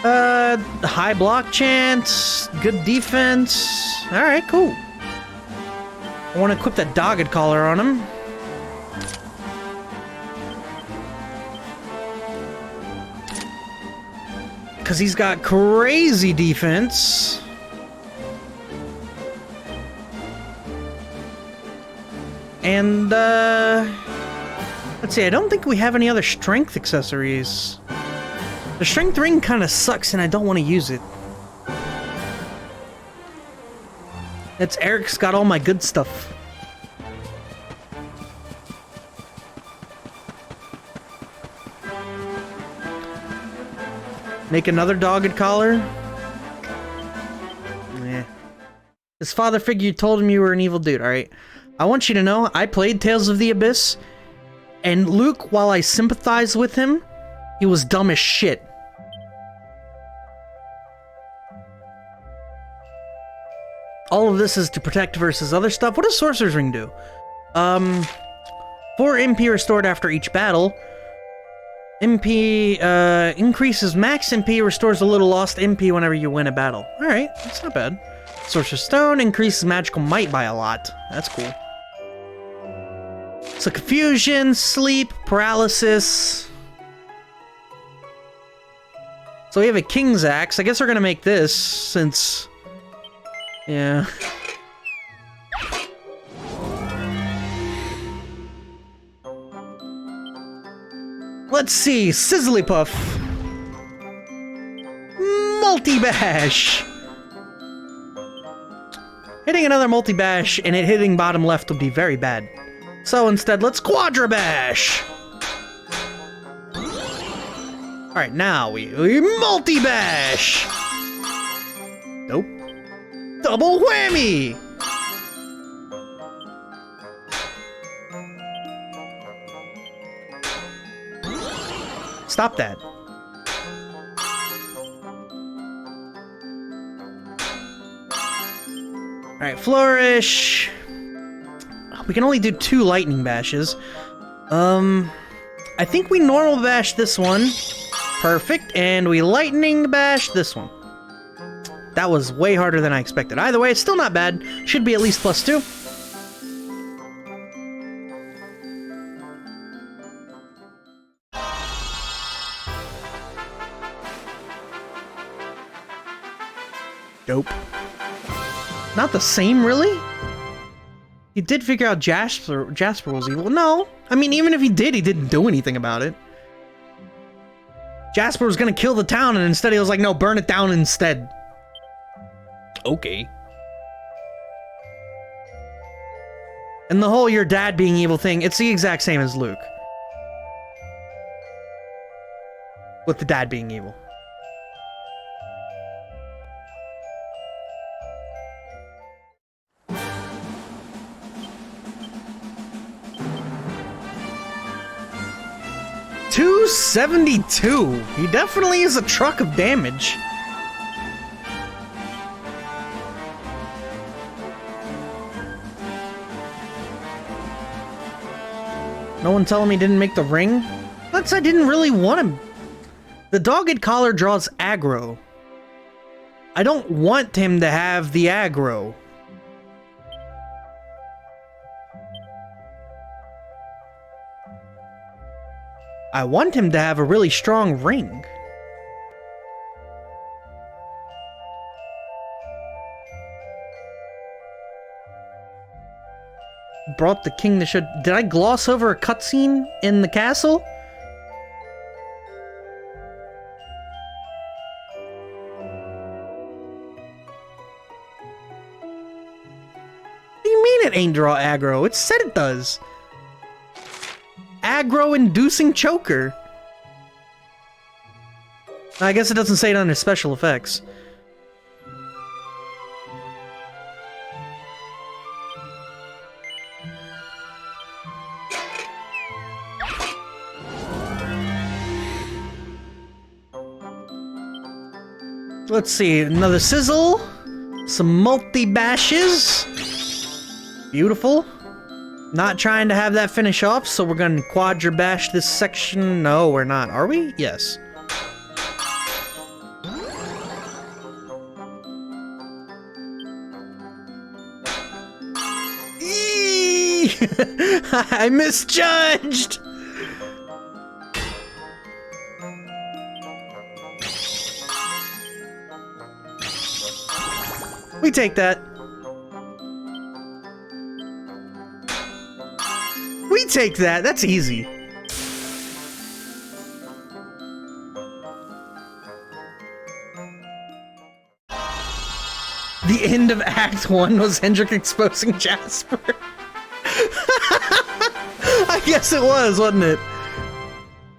High block chance, good defense. Alright, cool. I want to equip that dogged collar on him. Because he's got crazy defense. And, let's see, I don't think we have any other strength accessories. The strength ring kind of sucks and I don't want to use it. That's Eric's got all my good stuff. Make another dogged collar? Yeah. His father figure told him you were an evil dude, alright? I want you to know, I played Tales of the Abyss, and Luke, while I sympathize with him, he was dumb as shit. All of this is to protect versus other stuff. What does Sorcerer's Ring do? 4 MP restored after each battle. MP, increases max MP, restores a little lost MP whenever you win a battle. Alright, that's not bad. Sorcerer's Stone increases magical might by a lot. That's cool. So confusion, sleep, paralysis. So we have a King's Axe. I guess we're gonna make this, since... yeah. Let's see, Sizzlypuff. Multi-bash. Hitting another multi-bash and it hitting bottom left would be very bad. So instead, let's Quadra-bash. Alright, now we multi-bash. Nope. Double whammy! Stop that. Alright, flourish. We can only do 2 lightning bashes. I think we normal bash this one. Perfect. And we lightning bash this one. That was way harder than I expected. Either way, it's still not bad. Should be at least +2. Dope. Not the same, really? He did figure out Jasper was evil. No. I mean, even if he did, he didn't do anything about it. Jasper was gonna kill the town, and instead he was like, no, burn it down instead. Okay. And the whole your dad being evil thing, it's the exact same as Luke. With the dad being evil. 272. He definitely is a truck of damage. No one telling me didn't make the ring? That's I didn't really want him. The dogged collar draws aggro. I don't want him to have the aggro. I want him to have a really strong ring. Brought the king to show. Did I gloss over a cutscene in the castle? What do you mean it ain't draw aggro? It said it does. Aggro-inducing choker. I guess it doesn't say it under special effects. Let's see, another sizzle, some multi-bashes. Beautiful. Not trying to have that finish off, so we're gonna quadra bash this section. No, we're not. Are we? Yes. Eee! I misjudged! We take that. We take that. That's easy. The end of Act 1 was Hendrik exposing Jasper. I guess it was, wasn't it?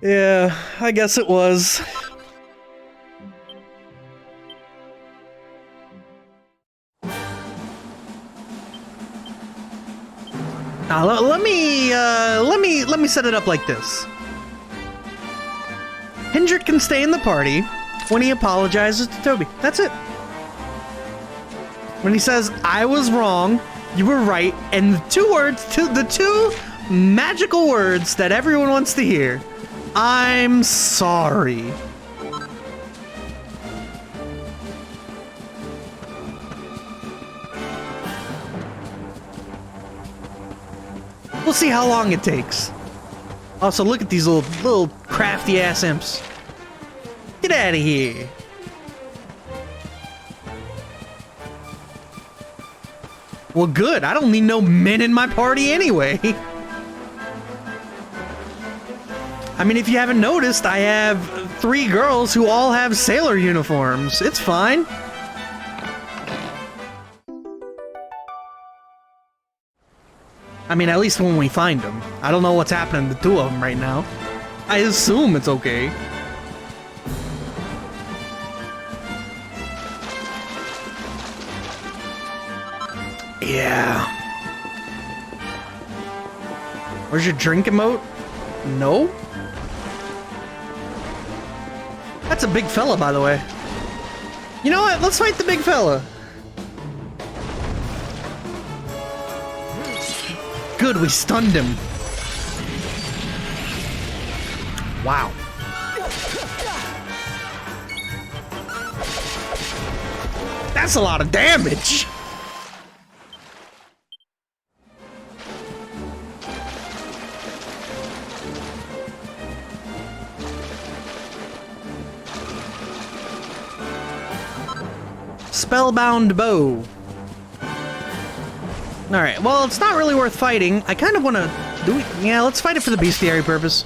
Yeah, I guess it was. Now, let me set it up like this. Hendrik can stay in the party when he apologizes to Toby. That's it. When he says, I was wrong, you were right, and the two magical words that everyone wants to hear. I'm sorry. We'll see how long it takes. Also, look at these little crafty ass imps. Get out of here. Well, good. I don't need no men in my party anyway. I mean, if you haven't noticed, I have 3 girls who all have sailor uniforms. It's fine. I mean, at least when we find them. I don't know what's happening to 2 of them right now. I assume it's okay. Yeah. Where's your drink emote? No? That's a big fella, by the way. You know what? Let's fight the big fella. Good, we stunned him. Wow. That's a lot of damage. Spellbound bow. Alright, well, it's not really worth fighting. I kind of want to... Yeah, let's fight it for the bestiary purpose.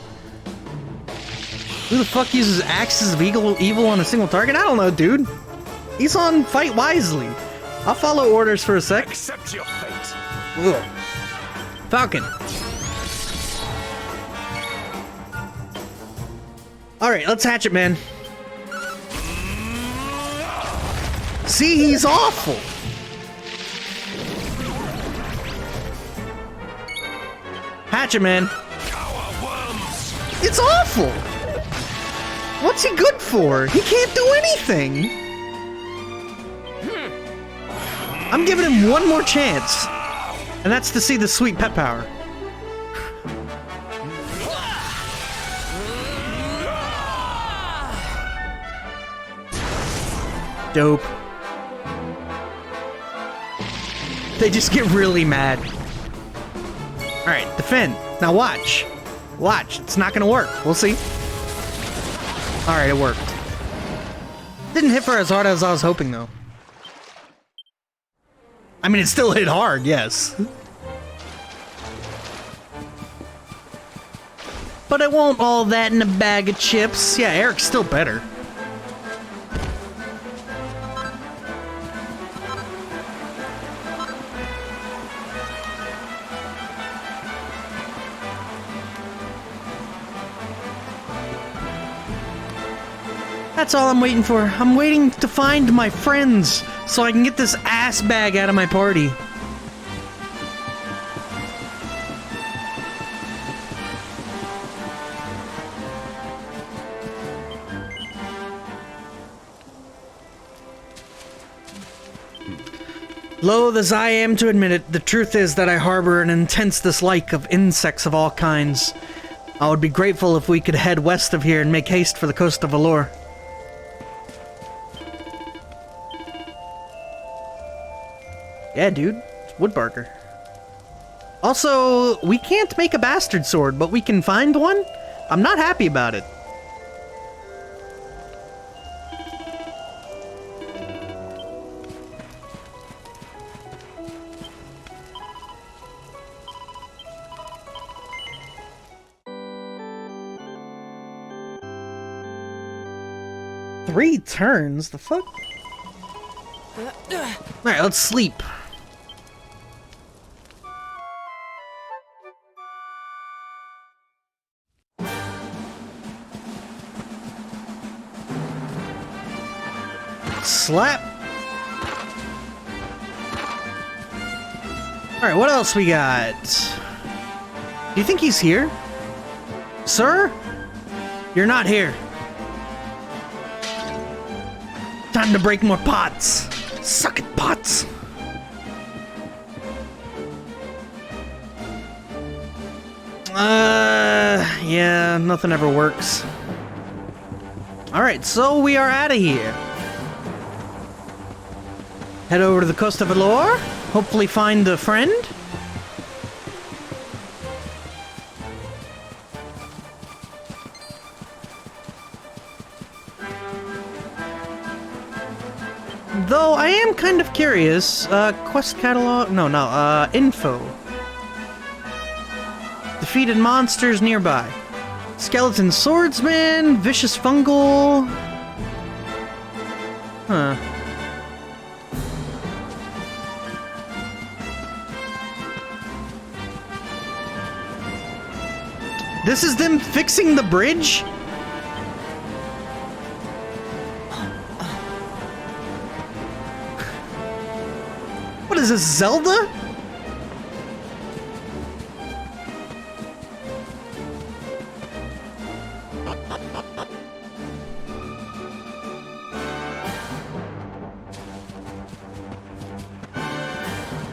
Who the fuck uses axes of evil on a single target? I don't know, dude. He's on Fight Wisely. I'll follow orders for a sec. Accept your fate. Ugh. Falcon. Alright, let's hatch it, man. See, he's awful. Hatchet, man. It's awful! What's he good for? He can't do anything! I'm giving him one more chance. And that's to see the sweet pet power. Dope. They just get really mad. Alright, defend. Now watch. Watch. It's not gonna work. We'll see. Alright, it worked. Didn't hit for as hard as I was hoping, though. I mean, it still hit hard, yes. But it won't all that in a bag of chips. Yeah, Eric's still better. That's all I'm waiting for. I'm waiting to find my friends so I can get this ass bag out of my party. Loath as I am to admit it, the truth is that I harbor an intense dislike of insects of all kinds. I would be grateful if we could head west of here and make haste for the coast of Valor. Yeah, dude. It's Woodbarker. Also, we can't make a bastard sword, but we can find one? I'm not happy about it. Three turns? The fuck? Alright, let's sleep. Slap. Alright, what else we got? Do you think he's here? Sir? You're not here. Time to break more pots. Suck it, pots. Yeah, nothing ever works. Alright, so we are out of here. Head over to the coast of Valor. Hopefully find a friend. Though I am kind of curious. Quest catalog? No, info. Defeated monsters nearby. Skeleton swordsman, vicious fungal. Huh. This is them fixing the bridge? What is this, Zelda?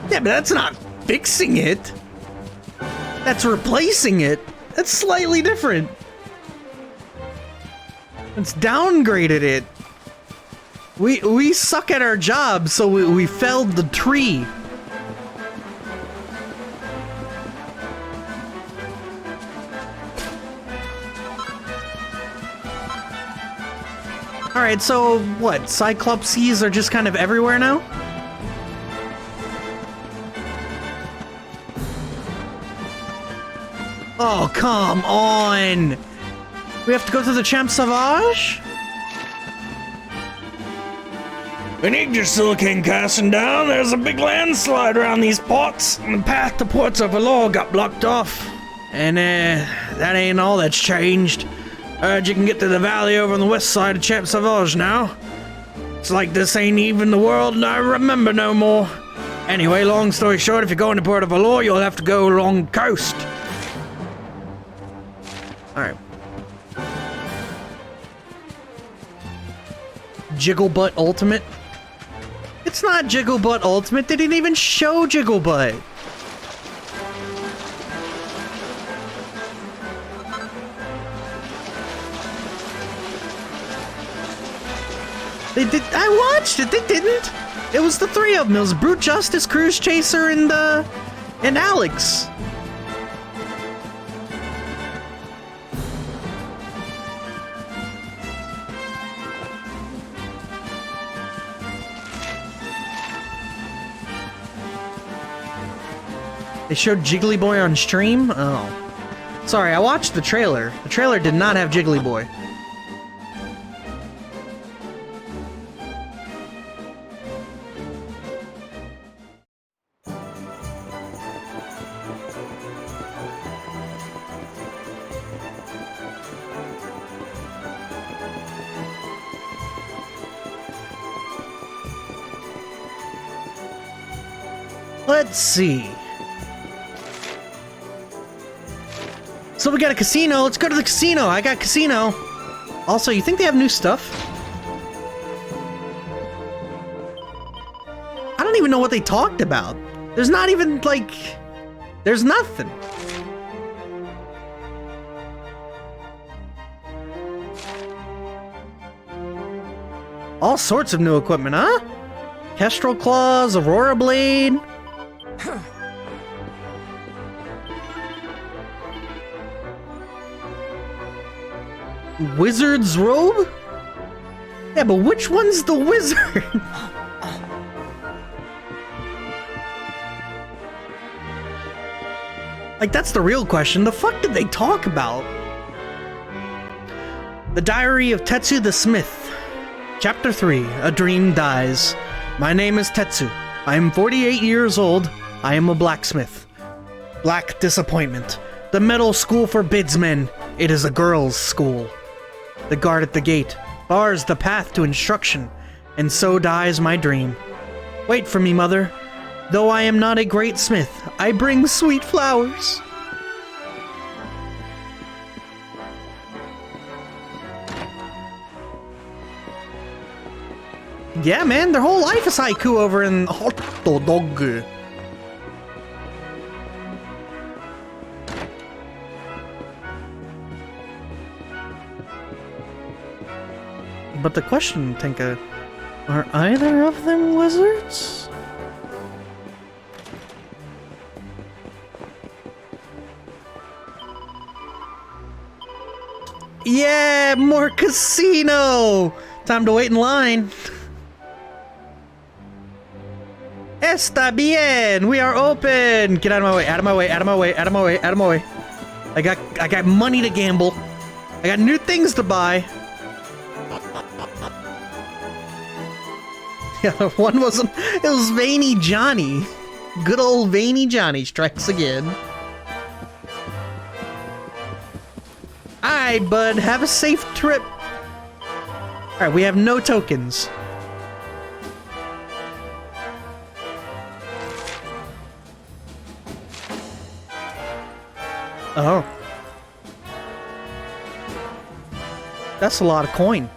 Yeah, but that's not fixing it. That's replacing it. That's slightly different. It's downgraded it. We suck at our job, so we felled the tree. Alright, so what? Cyclopses are just kind of everywhere now? Oh, come on! We have to go to the Champ Sauvage? We need your sugarcane casting down. There's a big landslide around these ports, and the path to Ports of Valor got blocked off. And, that ain't all that's changed. Heard you can get to the valley over on the west side of Champ Sauvage now. It's like this ain't even the world I remember no more. Anyway, long story short, if you're going to Port of Valor, you'll have to go along the coast. Alright. Jigglebutt Ultimate. It's not Jigglebutt Ultimate. They didn't even show Jigglebutt. They did. I watched it. They didn't. It was the three of them. It was Brute Justice, Cruise Chaser, and Alex. They showed Jiggly Boy on stream? Oh. Sorry, I watched the trailer. The trailer did not have Jiggly Boy. Let's see. So we got a casino. Let's go to the casino. I got casino. Also, you think they have new stuff? I don't even know what they talked about. There's not even, like... There's nothing. All sorts of new equipment, huh? Kestrel Claws, Aurora Blade... Wizard's robe? Yeah, but which one's the wizard? Like, that's the real question. The fuck did they talk about? The Diary of Tetsu the Smith. Chapter 3. A Dream Dies. My name is Tetsu. I am 48 years old. I am a blacksmith. Black disappointment. The metal school forbids men. It is a girls' school. The guard at the gate bars the path to instruction, and so dies my dream. Wait for me, mother. Though I am not a great smith, I bring sweet flowers. Yeah, man, their whole life is haiku over in Hot Dog. But the question, Tinka, are either of them wizards? Yeah, more casino! Time to wait in line. Está bien! We are open! Get out of my way, out of my way, out of my way, out of my way, out of my way. I got money to gamble. I got new things to buy. The other one wasn't. It was Veiny Johnny. Good old Veiny Johnny strikes again. Alright, bud. Have a safe trip. Alright, we have no tokens. Oh. That's a lot of coin.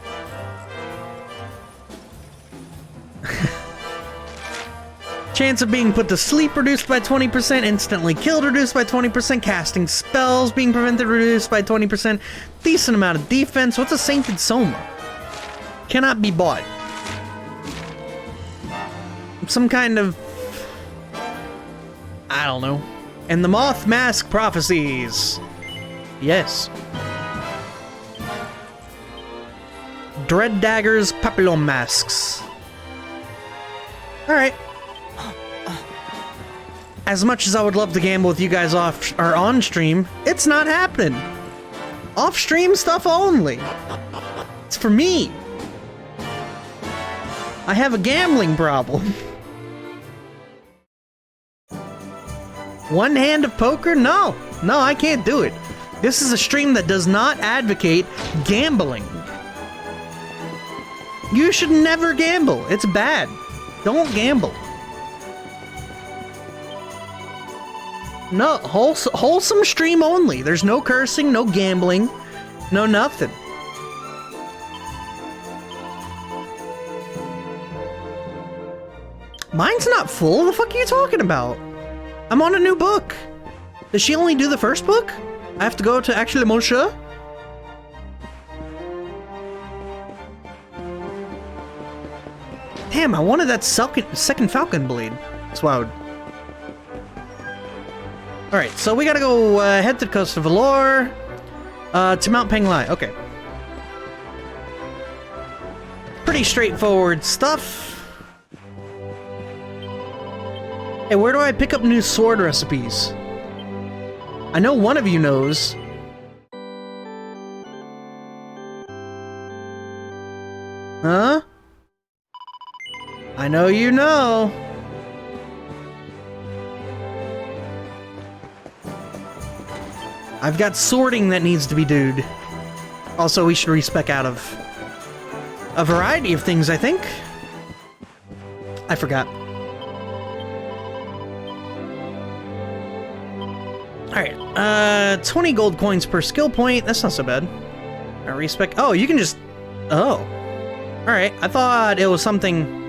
Chance of being put to sleep reduced by 20%, instantly killed reduced by 20%, casting spells being prevented reduced by 20%, decent amount of defense. What's a Sainted Soma? Cannot be bought. Some kind of... I don't know. And the Moth Mask Prophecies. Yes. Dread Daggers, Papillon Masks. Alright. As much as I would love to gamble with you guys off or on stream, it's not happening. Off stream stuff only. It's for me. I have a gambling problem. One hand of poker? No, I can't do it. This is a stream that does not advocate gambling. You should never gamble. It's bad. Don't gamble. No, wholesome stream only. There's no cursing, no gambling, no nothing. Mine's not full. The fuck are you talking about? I'm on a new book. Does she only do the first book? I have to go to actually Monsieur? Damn, I wanted that second Falcon Blade. That's wild. Alright, so we gotta go head to the coast of Valor. To Mount Penglai. Okay. Pretty straightforward stuff. Hey, where do I pick up new sword recipes? I know one of you knows. Huh? I know you know. I've got sorting that needs to be doed. Also, we should respec out of a variety of things, I think. I forgot. Alright, 20 gold coins per skill point. That's not so bad. I respec. Oh, you can just. Oh. Alright, I thought it was something.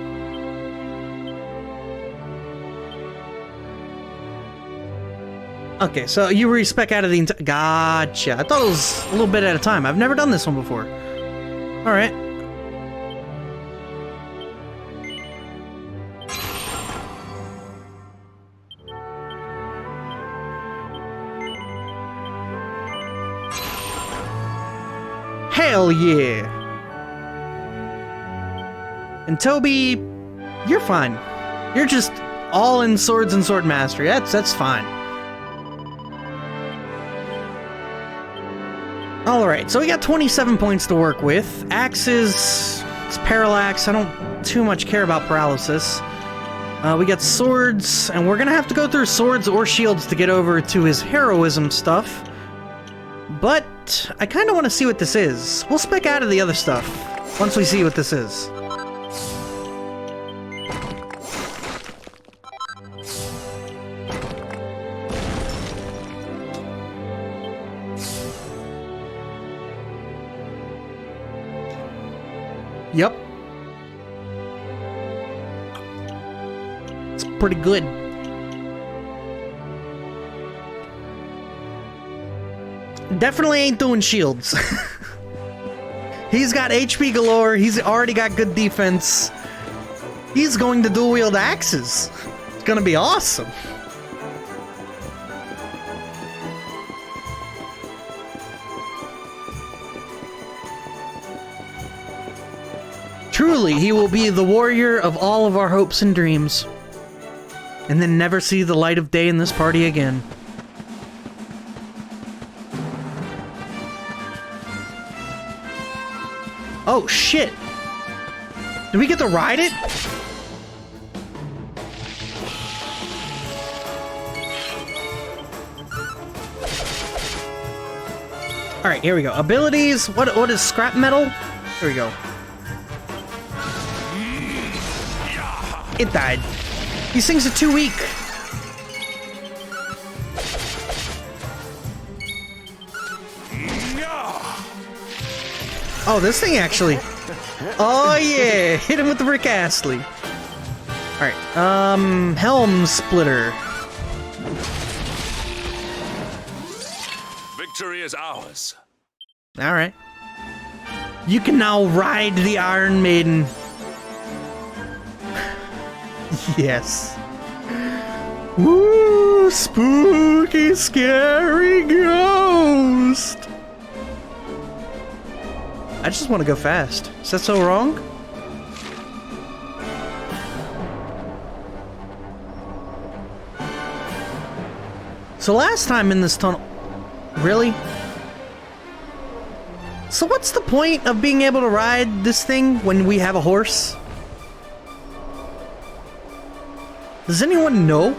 Okay, so you respec out of the entire. Gotcha. I thought it was a little bit at a time. I've never done this one before. Alright. Hell yeah! And Toby, you're fine. You're just all in swords and sword mastery. That's fine. Alright, so we got 27 points to work with. Axes, it's parallax. I don't too much care about paralysis. We got swords, and we're gonna have to go through swords or shields to get over to his heroism stuff. But I kind of want to see what this is. We'll spec out of the other stuff once we see what this is. Yep. It's pretty good. Definitely ain't doing shields. He's got HP galore. He's already got good defense. He's going to dual wield axes. It's gonna be awesome. Truly, he will be the warrior of all of our hopes and dreams. And then never see the light of day in this party again. Oh, shit. Do we get to ride it? Alright, here we go. Abilities. What is scrap metal? Here we go. It died. These things are too weak. Oh, this thing actually. Oh yeah, hit him with the Rick Astley. All right, helm splitter. Victory is ours. All right. You can now ride the Iron Maiden. Yes. Woo! Spooky, scary ghost. I just want to go fast. Is that so wrong? So last time in this tunnel... Really? So what's the point of being able to ride this thing when we have a horse? Does anyone know?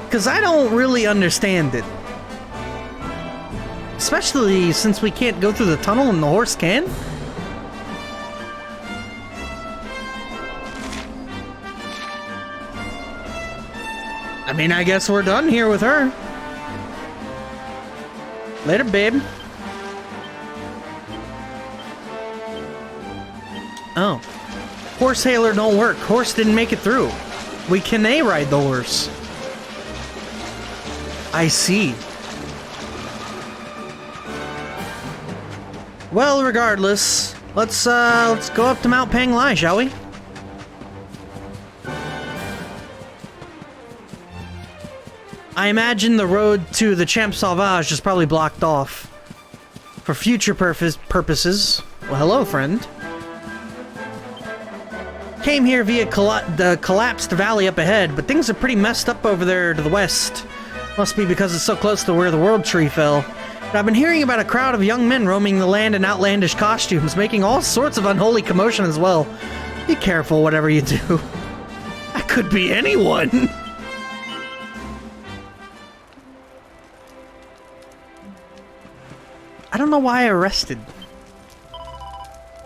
Because I don't really understand it. Especially since we can't go through the tunnel and the horse can. I mean, I guess we're done here with her. Later, babe. Oh. Horse hailer don't work. Horse didn't make it through. We can A-ride the horse. I see. Well, regardless, let's go up to Mount Panglai, shall we? I imagine the road to the Champ Sauvage is probably blocked off. For future purposes. Well, hello, friend. Came here via the collapsed valley up ahead, but things are pretty messed up over there to the west. Must be because it's so close to where the world tree fell. But I've been hearing about a crowd of young men roaming the land in outlandish costumes, making all sorts of unholy commotion as well. Be careful, whatever you do. That could be anyone. I don't know why I arrested.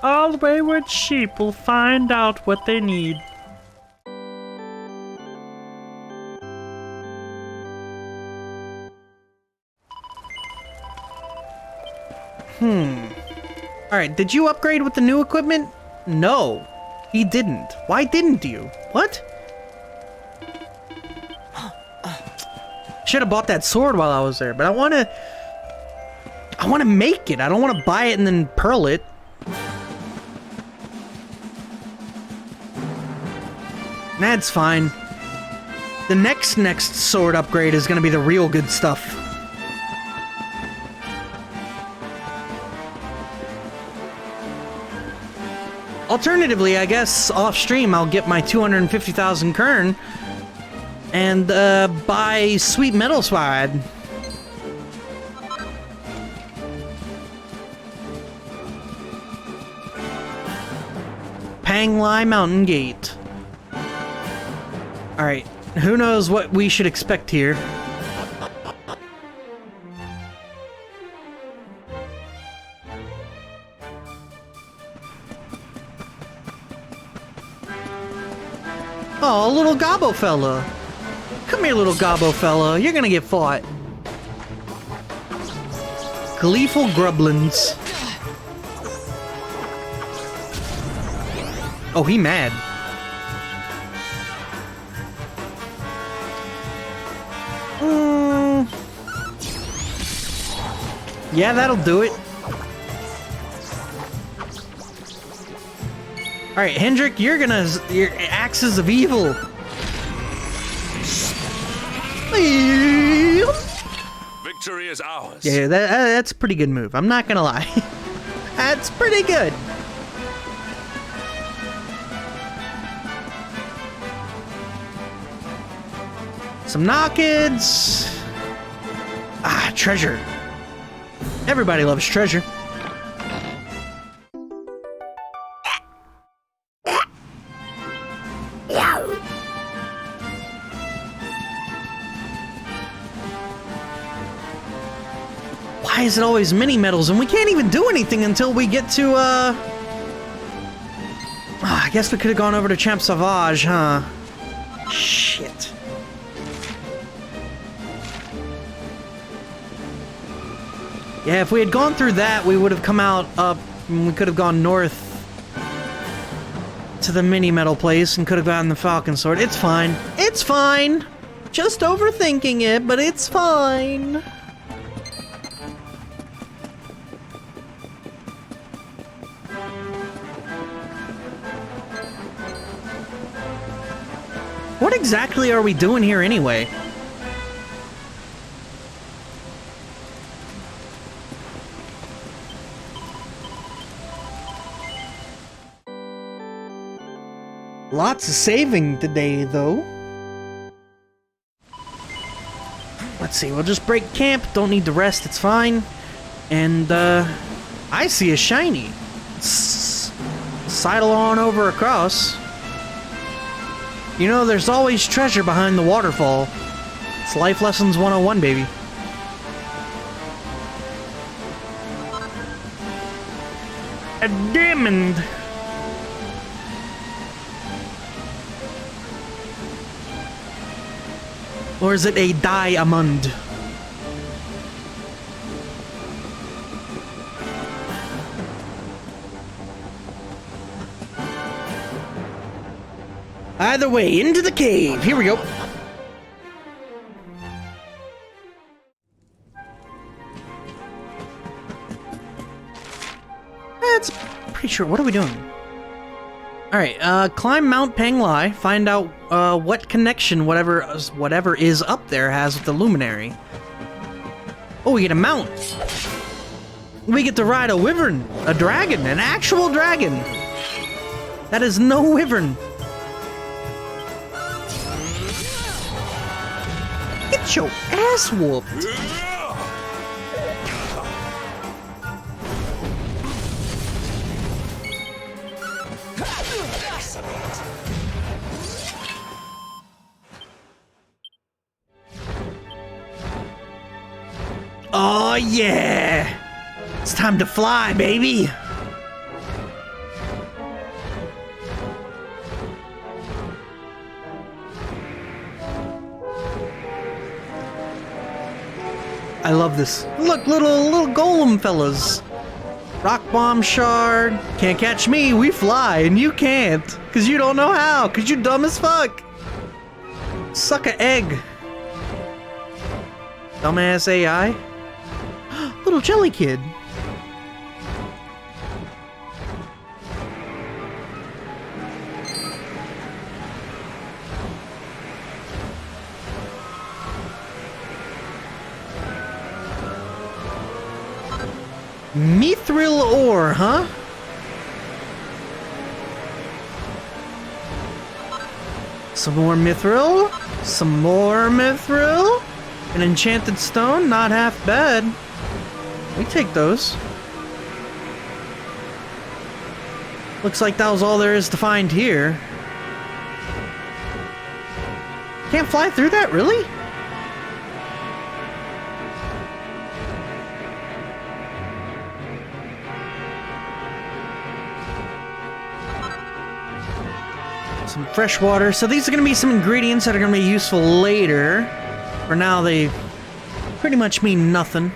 All wayward sheep will find out what they need. Alright, did you upgrade with the new equipment? No, he didn't. Why didn't you? What? Should have bought that sword while I was there, but I want to make it. I don't want to buy it and then pearl it. That's fine. The next sword upgrade is going to be the real good stuff. Alternatively, I guess off stream I'll get my 250,000 kern and buy sweet metal sword. Panglai Mountain Gate. Alright, who knows what we should expect here. Oh, little gobbo fella. Come here, little gobbo fella. You're gonna get fought. Gleeful grublins. Oh, he mad. Yeah, that'll do it. Alright, Hendrik, your axes of evil. Victory is ours. Yeah, that's a pretty good move. I'm not gonna lie. That's pretty good. Some knockids. Ah, treasure. Everybody loves treasure. Why is it always mini medals and we can't even do anything until we get to I guess we could have gone over to Champ Sauvage, huh? Shit. Yeah, if we had gone through that, we would have come out up, and we could have gone north to the mini metal place and could have gotten the Falcon Sword. It's fine. It's fine. Just overthinking it, but it's fine. What exactly are we doing here anyway? Lots of saving today, though. Let's see, we'll just break camp. Don't need to rest, it's fine. And, I see a shiny. Sidle on over across. You know, there's always treasure behind the waterfall. It's Life Lessons 101, baby. A diamond. Or is it a diamond? Either way, into the cave. Here we go. That's pretty sure. What are we doing? Alright, climb Mount Panglai, find out what connection whatever is up there has with the Luminary. Oh, we get a mount. We get to ride a wyvern, a dragon, an actual dragon. That is no wyvern. Get your ass whooped. Oh yeah! It's time to fly, baby! I love this. Look, little golem fellas. Rock bomb shard. Can't catch me, we fly, and you can't. Cause you don't know how, cause you dumb as fuck. Suck a egg. Dumbass AI. Little jelly kid. Mithril ore, huh? Some more mithril. Some more mithril. An enchanted stone, not half bad. We take those. Looks like that was all there is to find here. Can't fly through that, really? Some fresh water. So these are going to be some ingredients that are going to be useful later. For now, they pretty much mean nothing.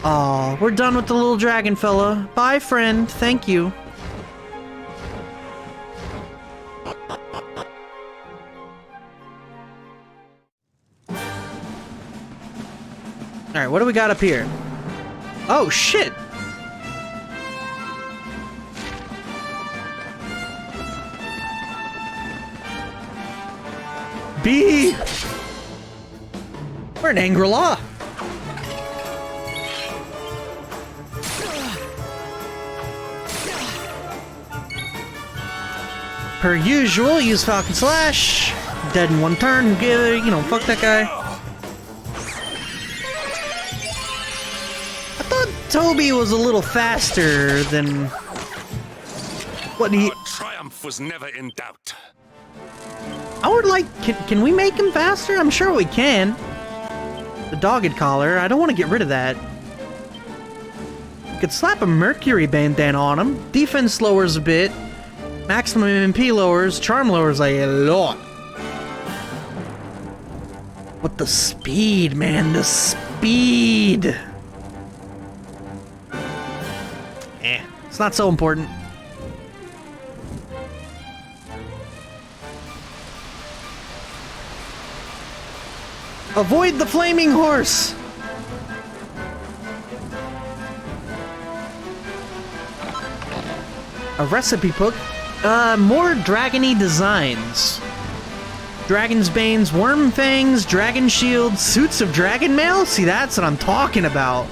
Aw, we're done with the little dragon fella. Bye, friend. Thank you. Alright, what do we got up here? Oh, shit! B! We're in Angri-La. Per usual, use Falcon Slash. Dead in one turn. Fuck that guy. I thought Toby was a little faster than what he. Our triumph was never in doubt. I would like. Can we make him faster? I'm sure we can. The dogged collar. I don't want to get rid of that. Could slap a Mercury bandana on him. Defense lowers a bit. Maximum MP lowers, charm lowers a lot. But the speed, man, the speed. It's not so important. Avoid the flaming horse. A recipe book. More dragony designs. Dragon's Banes, Worm Fangs, Dragon Shields, Suits of Dragon Mail? See, that's what I'm talking about.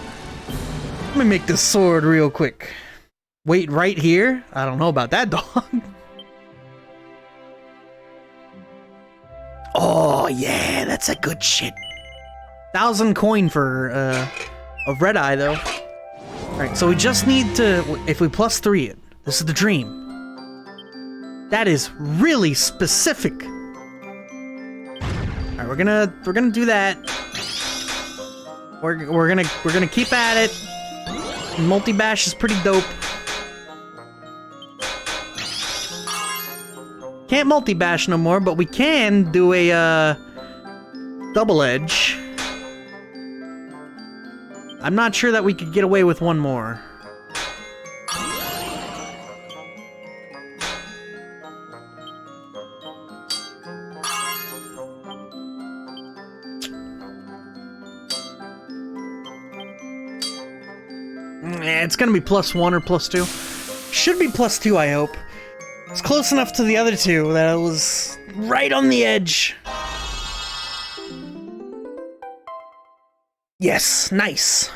Let me make this sword real quick. Wait, right here? I don't know about that, dog. Oh, yeah, that's a good shit. 1,000 coin for, a red eye, though. Alright, so we just need to, if we plus 3 it, this is the dream. That is really specific. Alright, we're gonna do that. We're gonna keep at it. Multi-bash is pretty dope. Can't multi-bash no more, but we can do a double edge. I'm not sure that we could get away with one more. It's gonna be +1 or +2. Should be +2, I hope. It's close enough to the other two that it was right on the edge. Yes, nice.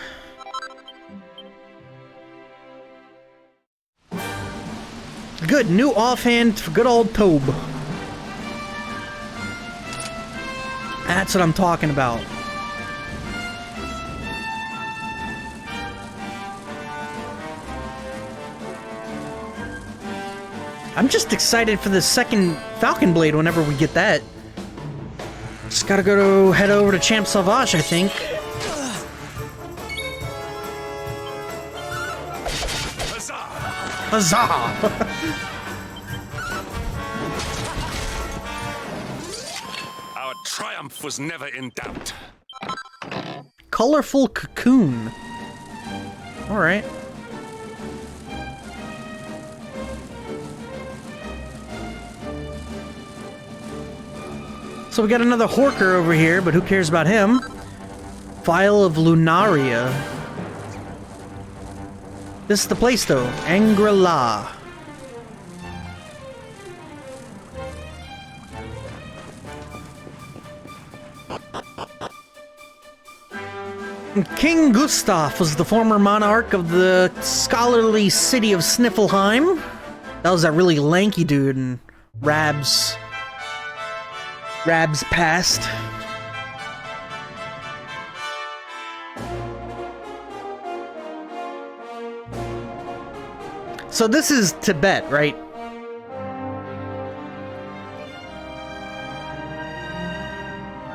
Good, new offhand for good old Tobe. That's what I'm talking about. I'm just excited for the second Falcon Blade whenever we get that. Just gotta head over to Champ Sauvage, I think. Huzzah! Our triumph was never in doubt. Colorful cocoon. Alright. So we got another Horker over here, but who cares about him? Vial of Lunaria. This is the place, though. Angri-La. King Gustav was the former monarch of the scholarly city of Sniffelheim. That was that really lanky dude in Rab's past. So this is Tibet, right?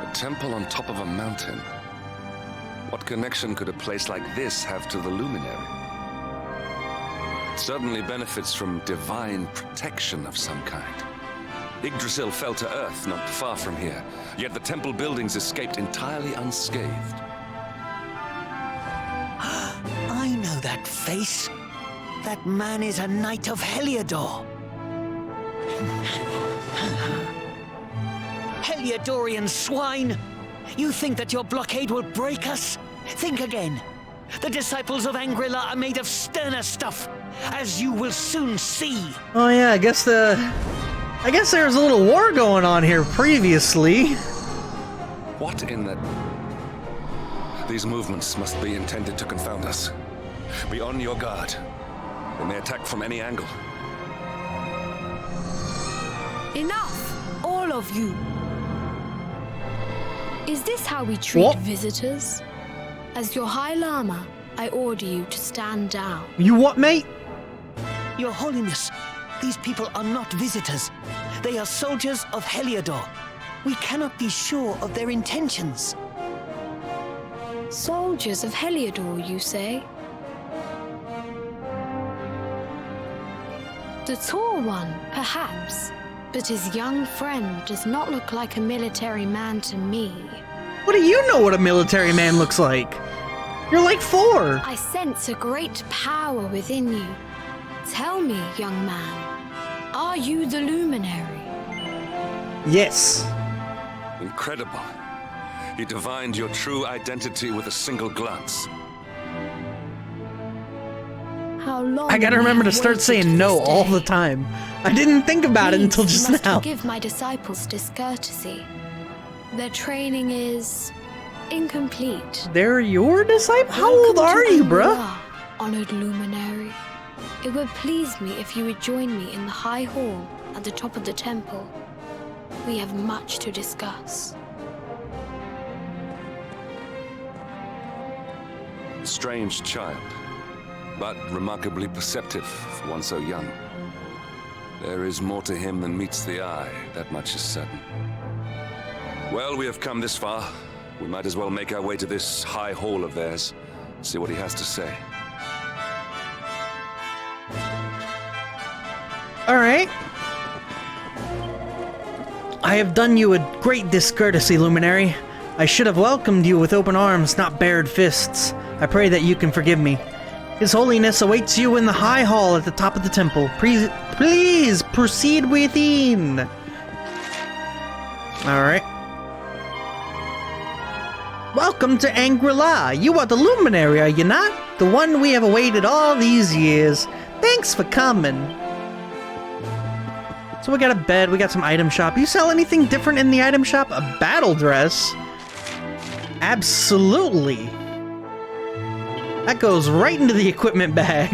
A temple on top of a mountain. What connection could a place like this have to the luminary? It certainly benefits from divine protection of some kind. Yggdrasil fell to earth not far from here, yet the temple buildings escaped entirely unscathed. I know that face. That man is a knight of Heliodor. Heliodorian swine! You think that your blockade will break us? Think again. The disciples of Angri-La are made of sterner stuff, as you will soon see. Oh yeah, I guess there was a little war going on here previously. What in the... These movements must be intended to confound us. Be on your guard. They may attack from any angle. Enough! All of you! Is this how we treat visitors? As your High Lama, I order you to stand down. You what, mate? Your Holiness, these people are not visitors. They are soldiers of Heliodor. We cannot be sure of their intentions. Soldiers of Heliodor, you say? The tall one, perhaps. But his young friend does not look like a military man to me. What do you know what a military man looks like? You're like 4. I sense a great power within you. Tell me, young man, are you the luminary? Yes. Incredible. You divined your true identity with a single glance. How long I gotta remember to start saying no all the time. I didn't think about it until just must now. Forgive my disciples discourtesy. Their training is incomplete. They're your disciple? How old are you, bruh? Honored luminary. It would please me if you would join me in the high hall at the top of the temple. We have much to discuss. Strange child, but remarkably perceptive for one so young. There is more to him than meets the eye, that much is certain. Well, we have come this far. We might as well make our way to this high hall of theirs, see what he has to say. Alright. I have done you a great discourtesy, Luminary. I should have welcomed you with open arms, not bared fists. I pray that you can forgive me. His Holiness awaits you in the High Hall at the top of the temple. Please proceed within. Alright. Welcome to Angri-La. You are the luminary, are you not? The one we have awaited all these years. Thanks for coming. So we got a bed, we got some item shop. You sell anything different in the item shop? A battle dress? Absolutely. That goes right into the equipment bag.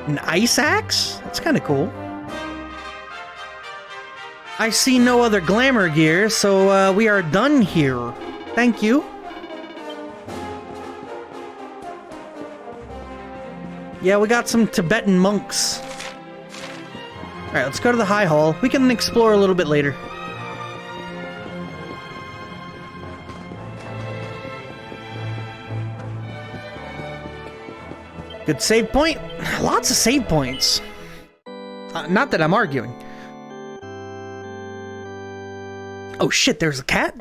An ice axe? That's kind of cool. I see no other glamour gear, so we are done here. Thank you. Yeah, we got some Tibetan monks. Alright, let's go to the High Hall. We can explore a little bit later. Good save point. Lots of save points. Not that I'm arguing. Oh shit, there's a cat?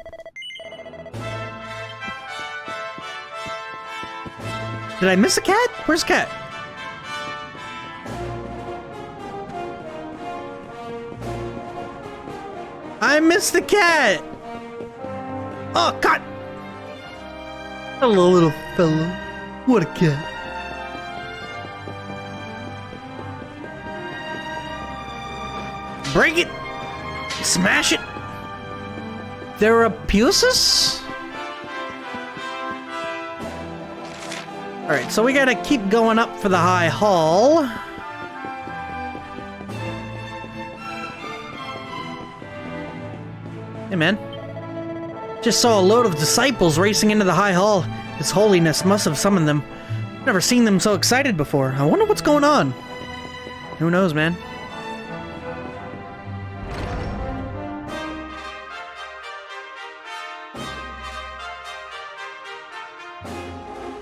Did I miss a cat? Where's cat? I missed the cat! Oh, God! Hello, little fella. What a cat. Break it! Smash it! Therapusis? Alright, so we gotta keep going up for the High Hall. Hey, man. Just saw a load of disciples racing into the High Hall. His Holiness must have summoned them. Never seen them so excited before. I wonder what's going on. Who knows, man?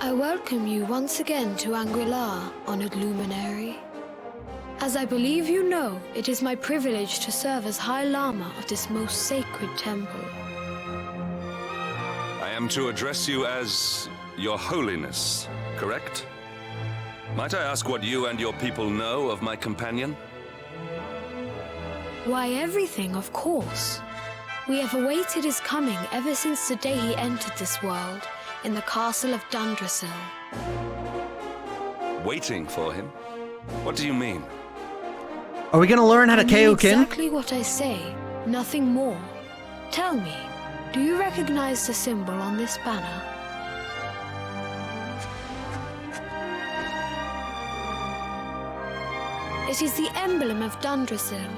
I welcome you once again to Angri-La, honored luminary. As I believe you know, it is my privilege to serve as High Lama of this most sacred temple. I am to address you as Your Holiness, correct? Might I ask what you and your people know of my companion? Why, everything, of course. We have awaited his coming ever since the day he entered this world, in the castle of Dundrasil. Waiting for him? What do you mean? Are we gonna learn how to KO Kin? Exactly what I say, nothing more. Tell me, do you recognize the symbol on this banner? It is the emblem of Dundrasil.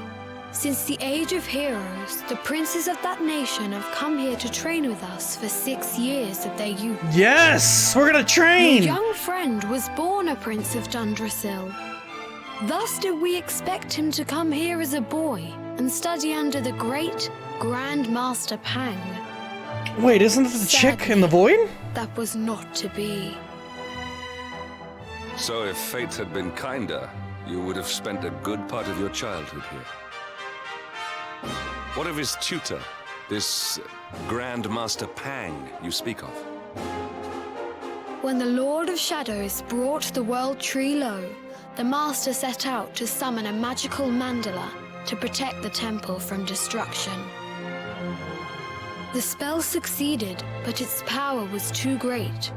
Since the Age of Heroes, the princes of that nation have come here to train with us for 6 years of their youth. Yes! We're gonna train! Your young friend was born a prince of Dundrasil. Thus did we expect him to come here as a boy and study under the great Grand Master Pang. Wait, isn't this the chick in the void? That was not to be. So if fate had been kinder, you would have spent a good part of your childhood here. What of his tutor, this Grand Master Pang you speak of? When the Lord of Shadows brought the world tree low, the Master set out to summon a magical mandala to protect the temple from destruction. The spell succeeded, but its power was too great.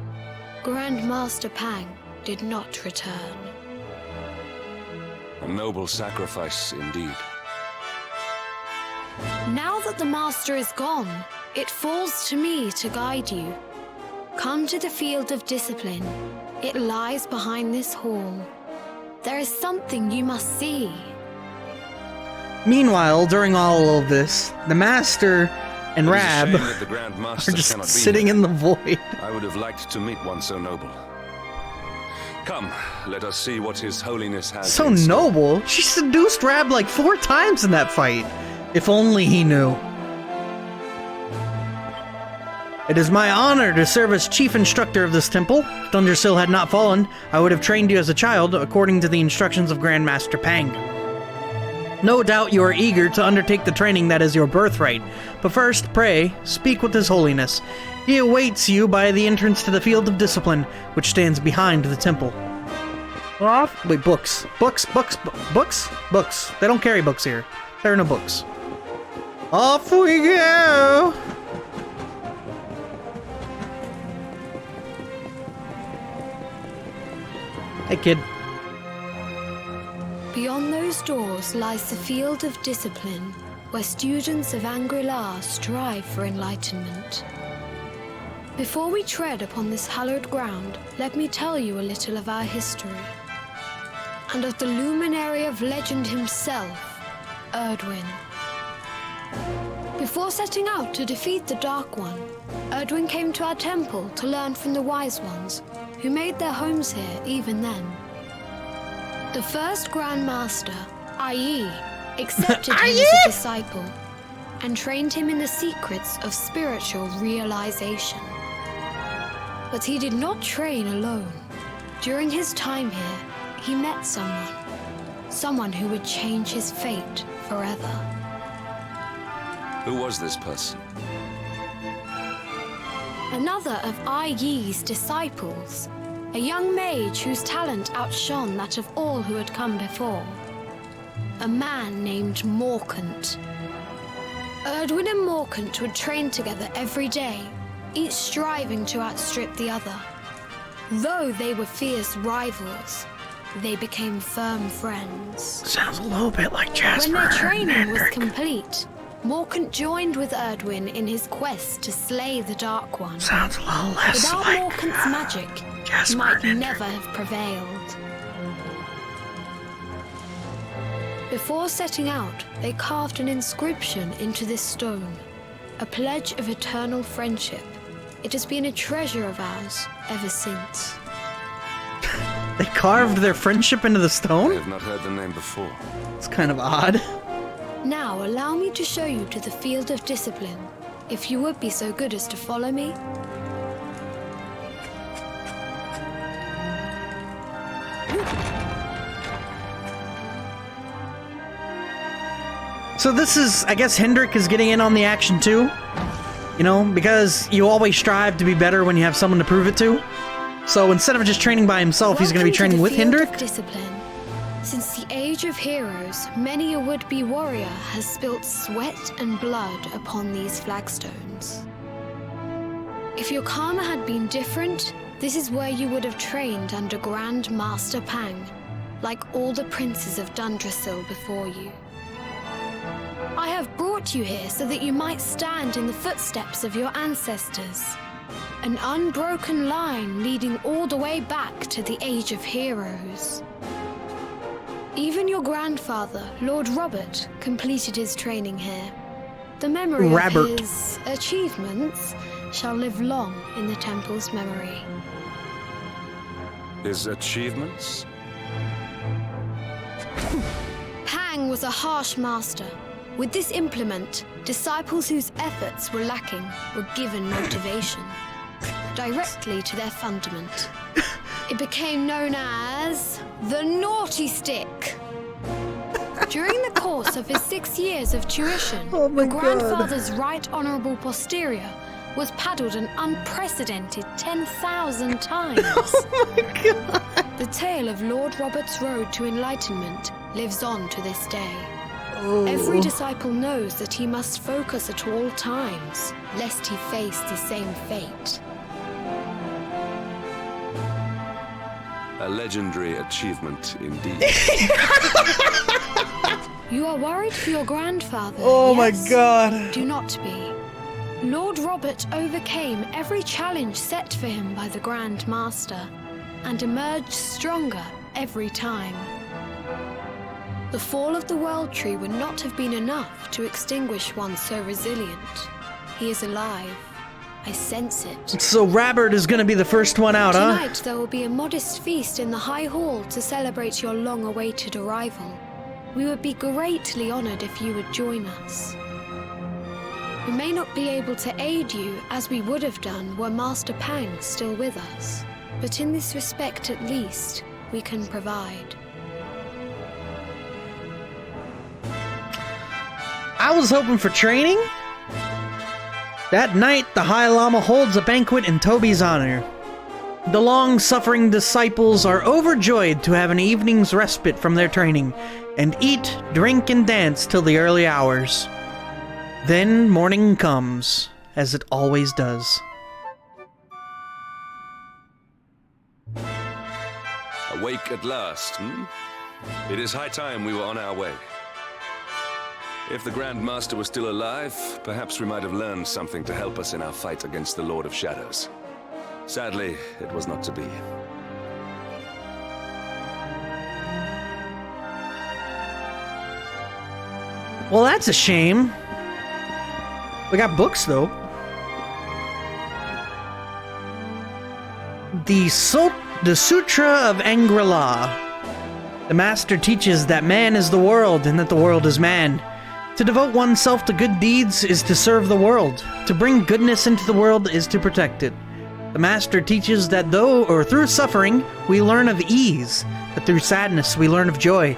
Grand Master Pang did not return. A noble sacrifice indeed. Now that the Master is gone, it falls to me to guide you. Come to the field of discipline. It lies behind this hall. There is something you must see. Meanwhile, during all of this, the Master and It is a Rab shame that the Grand Master are just cannot be sitting here. in the void. I would have liked to meet one so noble. Come, let us see what His Holiness has. So in store. noble? She seduced Rab like 4 times in that fight. If only he knew. It is my honor to serve as chief instructor of this temple. If Dundrasil had not fallen, I would have trained you as a child, according to the instructions of Grandmaster Pang. No doubt you are eager to undertake the training that is your birthright, but first, pray, speak with His Holiness. He awaits you by the entrance to the Field of Discipline, which stands behind the temple. Off. Wait, books. Books. They don't carry books here. There are no books. Off we go! Hey, kid. Beyond those doors lies the field of discipline, where students of Angri-La strive for enlightenment. Before we tread upon this hallowed ground, let me tell you a little of our history, and of the luminary of legend himself, Erdwin. Before setting out to defeat the Dark One, Erdwin came to our temple to learn from the Wise Ones, who made their homes here even then. The first Grand Master, Ai, accepted him as a disciple and trained him in the secrets of spiritual realization. But he did not train alone. During his time here, he met someone who would change his fate forever. Who was this person? Another of Ai Yi's disciples, a young mage whose talent outshone that of all who had come before. A man named Morkant. Erdwin and Morkant would train together every day, each striving to outstrip the other. Though they were fierce rivals, they became firm friends. Sounds a little bit like Jasper. When their training was complete, Morkant joined with Erdwin in his quest to slay the Dark One. Sounds a little less Without like Morkant's magic, he might never have prevailed. Before setting out, they carved an inscription into this stone, a pledge of eternal friendship. It has been a treasure of ours ever since. They carved their friendship into the stone? I have not heard the name before. It's kind of odd. Now, allow me to show you to the field of discipline, if you would be so good as to follow me. So this is, I guess Hendrik is getting in on the action too. You know, because you always strive to be better when you have someone to prove it to. So instead of just training by himself, he's going to be training with Hendrik. Discipline. Since the age of heroes, many a would-be warrior has spilt sweat and blood upon these flagstones. If your karma had been different, this is where you would have trained under Grand Master Pang, like all the princes of Dundrasil before you. I have brought you here so that you might stand in the footsteps of your ancestors. An unbroken line leading all the way back to the Age of Heroes. Even your grandfather, Lord Robert, completed his training here. The memory of his achievements shall live long in the temple's memory. His achievements? Pang was a harsh master. With this implement, disciples whose efforts were lacking were given motivation, directly to their fundament. It became known as the Naughty Stick. During the course of his 6 years of tuition, your grandfather's right honourable posterior was paddled an unprecedented 10,000 times. Oh my god! The tale of Lord Robert's road to enlightenment lives on to this day. Every disciple knows that he must focus at all times, lest he face the same fate. A legendary achievement indeed. You are worried for your grandfather. Oh yes? my god. Do not be. Lord Robert overcame every challenge set for him by the Grand Master and emerged stronger every time. The fall of the World Tree would not have been enough to extinguish one so resilient. He is alive. I sense it. So Robert is gonna be the first one out, huh? Tonight there will be a modest feast in the High Hall to celebrate your long-awaited arrival. We would be greatly honored if you would join us. We may not be able to aid you as we would have done were Master Pang still with us, but in this respect at least, we can provide. I was hoping for training. That night, the High Lama holds a banquet in Toby's honor. The long-suffering disciples are overjoyed to have an evening's respite from their training, and eat, drink, and dance till the early hours. Then morning comes, as it always does. Awake at last, hmm? It is high time we were on our way. If the Grand Master was still alive, perhaps we might have learned something to help us in our fight against the Lord of Shadows. Sadly, it was not to be. Well, that's a shame. We got books, though. The Sutra of Angri-La. The Master teaches that man is the world and that the world is man. To devote oneself to good deeds is to serve the world. To bring goodness into the world is to protect it. The Master teaches that through suffering, we learn of ease, but through sadness, we learn of joy.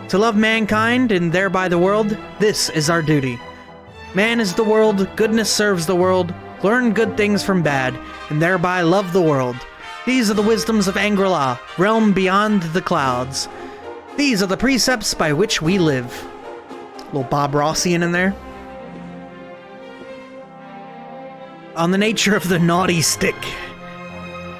To love mankind and thereby the world, this is our duty. Man is the world, goodness serves the world, learn good things from bad, and thereby love the world. These are the wisdoms of Angri-La, realm beyond the clouds. These are the precepts by which we live. Little Bob Rossian in there. On the nature of the naughty stick.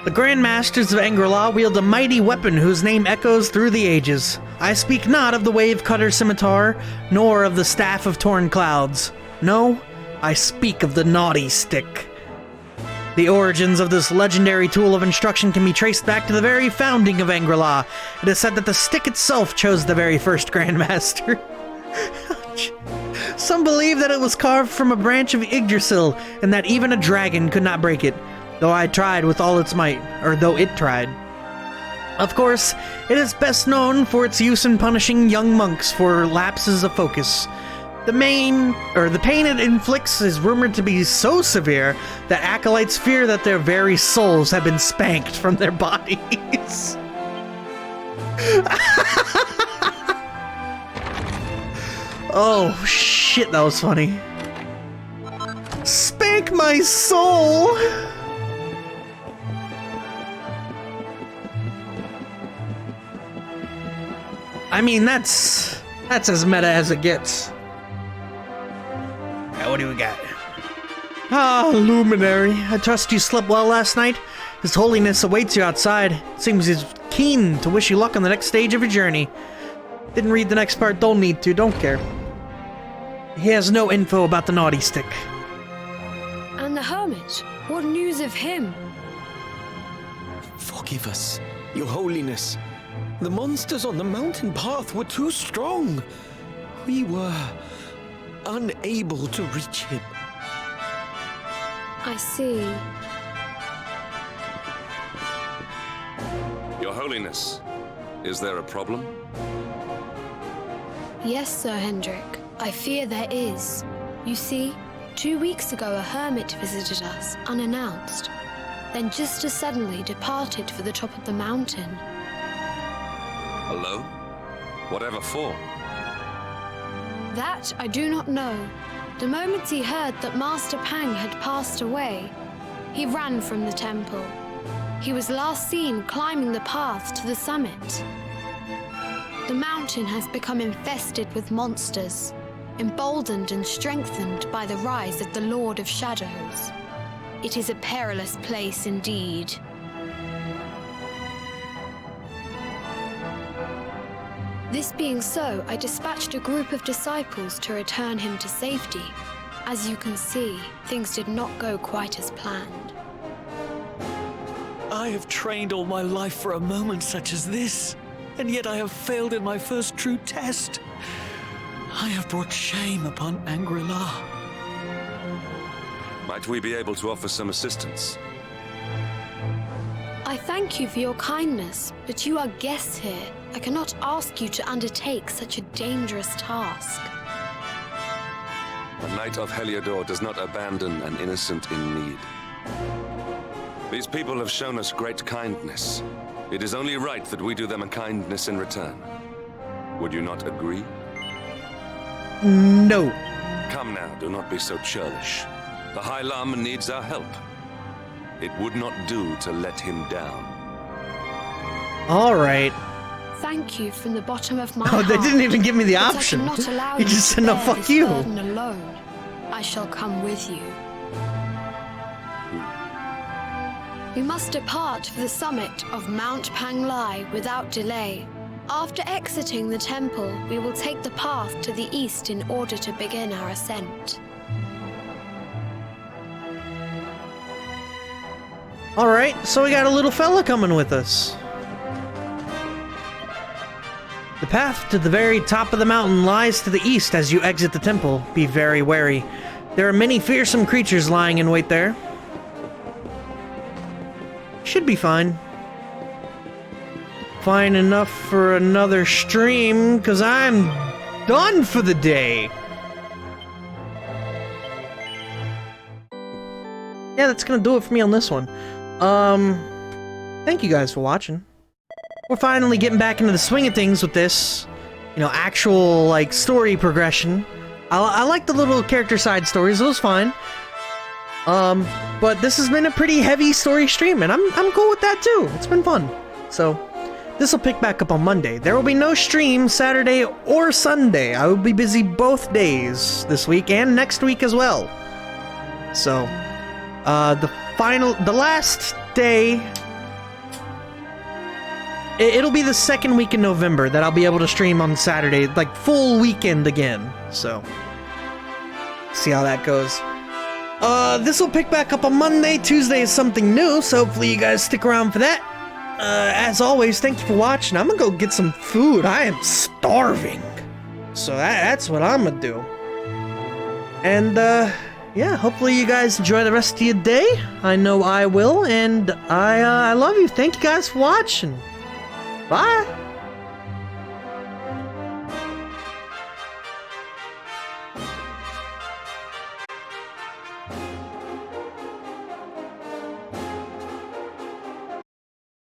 The Grand Masters of Angri-La wield a mighty weapon whose name echoes through the ages. I speak not of the Wave Cutter Scimitar, nor of the Staff of Torn Clouds. No, I speak of the naughty stick. The origins of this legendary tool of instruction can be traced back to the very founding of Angri-La. It is said that the stick itself chose the very first Grand Master. Some believe that it was carved from a branch of Yggdrasil, and that even a dragon could not break it, though it tried with all its might, or though it tried. Of course, it is best known for its use in punishing young monks for lapses of focus. The pain it inflicts is rumored to be so severe that acolytes fear that their very souls have been spanked from their bodies. Oh, shit, that was funny. Spank my soul! I mean, that's as meta as it gets. Now, what do we got? Ah, Luminary. I trust you slept well last night? His Holiness awaits you outside. Seems he's keen to wish you luck on the next stage of your journey. Didn't read the next part, don't need to, don't care. He has no info about the naughty stick. And the hermit? What news of him? Forgive us, Your Holiness. The monsters on the mountain path were too strong. We were unable to reach him. I see. Your Holiness, is there a problem? Yes, Sir Hendrik. I fear there is. You see, 2 weeks ago a hermit visited us, unannounced. Then just as suddenly departed for the top of the mountain. Alone? Whatever for? That I do not know. The moment he heard that Master Pang had passed away, he ran from the temple. He was last seen climbing the path to the summit. The mountain has become infested with monsters, emboldened and strengthened by the rise of the Lord of Shadows. It is a perilous place indeed. This being so, I dispatched a group of disciples to return him to safety. As you can see, things did not go quite as planned. I have trained all my life for a moment such as this, and yet I have failed in my first true test. I have brought shame upon Angri-La. Might we be able to offer some assistance? I thank you for your kindness, but you are guests here. I cannot ask you to undertake such a dangerous task. A knight of Heliodor does not abandon an innocent in need. These people have shown us great kindness. It is only right that we do them a kindness in return. Would you not agree? No. Come now, do not be so churlish. The High Lama needs our help. It would not do to let him down. Alright. Thank you from the bottom of my Oh, heart. they didn't even give me the but option. I cannot allow He you just to said, no, bear fuck this you. burden alone. I shall come with you. We must depart for the summit of Mount Panglai without delay. After exiting the temple, we will take the path to the east in order to begin our ascent. Alright, so we got a little fella coming with us. The path to the very top of the mountain lies to the east as you exit the temple. Be very wary. There are many fearsome creatures lying in wait there. Should be fine. Fine enough for another stream, because I'm done for the day. Yeah, that's gonna do it for me on this one. Thank you guys for watching. We're finally getting back into the swing of things with this, you know, actual, like, story progression. I like the little character side stories, it was fine. But this has been a pretty heavy story stream, and I'm cool with that too. It's been fun. So, this will pick back up on Monday. There will be no stream Saturday or Sunday. I will be busy both days this week and next week as well. So, the last day, it'll be the second week in November that I'll be able to stream on Saturday, like full weekend again. So, see how that goes. This will pick back up on Monday. Tuesday is something new, so hopefully you guys stick around for that. As always, thank you for watching. I'm gonna go get some food. I am starving. So that's what I'm gonna do. And, yeah, hopefully you guys enjoy the rest of your day. I know I will, and I love you. Thank you guys for watching. Bye!